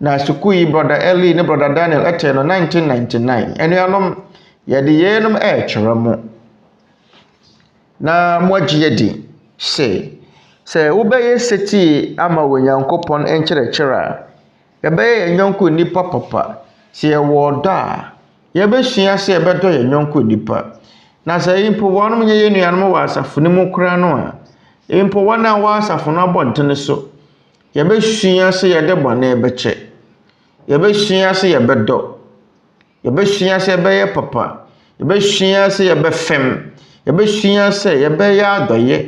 B: na sukuu yi brother Eli ne brother Daniel ɛtɛ no 1999 ɛnuanom yɛde yɛnom ɛkyerɛ mo na mo agye di sɛ wobɛyɛ seti ama wɔ Nyankopɔn nkyerɛkyerɛ a yɛbɛyɛ yɛnyɔnko nipa papa sɛ yɛwɔ dɔ a yɛbɛsua sɛ yɛbɛdɔ yɛnyɔnko nipa na sɛ impo wɔnom nyɛ yɛnuanom wɔ asafo no mu kora no a impo wɔn a wɔ asafo no abɔntene so yɛbɛsua sɛ yɛde bɔne bɛkyɛ yɛbɛsua sɛ yɛbɛdɔ yɛbɛsua sɛ yɛbɛyɛ papa yɛbɛsua sɛ yɛbɛfɛm yɛbɛsua sɛ yɛbɛyɛ adɔyɛ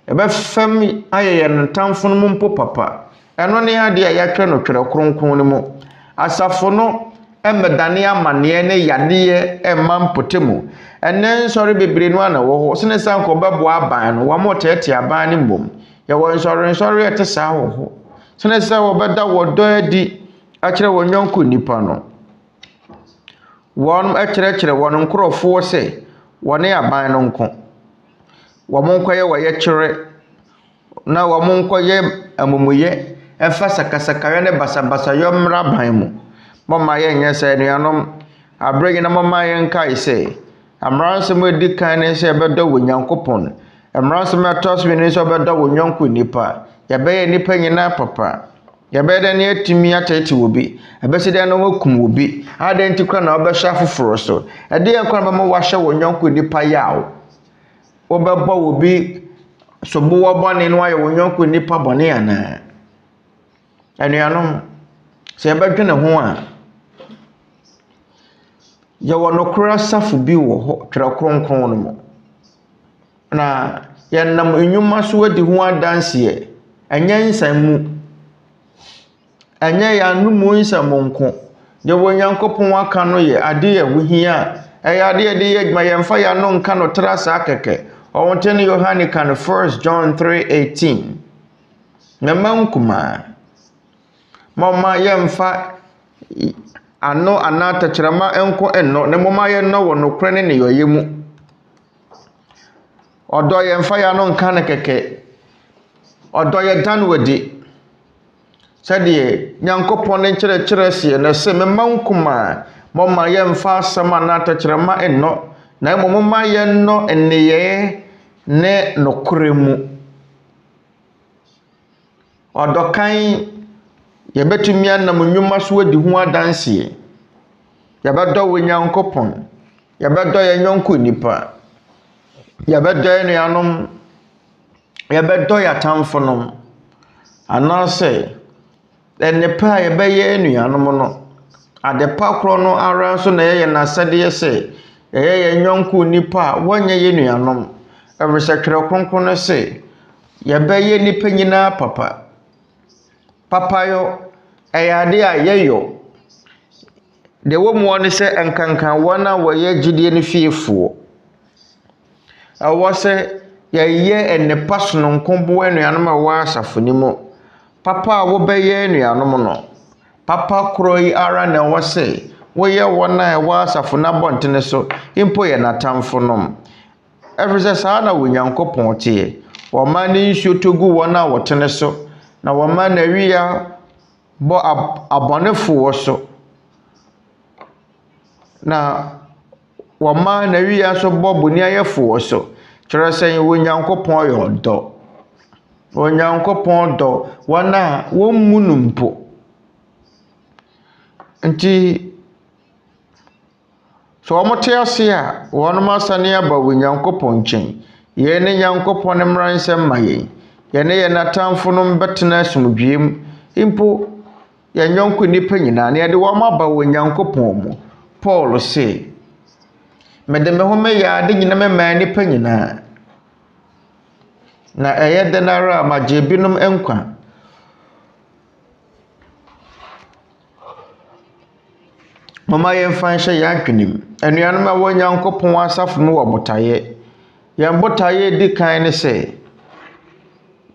B: yɛbɛfɛm ayɛ yɛn ntamfo no mu mpo papa ɛno ne adeɛ a yɛatwerɛ no twerɛ kronkron no mu asafo no ɛmɛdane amanneɛ ne yadeɛ ɛma mpote mu ɛnɛ nsɔre bebree no ana wɔ hɔ sene sɛ nkɔ bɛboa aban no wɔn tɛɛtɛ aban ne mbom yɛwɔ nsɔre ɛte saa wɔ hɔ sene sɛ wɔbɛda wɔdɔ adi akyerɛ wɔn nyɔnko nipa no wɔn ɛkyerɛkyerɛ wɔn nkorɔfoɔ sɛ wɔne aban no nko wɔn nkɔyɛ wɔyɛ kyerɛ na wɔn nkɔyɛ amumuyɛ ɛfa sakasakayɛ ne basabasayɛ mmra aban mu mɔma yɛ nyɛ sɛ anuanom abrɛ nyina mɔma yɛ nkae sɛ Mmara Nsɛm edi kan ne sɛ ɛbɛdɔ wɔ Nyankopɔn Mmara Nsɛm ɛtɔ so ne sɛ ɛbɛdɔ wɔ nyɔnko nipa yɛbɛyɛ nipa nyinaa papa yɛbɛyɛ dɛ ne atumi atete wɔ bi ɛbɛsi dɛ no wakum wɔ bi adɛ nti kora na ɔbɛhyɛ afoforo so ɛde yɛ kora bɛma wahyɛ wɔ nyɔnko nipa yaw wɔbɛbɔ wɔ bi sobo wɔbɔne no ayɛ wɔ nyɔnko nipa bɔne anaa anuanom sɛ yɛbɛdwene ho a yɛwɔ nokora safo bi wɔ hɔ twerɛ kronkron no mu na yɛnam Nnwuma so adi ho adanseɛ ɛnyɛ nsɛm mu ɛnyɛ yɛanomu nsɛm nko deɛ wɔ Nyankopɔn aka no yɛ adeɛ ɛwohia ɛyɛ adeɛ de yɛ adwuma yɛmfa yɛano nka no tra saa kɛkɛ ɔwɔnte ne Yohane ka no 1 John 3:18 mɛma nkuma mɔma yɛmfa ano anaa tɛkyerɛma enko enno ne moma yɛ no wɔ nokora ne yɛyɛ mu ɔdɔ yɛmfa ya no nka ne kɛkɛ ɔdɔ yɛ dan wadi sɛdeɛ Nyankopɔn ne kyerɛkyerɛ sie na sɛ mema nkoma moma yɛmfa asɛm anaa tɛkyerɛma enno na moma yɛ no nneyɛ ne nokora mu ɔdɔkan yɛbɛtumi anam nnwuma so adi ho adanseɛ yɛbɛdɔ Onyankopɔn yɛbɛdɔ yɛn yɔnko nnipa yɛbɛdɔ yɛn nuanom yɛbɛdɔ yɛn atamfonom anaasɛ nnipa a yɛbɛyɛ nuanom no adepa korɔ no ara nso na yɛyɛ n'asɛdeɛ sɛ yɛyɛ yɛn yɔnko nnipa a wɔnyɛ yɛn nuanom ɛfiri Twerɛ Kronkron no sɛ yɛbɛyɛ nnipa nyinaa papa papayɔ ɛyɛ ade a yɛyɔ deɛ wɔ mu ne sɛ nkankan wɔn a wɔyɛ gyidie no fiefoɔ ɛwɔ sɛ yɛyɛ nnipa sononko boa nuanom a wɔwɔ asafo no mu papa a wɔbɛyɛ nuanom no papa korɔ yi ara na ɛwɔ sɛ wɔyɛ wɔn a ɛwɔ asafo no abɔntene so mpo yɛ n'atamfo nom ɛfiri sɛ saa na Onyankopɔn teɛ wɔma ne nsuo tɔ gu wɔn a wɔtene so na wɔma na wia bɔ abɔnefoɔ so na wɔma na wia nso bɔ boniayɛfoɔ so kyerɛ sɛ Onyankopɔn yɛ ɔdɔ Onyankopɔn dɔ wɔn a wɔmmu no mpo nti so wɔn te ase a wɔn asane aba Onyankopɔn nkyɛn yɛn ne Nyankopɔn ne mmara nsɛm ma yɛn yɛn ne yɛn atamfo no bɛtena asomdwem mpo yɛn yɔnko nnipa nyinaa na yɛde wɔn aba Onyankopɔn mu Paul sɛ mede me ho mɛyɛ ade nyina mɛma nnipa nyinaa na ɛyɛ dɛ nara a magye binom nkwa mama yɛmfa nhyɛ yɛn adwene mu anuanom a wɔ Nyankopɔn asafo no wɔ botaeɛ yɛn botaeɛ di kan ne sɛ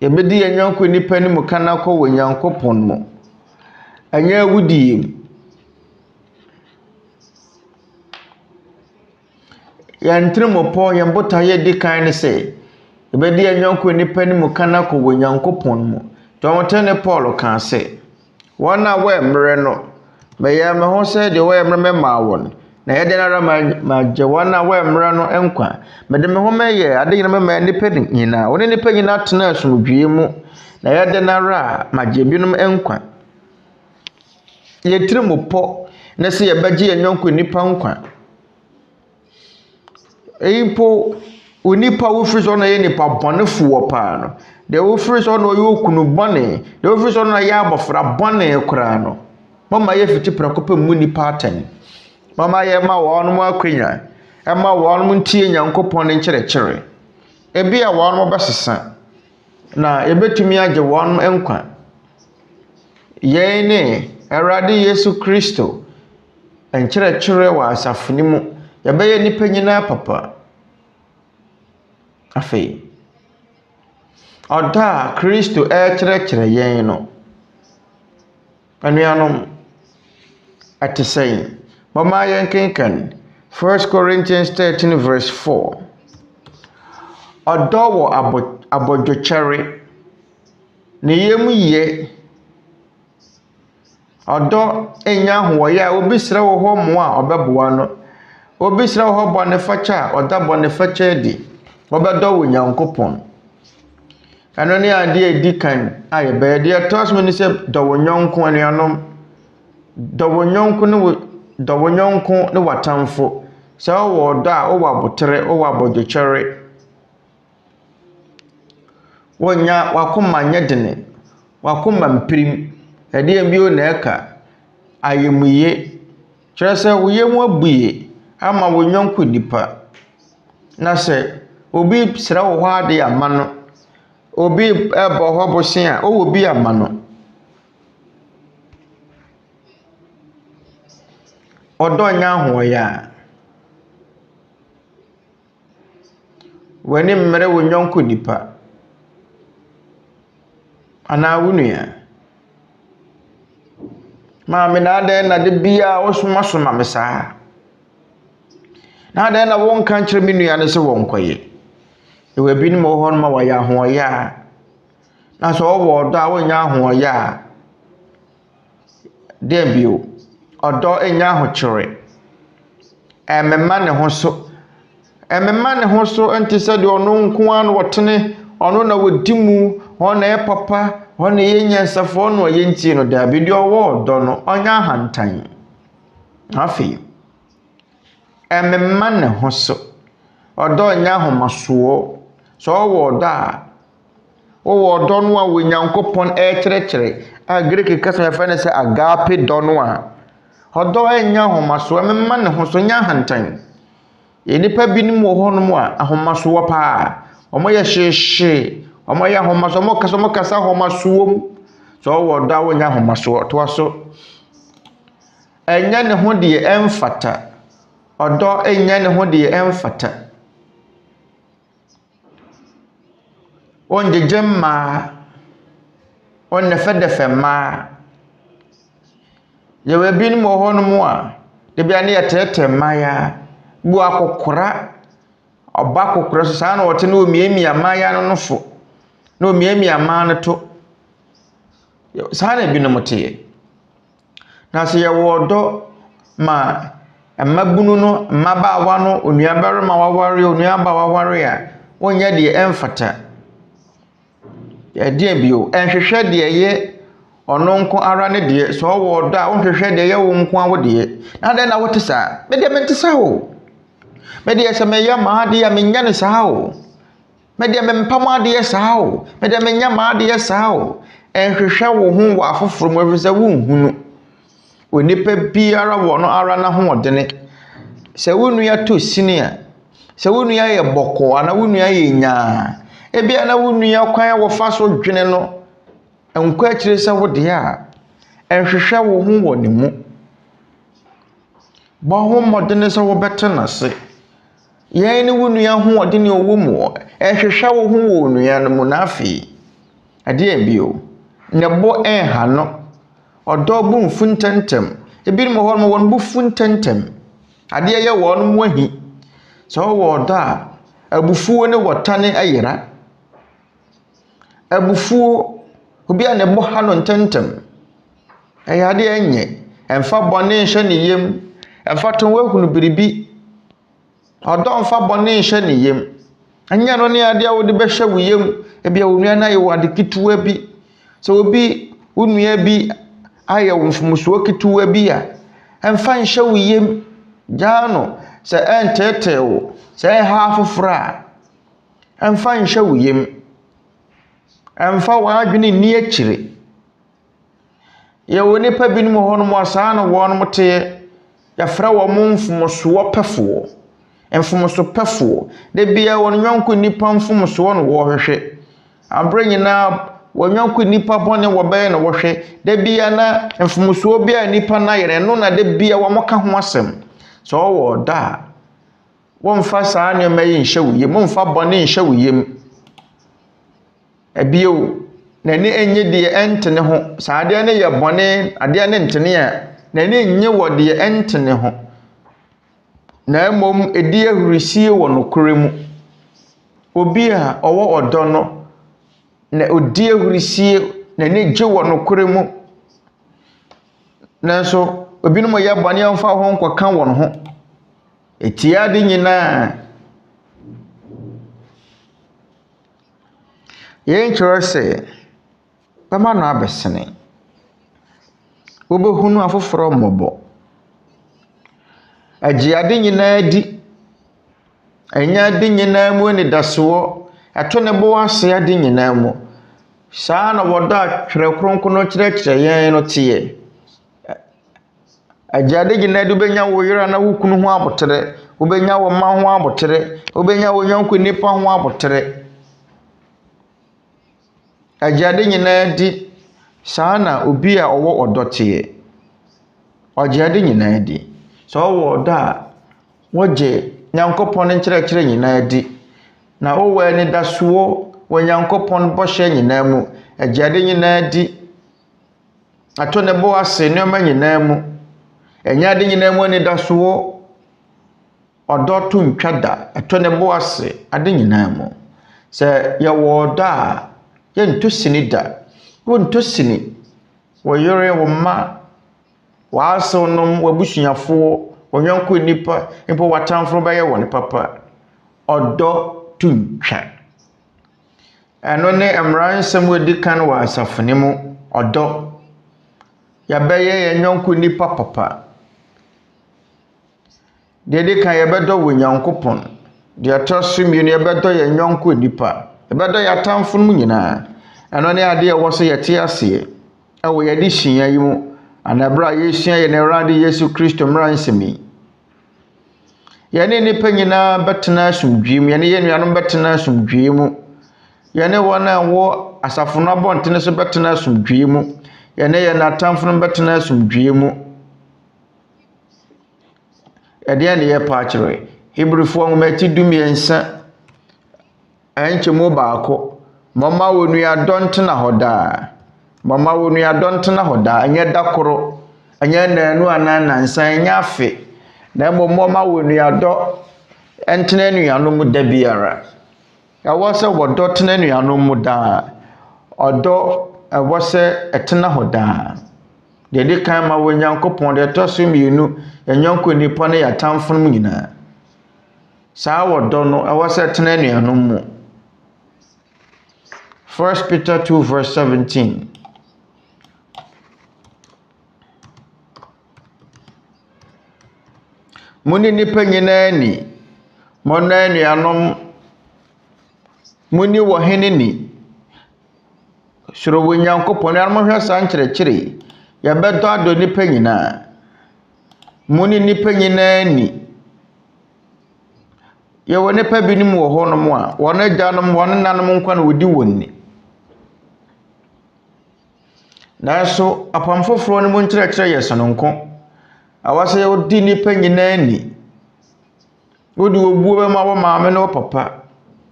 B: yɛbɛdi yɛn yɔnko nnipa no mu kana kɔ wɔ Nyankopɔn mu ɛnyɛ awudie mu yɛn ntirimopɔ yɛn botaeɛ di kan ne sɛ yɛbɛdi yɛn yɔnko nnipa no mu kana kɔ wɔ Nyankopɔn mu tɔmɔtɛne Paul kaa sɛ wɔn a wɔyɛ mmerɛ no bɛyɛ me ho sɛ deɛ wɔyɛ mmerɛ mɛmaa wɔn na yɛde nara magye wɔn a wɔyɛ mmerɛ no nkwa mede me ho mɛyɛ ade nyina mɛma nnipa nyinaa wɔne nnipa nyinaa tena asomdwie mu na yɛde nara a magye binom nkwa yɛtirimopɔ na sɛ yɛbɛgye yɛn yɔnko nnipa nkwa mpo onipa wofiri sɛ ɔno yɛ nipa bɔnefoɔ paa no deɛ wofiri sɛ ɔno yɛ okunu bɔne deɛ wofiri sɛ ɔno yɛ abɔfra bɔne koraa no mama yɛ fiti prɛko pɛ mu nipa atɛn mama yɛ ma wɔn mo akwanya ɛma wɔn mo ntie Nyankopɔn ne nkyerɛkyerɛ ebi a wɔn mo bɛsesa na ebetumi agye wɔn nkwa yɛn ne Awurade Yesu Kristo nkyerɛkyerɛ wɔ asafo no mu yɛbɛyɛ nipa nyinaa papa afei ɔdɔ a Kristo ɛkyerɛkyerɛ yɛn no anuanom ɛte sɛn mama yɛn kenkan 1 Corinthians 13 verse 4 ɔdɔ wɔ abɔdwokyɛre ne yɛm yie ɔdɔ enya ahoɔyɛ a obi srɛ wɔ hɔ mmoa a ɔbɛboa no obi srɛ wɔ hɔ bɔnefakyɛ a ɔda bɔnefakyɛ di ɔbɛdɔ wɔ Nyankopɔn ɛno ne adeɛ edi kan a yɛbɛyɛ deɛ ɛtɔ so ne sɛ dɔ wɔ nyɔnko anuanom dɔ wɔ nyɔnko ne watamfo sɛ ɔwɔ ɔdɔ a ɔwɔ abotere ɔwɔ abɔdwokyɛre wɔnya wakoma nyɛ dene wakoma mpirim ɛdeɛ bio na ɛka ayɛmuye kyerɛ sɛ woyɛ mu abuye ama wo nyɔnko nipa na sɛ obi srɛ wɔ hɔ ade ama no obi ɛbɔ hɔ bosen a ɔwɔ bi ama no ɔdɔ nya ahoɔyɛ a w'ani mmerɛ wo nyɔnko nipa anaa wo nua maame na adɛn na de bia wosoma me saa na adɛn na wɔnka nkyerɛ me nua ne sɛ wɔnkɔyɛ ɛwɔ binom wɔ hɔ no ma wɔyɛ ahoɔyɛ a na sɛ ɔwɔ ɔdɔ a wɔnya ahoɔyɛ a deɛ bio ɔdɔ ɛnya ahokyere ɛmema ne ho so nte sɛ deɛ ɔno nko ara no wɔtene ɔno na wɔdi mu ɔno na ɛpapa One yenyansafo no yenti no da bi de owo do no onya hantan. Afi. Ememma ne ho so. Odo nya homaso. So owo da. Owo do no a Onyankopɔn kyerɛkyerɛ. A Greek kasa fa ne sɛ agape do no a. Odo nya homaso ememma ne ho so nya hantan. Enipa binim wo ho no mu a ahomaso wo pa. Omo ye hyehye. Omo ya homaso mo kasa homaso so wo da wo nya homaso to so enya ne ho de emfata odo enya ne ho de emfata onje gemma onne fedefe ma ye we bin mo ho no mu a de bia ne ye tete maya bu akokora oba kokora so sa na wote ne omiamia maya no nofo no miamia ma no to sa na bi no mote na se ye wodo ma amabunu no mabaawa no onuabarima waware onuabawaware a wonya de emfata ye de bio enhwehwe de ye ono nko ara ne de so wodo a wohwehwe de ye wo nko a wo de na de na wote sa me de mente sa wo me de se me ya ma de ya me nya ne sa wo me de me mpam ade saa o me de me nya ma ade saa o enhwehwe wo hu wa afoforo mo efisa wo nhunu onipa biara wo no ara na ho odene se wonu ya to sini a se wonu ya ye boko ana wonu ya ye nya ebia na wonu ya kwan wo fa so dwene no enkwa akire se wo de a enhwehwe wo hu wo ne mu ba ho modene se wo betena se yen ni wonu ya hu odene owo mu ehwehwe wo hu wo nua no mu na afi ade ebio ne bo ha no odo bu mfuntentem ebi mo ho mo won bu funtentem ade ye won mu ahi so wo da abufuo ne wotane ayira abufuo obi a ne bo ha no ntentem ade enye emfa bone hye ne yem emfa ton wahunu biribi odo emfa bone hye ne yem anya no ne ade a wo de behwe wo yem ebia wo nua na ye wade kituwa bi so obi unua bi aye wo mfumuso kituwa bi a emfa nhye wo yem jaano se entete wo se ha afofra emfa nhye wo yem emfa wa adwene ni akire ye wo nipa binim ho no mo saa no wo no mote ya fra wo mfumuso pefo mfumuso pefo de bia won nwanko nipa mfumuso no wo hwehwe abre nyina wonwanko nipa bone wo be na wo hwe de bia na mfumuso bia nipa na yere no na de bia wo moka ho asem so wo da wo mfa saa ne mayi nhye wo yem mfa bone nhye wo yem ebio na ne enye de entene ho saa de ne ye bone ade ne ntene a na ne enye wo de entene ho na mom edi ahurisie wo nokore mu obi a owo odo no na odi ahurisie na ne gye wo nokore mu na so obi no mo ye bone amfa ho nkoka wo no ho etia de nyinaa ye nkyoro se bama no abesene obehunu afoforo mmobo agiade nyinaa di anya de nyinaa mu ni daso ato ne bo ase ade nyinaa mu saa na woda twere kronkono kyerɛkyerɛ yɛn no tie agiade nyinaa du benya wo yira na wukunu ho abotere obenya wo ma ho abotere obenya wo nyanko nipa ho abotere agiade nyinaa di saa na obi a owo odotie agiade nyinaa di so wo da woje nyankopon nkyerɛkyerɛ nyinaa di na owe ni dasuo wo nyankopon bɔhyɛ nyinaa mu agiade nyinaa di ato ne bo ase nneɛma nyinaa mu enyade nyinaa mu ni dasuo odoto ntwada ato ne bo ase ade nyinaa mu sɛ ye wo da ye ntosini da wo ntosini wo yore wo ma waaso nom wabusuafo onyanko nipa mpo watamfro baye won papa odo tuntwa ɛno ne mmara nsɛm wadi kan wɔ asafo ne mu ɔdɔ yɛbɛyɛ yɛn nyɔnko nnipa papa deɛ di kan yɛbɛdɔ wɔ Onyankopɔn deɛ ɛtɔ so mmienu yɛbɛdɔ yɛn nyɔnko nnipa yɛbɛdɔ yɛn atamfo no mu nyinaa ɛno ne adeɛ ɛwɔ so yɛte aseɛ ɛwɔ yɛde hyia yi mu anabra yɛhyia yɛn Awurade Yesu Kristo mmara nsɛm yi yɛne nnipa nyinaa bɛtena asomdwie mu yɛne yɛn nuanom bɛtena asomdwie mu yɛne wɔn a wɔ asafo no abɔntene so bɛtena asomdwie mu yɛne yɛn atamfo no bɛtena asomdwie mu ɛdeɛ ne yɛpa akyerɛ Hebrifoɔ nwoma ti 12 ɛnkyɛmu 1 mama wɔ nuadɔ ntena hɔ daa mama wɔ nuadɔ ntena hɔ daa ɛnyɛ da koro ɛnyɛ naanu anaa nansa ɛnyɛ afe na mmom mama wɔ nuadɔ ntena nuanom mu da biara ɛwɔ sɛ wɔdɔ tena nuanom mu daa ɔdɔ ɛwɔ sɛ ɛtena hɔ daa deɛ di kan ma wɔ Onyankopɔn deɛ ɛtɔ so mmienu ɛnyɔnko nipa ne yɛatamfo no mu nyinaa saa wɔdɔ no ɛwɔ sɛ ɛtena nuanom mu 1 Peter 2:17 muni nipa nyinaa ni mɔna nuanom muni wɔ hene ni soro wɔ Onyankopɔn nuanom hwɛ saa nkyerɛkyerɛ yɛbɛdɔ adɔ nipa nyinaa muni nipa nyinaa ni yɛwɔ nipa binom wɔ hɔ nom a wɔn agyanom wɔn nanom nkwa na wɔdi wɔn ni nanso apam foforɔ no mu nkyerɛkyerɛ yɛ sononko awase yɛwɔdi nipa nyinaa ni wodi obuo bɛma wɔ maame ne wɔ papa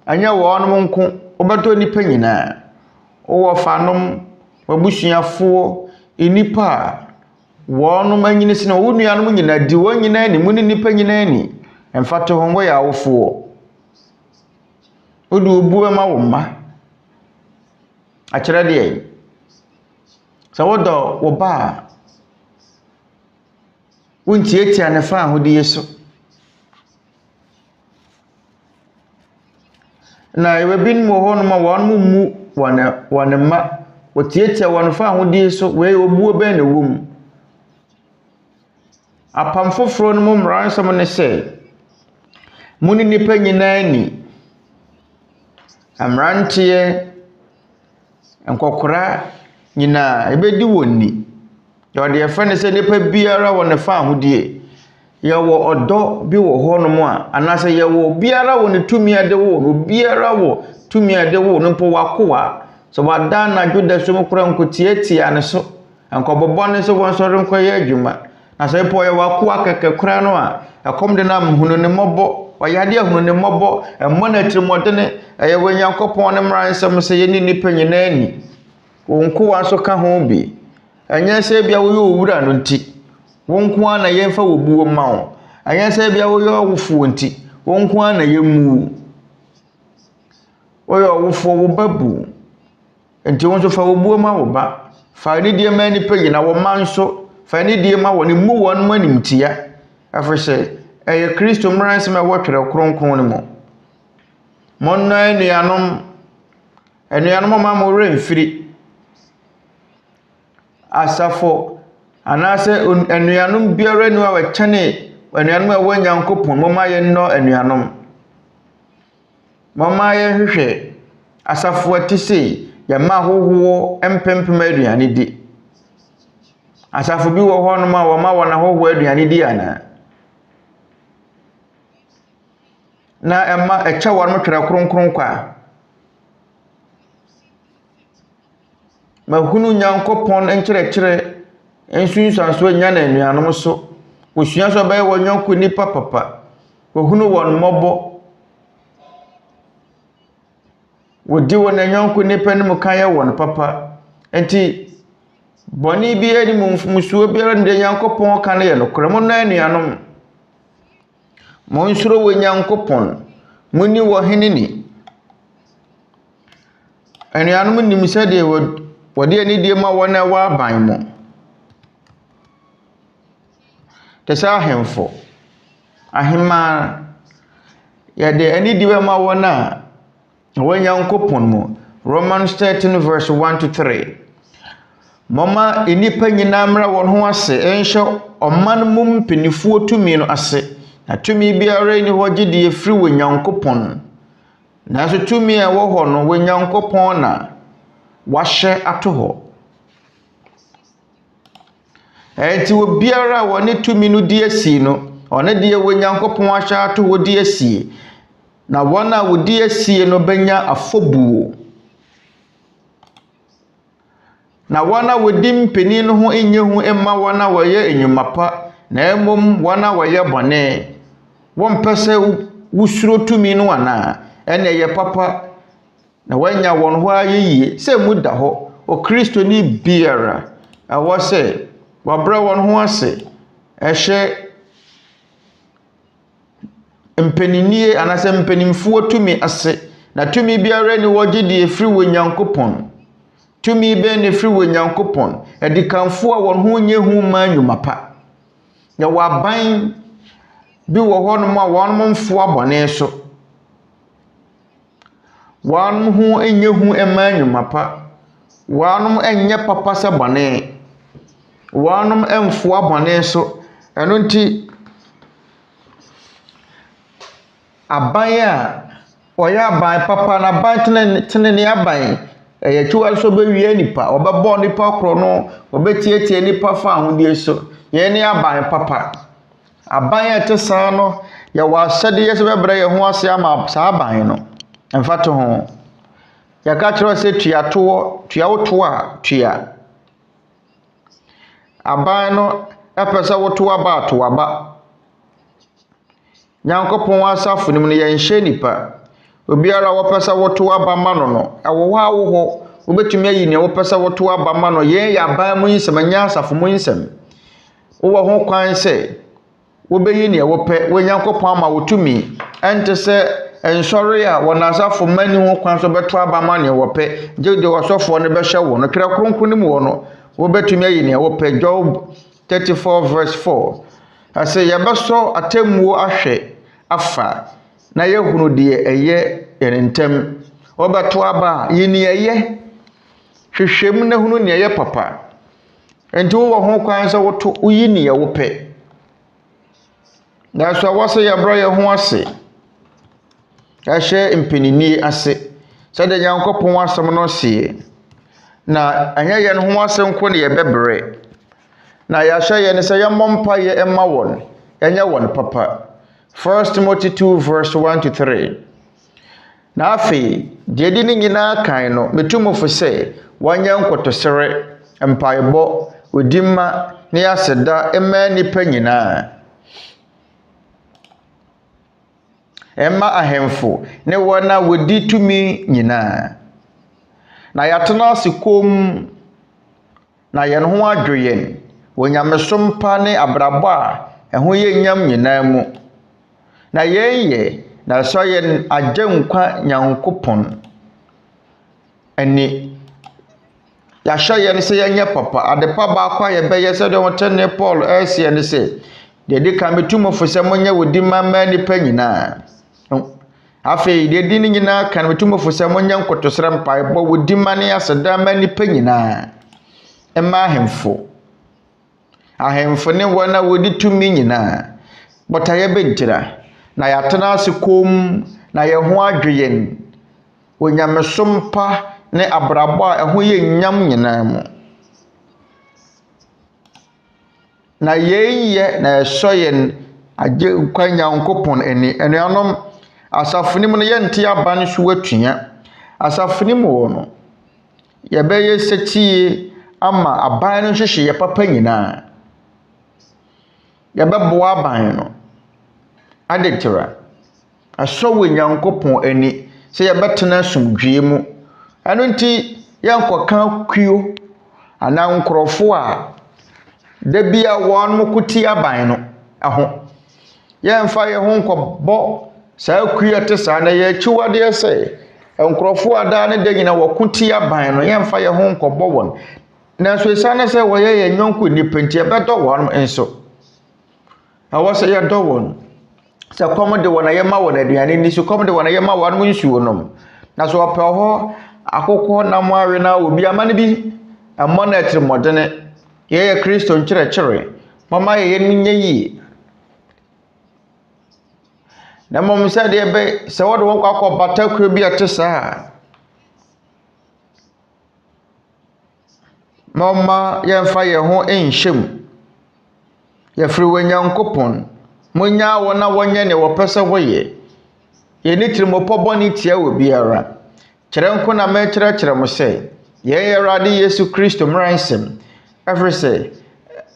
B: anyɛ wɔnom nko wobɛdɔ nipa nyinaa wɔ fanom wabusuafoɔ nipa a wɔnom anyini sene wo nuanom nyinaa di wɔn nyinaa ni mu ne nipa nyinaa ni ɛmfate ho wɔyɛ awofoɔ wodi obuo bɛma wɔ mma akyerɛ deɛ sɛ wodɔ wo ba a wontiatia ne fa ahodie so na ebinom wɔ hɔ nom a wɔn mu wɔn mma wɔtiatia wɔn fa ahodie so wɔyɛ obuo bɛn na wɔm apam foforɔ no mu mmara nsɛm ne sɛ mu ne nipa nyinaa ni amranteɛ nkɔkora nyinaa ebedi wɔn ni yɛwɔ deɛ ɛfɛ ne sɛ nipa biara wɔ ne fa ahodie yɛwɔ ɔdɔ bi wɔ hɔ nom a anaasɛ yɛwɔ biara wɔ ne tumi ade wɔ no biara wɔ tumi ade wɔ no mpo wakoa sɛ wada na dwoda so mu kora nkotiatia ne so nkɔbɔbɔ ne so wɔn sɔre nkɔyɛ adwuma na sɛ po yɛ wakoa kɛkɛ kora no a ɛkɔm de na hunu ne mmɔbɔ ɔyade hunu ne mmɔbɔ ɛmmɔ na tirimɔdene ɛyɛ wɔ Onyankopɔn ne mmara nsɛm sɛ yɛne nipa nyinaa ni wɔn kowa so ka ho bi ɛnyɛ sɛ bia wɔyɛ owura no nti wɔn kowa na yɛmfa wɔ buo ma wo ɛnyɛ sɛ bia wɔyɛ ɔwofoɔ nti wɔn kowa na yɛmu wɔyɛ ɔwofoɔ wo babu nti wɔn so fa wɔ buo ma wo ba fa ne die ma nipa nyina wɔ ma nso fa ne die ma wɔ ne mu wɔn ma nimtia afɛ sɛ ɛyɛ Kristo mmara nsɛm a wɔtwerɛ kronkron no mu mɔnna anuanom ma mo remfiri asafo anaasɛ anuanom biara nu a wɔkyɛne anuanom a wɔ Nyankopɔn mɔma yɛnnɔ anuanom mɔma yɛhwehwɛ asafo ati sei yɛma ahohoɔ mpempem aduane di asafo bi wɔ hɔ nom a wɔma wɔn ahohoɔ aduane di ana na ɛma ɛkyɛ wɔn twerɛ kronkron kwa mahunu Nyankopɔn nkyerɛkyerɛ nsunsuanso anya na anuanom so wɔsua so bɛyɛ wɔ nyɔnko nipa papa wɔhunu wɔn mmɔbɔ wɔdi wɔn nyɔnko nipa no mu kan yɛ wɔn papa enti bɔne bi ani musuo biara ne Nyankopɔn ka no yɛ nokorɛ mo na anuanom mo nsuro wɔ Nyankopɔn muni wɔ hene ni anuanom nim sɛ deɛ wɔde ani die ma wɔn a wɔ aban mu te sɛ ahemfo ahema yɛde ani die ma wɔn a wɔ Nyankopɔn mu Romans 13 verse 1 to 3. Mama nnipa nyinaa mmra wɔn ho ase ɛnhyɛ ɔman mu mpenifuo tumi no ase. Na tumi biara ni hɔ gye de efiri wɔ Nyankopɔn. Na so tumi a ɛwɔ hɔ no wɔ Nyankopɔn na wahyɛ ato hɔ. Enti wɔ biara wɔne tumi no di asi no, ɔne de wɔ Nyankopɔn ahyɛ ato hɔ di asi. Na wɔn a wɔdi asi no benya afɔbuo. Na wɔn a wɔdi mpeni no ho enye ho emma wɔn a wɔyɛ Nnwuma pa, na emom wɔn a wɔyɛ bɔne. Wɔn pɛsɛ wusuro tumi no ana, ɛna yɛpapa. Na wɔanya wɔn ho ayeye, sɛ mu da hɔ, Okristoni biara, ɛwɔ sɛ wɔbrɛ wɔn ho ase, ɛhyɛ mpeninie anasɛ mpenimfuo tumi ase. Na tumi biara ni wɔgye de efiri wɔ Nyankopɔn. Tumi bɛn ne firi wɔ Nyankopɔn. Ɛdikanfo a wɔn ho nye hu ma Nnwuma pa. Na wɔaban bi wɔ hɔ no ma wɔn mfo abɔne so. Wɔn ho nye hu ma Nnwuma pa. Wɔn nyɛ papa sɛ bɔne. Wɔn mfo abɔne so. Ɛno nti aban a ɔyɛ aban papa na aban tene ne aban ɛyɛ tuwa so bɛwie nipa ɔbɛbɔ nipa koro no ɔbɛtietie nipa fa ahodie so yɛn ne aban papa aban a ɛte saa no yɛwɔ asɛdeɛ sɛ bɛbrɛ yɛn ho ase ama saa aban no ɛmfa to ho yɛka kyerɛ sɛ tuawotoɔ a tua aban no ɛpɛ sɛ wotoa ba atoa ba Nyankopɔn asafo nim no yɛnhyɛ nipa obiara wɔpɛ sɛ wotoa ba ma no ɛwɔ hɔ awo hɔ wobɛtumi ayi ne wɔpɛ sɛ wotoa ba ma no yɛn yɛ aban mu nsɛm anya asafo mu nsɛm wowɔ ho kwan sɛ wobɛyi ne wɔpɛ wɔ Nyankopɔn ama wotumi ɛnte sɛ ensɔre a wɔn asafo mani ho kwan so bɛtoa ba ma ne wɔpɛ gye de wɔsɔfoɔ no bɛhyɛ wɔ no kra kronkron mu wɔ no wobɛtumi ayi ne wɔpɛ Job 34 verse 4 ase yɛbɛsɔ atemmuo ahwɛ afa na yɛhunu deɛ ɛyɛ yɛntɛm wɔbɛto aba yini ɛyɛ hwehwɛm na hunu ne ɛyɛ papa enti wo ho kwan sɛ woto uyi ne ɛwo pɛ na so wɔsɛ yɛbrɛ yɛ ho ase ɛhyɛ mpenini ase sɛ de Nyankopɔn asɛm no sie na ɛnyɛ yɛn ho asɛm ko ne yɛbɛbrɛ na yɛahyɛ yɛn sɛ yɛmmɔ mpa yɛ ɛma wɔn ɛnyɛ wɔn papa 1 Timothy 2 verse 1 to 3. Na afei, deɛ di ne nyinaa kan no, metumofo sɛ wɔnyɛ nkotosere, mpaebɔ, odimma, ne aseda, ɛma nipa nyinaa. Ɛma ahemfo, ne wɔn a wɔdi tumi nyinaa. Na yɛatena ase kom, na yɛn ho adwo yɛn, wɔnyamesom pa ne abrabɔ a ɛho yɛ nyam nyinaa mu. Na yɛn na sɔ yɛn agye nkwa Nyankopɔn ani yɛahyɛ yɛn sɛ yɛnyɛ papa adepa baako a yɛbɛyɛ sɛ de wɔtene Paul ɛsie ne sɛ deɛ di ka metumofo sɛ monyɛ wodi mama nipa nyinaa afei deɛ di ne nyinaa ka metumofo sɛ monyɛ nkotosrɛ mpaebɔ wodi ma ne aseda ma nipa nyinaa ɛma ahemfo ne wɔn a wodi tumi nyinaa bɔtayɛ bɛntira na yɛatena ase kom na yɛn ho adwe yɛn onyamesom pa ne abrabɔ a ɛho yɛ nyam nyinaa mu na yɛyɛ na ɛsɔ yɛn agye nkwa Nyankopɔn ani anuanom asafonim no yɛnte aban so atua asafonim wɔ no yɛbɛyɛ sɛtie ama aban no hyehyɛ yɛ papa nyinaa yɛbɛboa aban no adetira asɔ wɔ Nyankopɔn ani sɛ yɛbɛtena asomdwie mu ɛno nti yɛnkɔka kuo ana nkorɔfo a da bia wɔn mo kuti aban no aho yɛmfa yɛ ho nkɔbɔ saa kuo te saa na yɛakyiwadeɛ sɛ nkorɔfo a da ne da nyina wɔkuti aban no yɛmfa yɛ ho nkɔbɔ wɔn nanso esane sɛ wɔyɛ yɛ nyɔnko nipa nti yɛbɛdɔ wɔn nso awɔ sɛ yɛdɔ wɔn sɛ kɔm de wɔn ayɛma wɔn aduane ni so kɔm de wɔn ayɛma wɔn nsuo nom na so ɔpɛ hɔ akokɔ na mo awe na obi amane bi ɛmmɔ na ɛtirimɔdene yɛyɛ Kristo nkyerɛkyerɛ mama yɛyɛ nye yi na mom sɛ deɛ bɛ sɛ wɔde wɔn akɔ batakuro bi ate saa mama yɛmfa yɛn ho nhyɛm yɛfiri Onyankopɔn munya wɔn na wɔnyɛ ne wɔpɛ sɛ wɔyɛ yɛni tirimɔpɔ bɔne tia wɔ biara kyerɛ nko na mɛkyerɛkyerɛ mo sɛ yɛn Awurade Yesu Kristo mmara nsɛm ɛfiri sɛ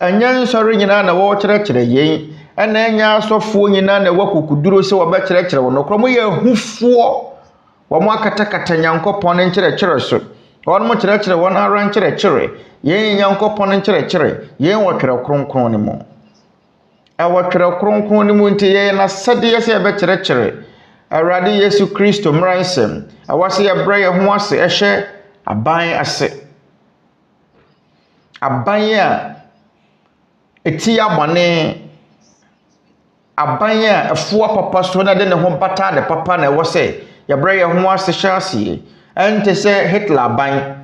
B: ɛnyɛ nsɔre nyinaa na wɔkyerɛkyerɛ yɛn ɛna ɛnyɛ asɔfoɔ nyinaa na wɔkukuduro sɛ wɔbɛkyerɛkyerɛ wɔn nokora mo yɛ ahufoɔ wɔn akatakata Nyankopɔn ne nkyerɛkyerɛ so wɔn mo kyerɛkyerɛ wɔn ara nkyerɛkyerɛ yɛn Nyankopɔn ne nkyerɛkyerɛ yɛn wɔtwerɛ kronkron ne mu ɛwɔtwerɛ kronkron ne mu nti yɛn na sɛdeɛ sɛ yɛbɛkyerɛkyerɛ Awurade Yesu Kristo mmara nsɛm awase yɛbrɛ yɛn ho ase ɛhyɛ aban ase aban a eti abɔne aban a ɛfoɔ papa so na de ne ho bata de papa na ɛwɔ sɛ yɛbrɛ yɛn ho ase hyɛ ase ɛnte sɛ Hitler aban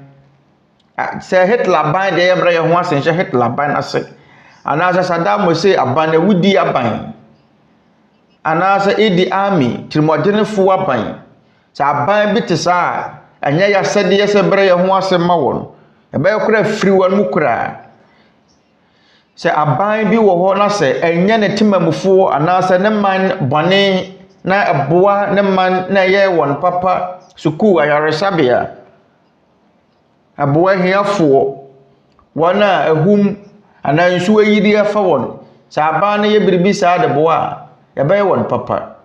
B: sɛ Hitler aban de yɛbrɛ yɛn ho ase hyɛ Hitler aban ase anaasɛ Saddam Hussein aban na wudi aban anaasɛ Idi Amin tirimɔdenefoɔ aban sɛ aban bi te saa ɛnyɛ yɛ sɛdeɛ sɛ brɛ yɛn ho ase ma wɔn ɛbɛyɛ kora firi wɔn mu kora sɛ aban bi wɔ hɔ na sɛ ɛnyɛ ne temamufoɔ anaasɛ ne man bɔne na ɛboa ne man na ɛyɛ wɔn papa sukuu ayaresabea ɛboa hiafoɔ wɔn a ɛhum anaa nsuo yidi afa wɔn sɛ aban no yɛ biribi saa de boa a yɛbɛyɛ wɔn papa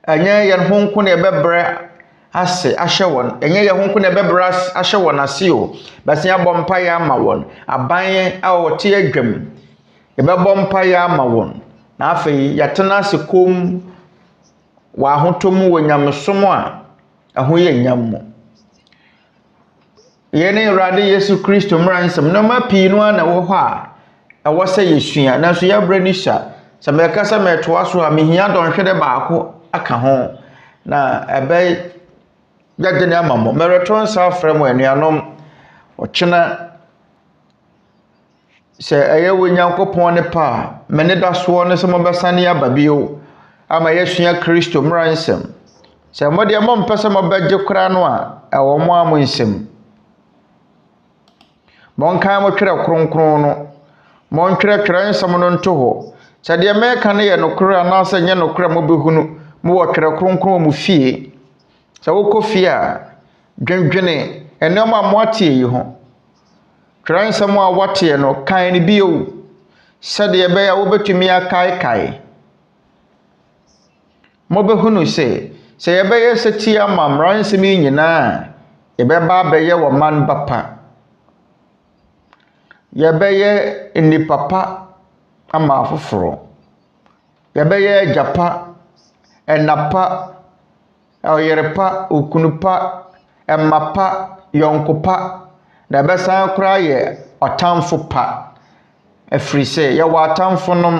B: ɛnyɛ yɛn ho nko na yɛbɛbrɛ ase ahyɛ wɔn ɛnyɛ yɛn ho nko na yɛbɛbrɛ ahyɛ wɔn ase o bɛsɛ yɛbɔ mpaeɛ ama wɔn aban a wɔte adwam yɛbɛbɔ mpaeɛ ama wɔn na afei yɛtena ase kom wɔ ahotɔ mu wɔ nyamesom a ɛho yɛ nyam yɛne Awurade Yesu Kristo mmara nsɛm na ma pii no na wɔ hɔ a ɛwɔ sɛ yɛsua nanso yɛbrɛ ni sha sɛ mɛka sɛ mɛtoa so a mehia dɔnhwede baako aka ho na ɛbɛ yɛde ne ama mo mɛrɛtɔ nsa afrɛ mo anuanom ɔkyena sɛ ɛyɛ wɔ Nyankopɔn ne pa a mene da soɔ ne sɛ mobɛsane aba bio ama yɛsua Kristo mmara nsɛm sɛ mo deɛ mo mpɛ sɛ mobɛgye kora no a ɛwɔ mo a mo nsɛm monkan mo twerɛ kronkron no montwerɛ nsɛm no nto hɔ sɛ deɛ mɛka ne yɛ nokora anaasɛ nyɛ nokora mobɛhunu mo wɔ twerɛ kronkron mu fie sɛ wokɔ fie a dwendwene ɛnɛma mo atie yi ho twerɛ nsɛm a wɔteɛ no kan ne bio sɛdeɛ ɛbɛyɛ a wobɛtumi akaekae mobɛhunu sɛ yɛbɛyɛ sɛ tie ama mmara nsɛm yi nyinaa yɛbɛba abɛyɛ wɔ man bapa yɛbɛyɛ nnipa pa ama afoforo yɛbɛyɛ agyapa ɛnapa ɔyerepa okunupa ɛmapa yɔnkopa na ɛbɛsan koraa yɛ ɔtamfo pa ɛfiri sɛ yɛwɔ atamfo nom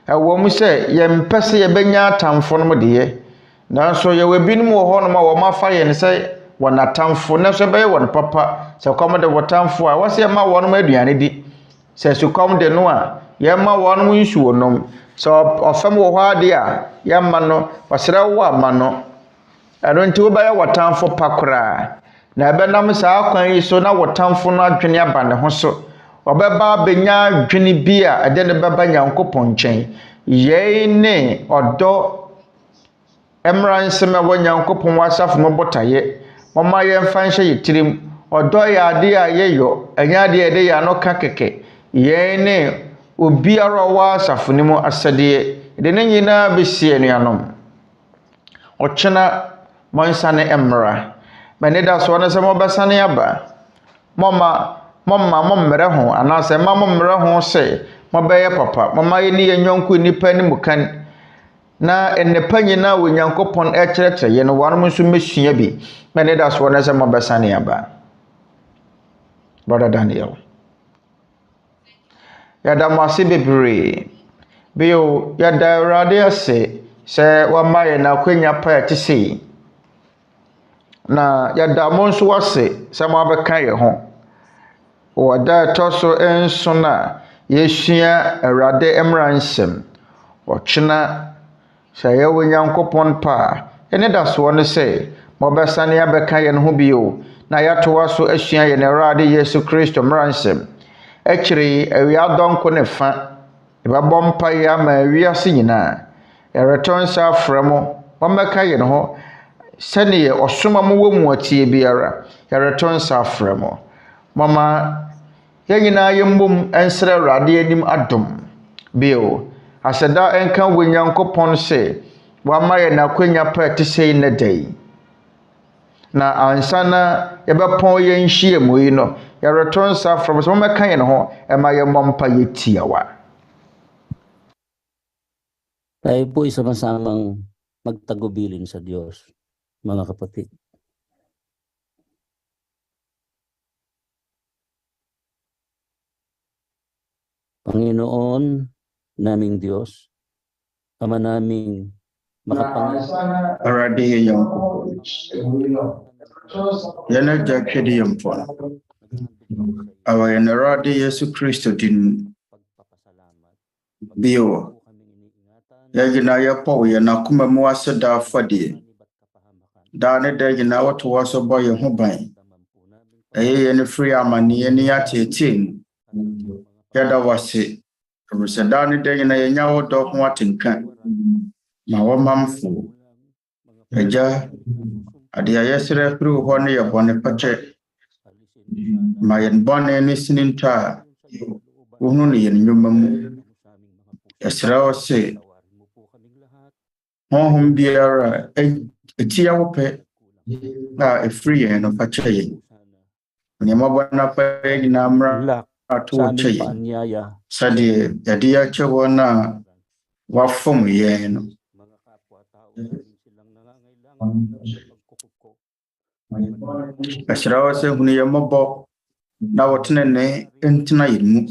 B: ɛwɔ mu sɛ yɛmpɛ sɛ yɛbɛnya atamfo nom deɛ nanso yɛwɔ binom wɔ hɔ nom a wɔn afa yɛn sɛ wɔn atamfo na so ɛbɛyɛ wɔn papa sɛ kɔm de wɔtamfo a wɔsɛ yɛma wɔn aduane di sɛ sukɔm de no a yɛma wɔn nsuo nom sɛ ɔfam wɔ hɔ ade a yɛma no wɔsrɛ wo ama no ɛno nti wobɛyɛ wɔtamfo pa koraa na ɛbɛnam saa kwan yi so na wɔtamfo no adwene aba ne ho so ɔbɛba abɛnya adwene bi a ɛde ne bɛba Nyankopɔn nkyɛn yɛn ne ɔdɔ mmara nsɛm a wɔ Nyankopɔn wasafo mo botaeɛ mama yɛmfa nhyɛ yɛ tirim ɔdɔ yɛ ade a yɛyɔ ɛnyɛ ade a yɛde yɛ ano ka kɛkɛ yɛn ne obiara wɔ asafo ne mu asɛdeɛ de ne nyinaa bɛsi anuanom ɔkyena monsane mmara mɛne da so ne sɛ mobɛsane aba mommrɛ ho anaasɛ ma mommrɛ ho sɛ mobɛyɛ papa mama yɛ ne yɛ nyɔnko nnipa ne mu kan na nnipa nyinaa wɔ Nyankopɔn ɛkyerɛkyerɛ yɛ no wɔnom nso mɛsua bi mɛne da so ne sɛ mobɛsane aba Brother Daniel yɛda mo ase bebree bio yɛda Awurade ase sɛ wama yɛ na akwanya pa ɛte sei na yɛda mo nso ase sɛ mo abɛka yɛn ho wɔ da ɛtɔ so nson a yɛsua Awurade Mmara Nsɛm ɔkyena sɛ yɛwɔ Onyankopɔn pa a yɛne da soɔ no sɛ mɔbɛsane abɛka yɛn ho bio na yɛatoa so asua yɛn Awurade Yesu Kristo Mmara Nsɛm akyiri awiadɔnko ne fa yɛbɛbɔ mpaeɛ ama awiase nyinaa yɛretɔ nsa afrɛ mo wɔmmɛka yɛn ho sɛneɛ ɔsoma mo wɔ mu atie biara yɛretɔ nsa afrɛ mo mama yɛn nyinaa yɛmmom nsrɛ Awurade anim adom bio asɛda ɛnka wɔ Onyankopɔn sɛ wama yɛn akwanya pa ɛte sɛ yi nnɛ da yi na ansa na yɛbɛpɔn yɛn hyia mu yi no yɛretɔ nsa afrɛ mo sɛ wɔmmɛka yɛn ho ɛma yɛmmɔ mpaeɛ tiawa.
F: Tayo po ay sama-samang magtagubilin sa Diyos, mga kapatid. Panginoon naming Diyos, Ama naming makapangyarihan.
B: Awurade yɛ Nyankopɔn. Yɛn agya twɛde yɛn mpɔn. Awɔ yɛn Awurade Yesu Kristo din bio. Yɛn nyinaa yɛpɔ wɔ yɛn akoma mu aseda afadeɛ. Daa ne da nyinaa wɔto so bɔ yɛn ho ban. Ɛyɛ yɛn firi amanneɛ ne ateetee mu. Yɛda wo ase. Ɛfiri daa ne da nyinaa yɛnya wo dɔ ho atenka. Ma wɔmamfo. Agya, ade a yɛsrɛ firi wo hɔ ne yɛ bɔne pakyɛ. Ma yɛn bɔne ne sini ntɔ a wohunu ne yɛn nnwuma mu. Yɛsrɛ wo se honhom biara ɛtia wo pɛ a ɛfiri yɛn no pakyɛ yɛn. Nneɛma bɔne apa yɛn nyinaa mmra ato wo kyɛ yɛn. Sɛdeɛ yɛde yɛakyɛ wɔn a wɔafom yɛn no. Ɛsrɛ wo sɛ hunu yɛn mmɔbɔ na wɔtene ne ntena yɛn mu.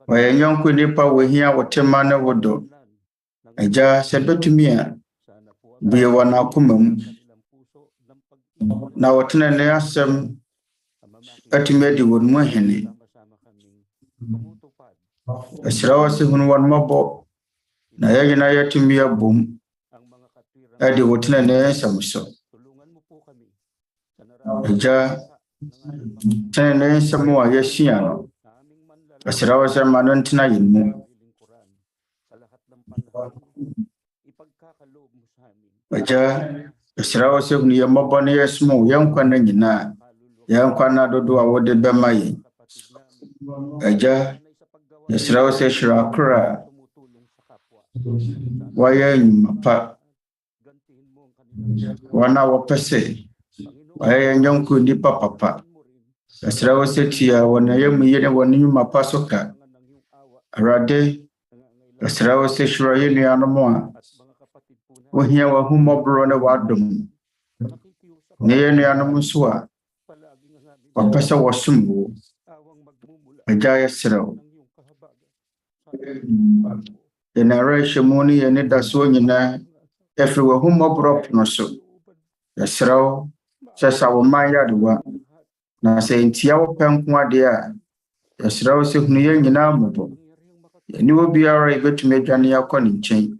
B: Wɔyɛ nyɔnko nnipa wɔhia wɔtema ne wodɔ. Agya sɛ bɛtumi a bue wɔn akoma mu na wɔtene ne asɛm atumi adi wɔn mu ahene. Ɛsrɛ wo sɛ hunu wɔn mmɔbɔ na yɛn nyinaa yɛatumi abom adi wɔtene ne nsɛm so. Agya tene ne nsɛm a yɛasua no ɛsrɛ wo sɛ ma no ntena yɛn mu. Agya ɛsrɛ wo sɛ hunu yɛn mmɔbɔ ne yɛsom wo yɛn nkwa na nyinaa yɛn nkwa na dodo a wode bɛma yɛn. Agya yɛsrɛ wo sɛ hyira akoro a wɔyɛ nnwuma pa. Wɔn a wɔpɛ sɛ wɔyɛ yɛn nyɔnko nnipa papa. Yɛsrɛ wo sɛ tia wɔn ayɛ mu yie ne wɔn nnwuma pa so ka. Awurade yɛsrɛ wo sɛ hyira yɛn nuanom a wohia w'ahummɔborɔ ne w'adom. Ne yɛn nuanom nso a wɔpɛ sɛ wɔsom wo. Agya yɛsrɛ wo. Yɛn ara hyɛ mu ne yɛn nidasoɔ nyinaa ɛfiri w'ahummɔborɔ pono so. Yɛsrɛ wo sɛ sa wo man yadewa na sɛ ntia wo pɛ nko adeɛ a yɛsrɛ wo sɛ hunu yɛn nyinaa mmɔbɔ. Yɛne wɔ biara yɛbɛtumi adwane akɔ ne nkyɛn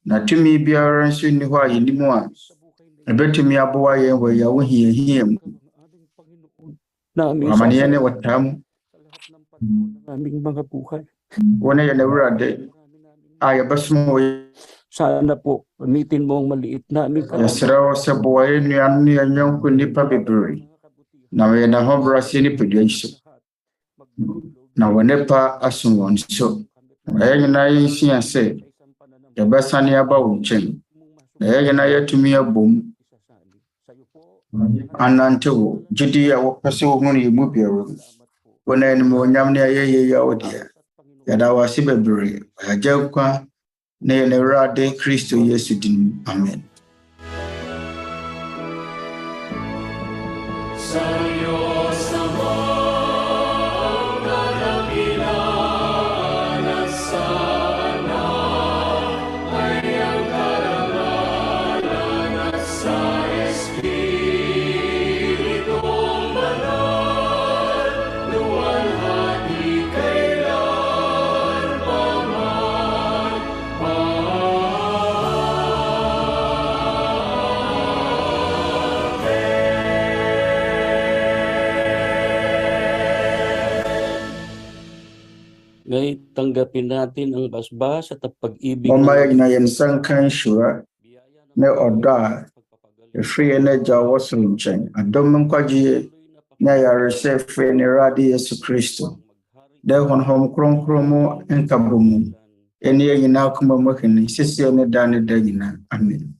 B: na tumi biara nso nni hɔ a yɛnim a ɛbɛtumi aboa yɛn wɔ yɛawo hiahia mu. Amanneɛ ne wɔtaa mu. Wo ne yɛn Awurade a yɛbɛsom wɔ.
F: Sana po, gamitin mo ang maliit namin.
B: Yɛsrɛ wo sɛ boa yɛn nuanom ne yɛn nyɔnko nnipa bebree na wɔyɛ n'ahobrɛaseɛ nipadua yi so na wɔne pa asom wɔn so. Yɛn nyinaa yɛnsua sɛ yɛbɛsane aba wo nkyɛn na yɛn nyinaa yɛatumi abom anante wo gyidi a wɔpɛ sɛ wohunu yɛn mu biara mu. Wo na animuonyam ne ayɛyɛ yi a wode a yɛda wo ase bebree. Agya nkwa ne yɛn Awurade Kristo Yesu din. Amen.
F: May tanggapin natin ang basbas at ang pag-ibig
B: Mama na yan sang kan shura na oda free na jawo sunchen. Adom kwaji na yarese free ni radi Yesu Kristo. De hon kron mo enkabumu. Eni nyinaa kuma mo hene sisi ne dane da nyinaa. Amen.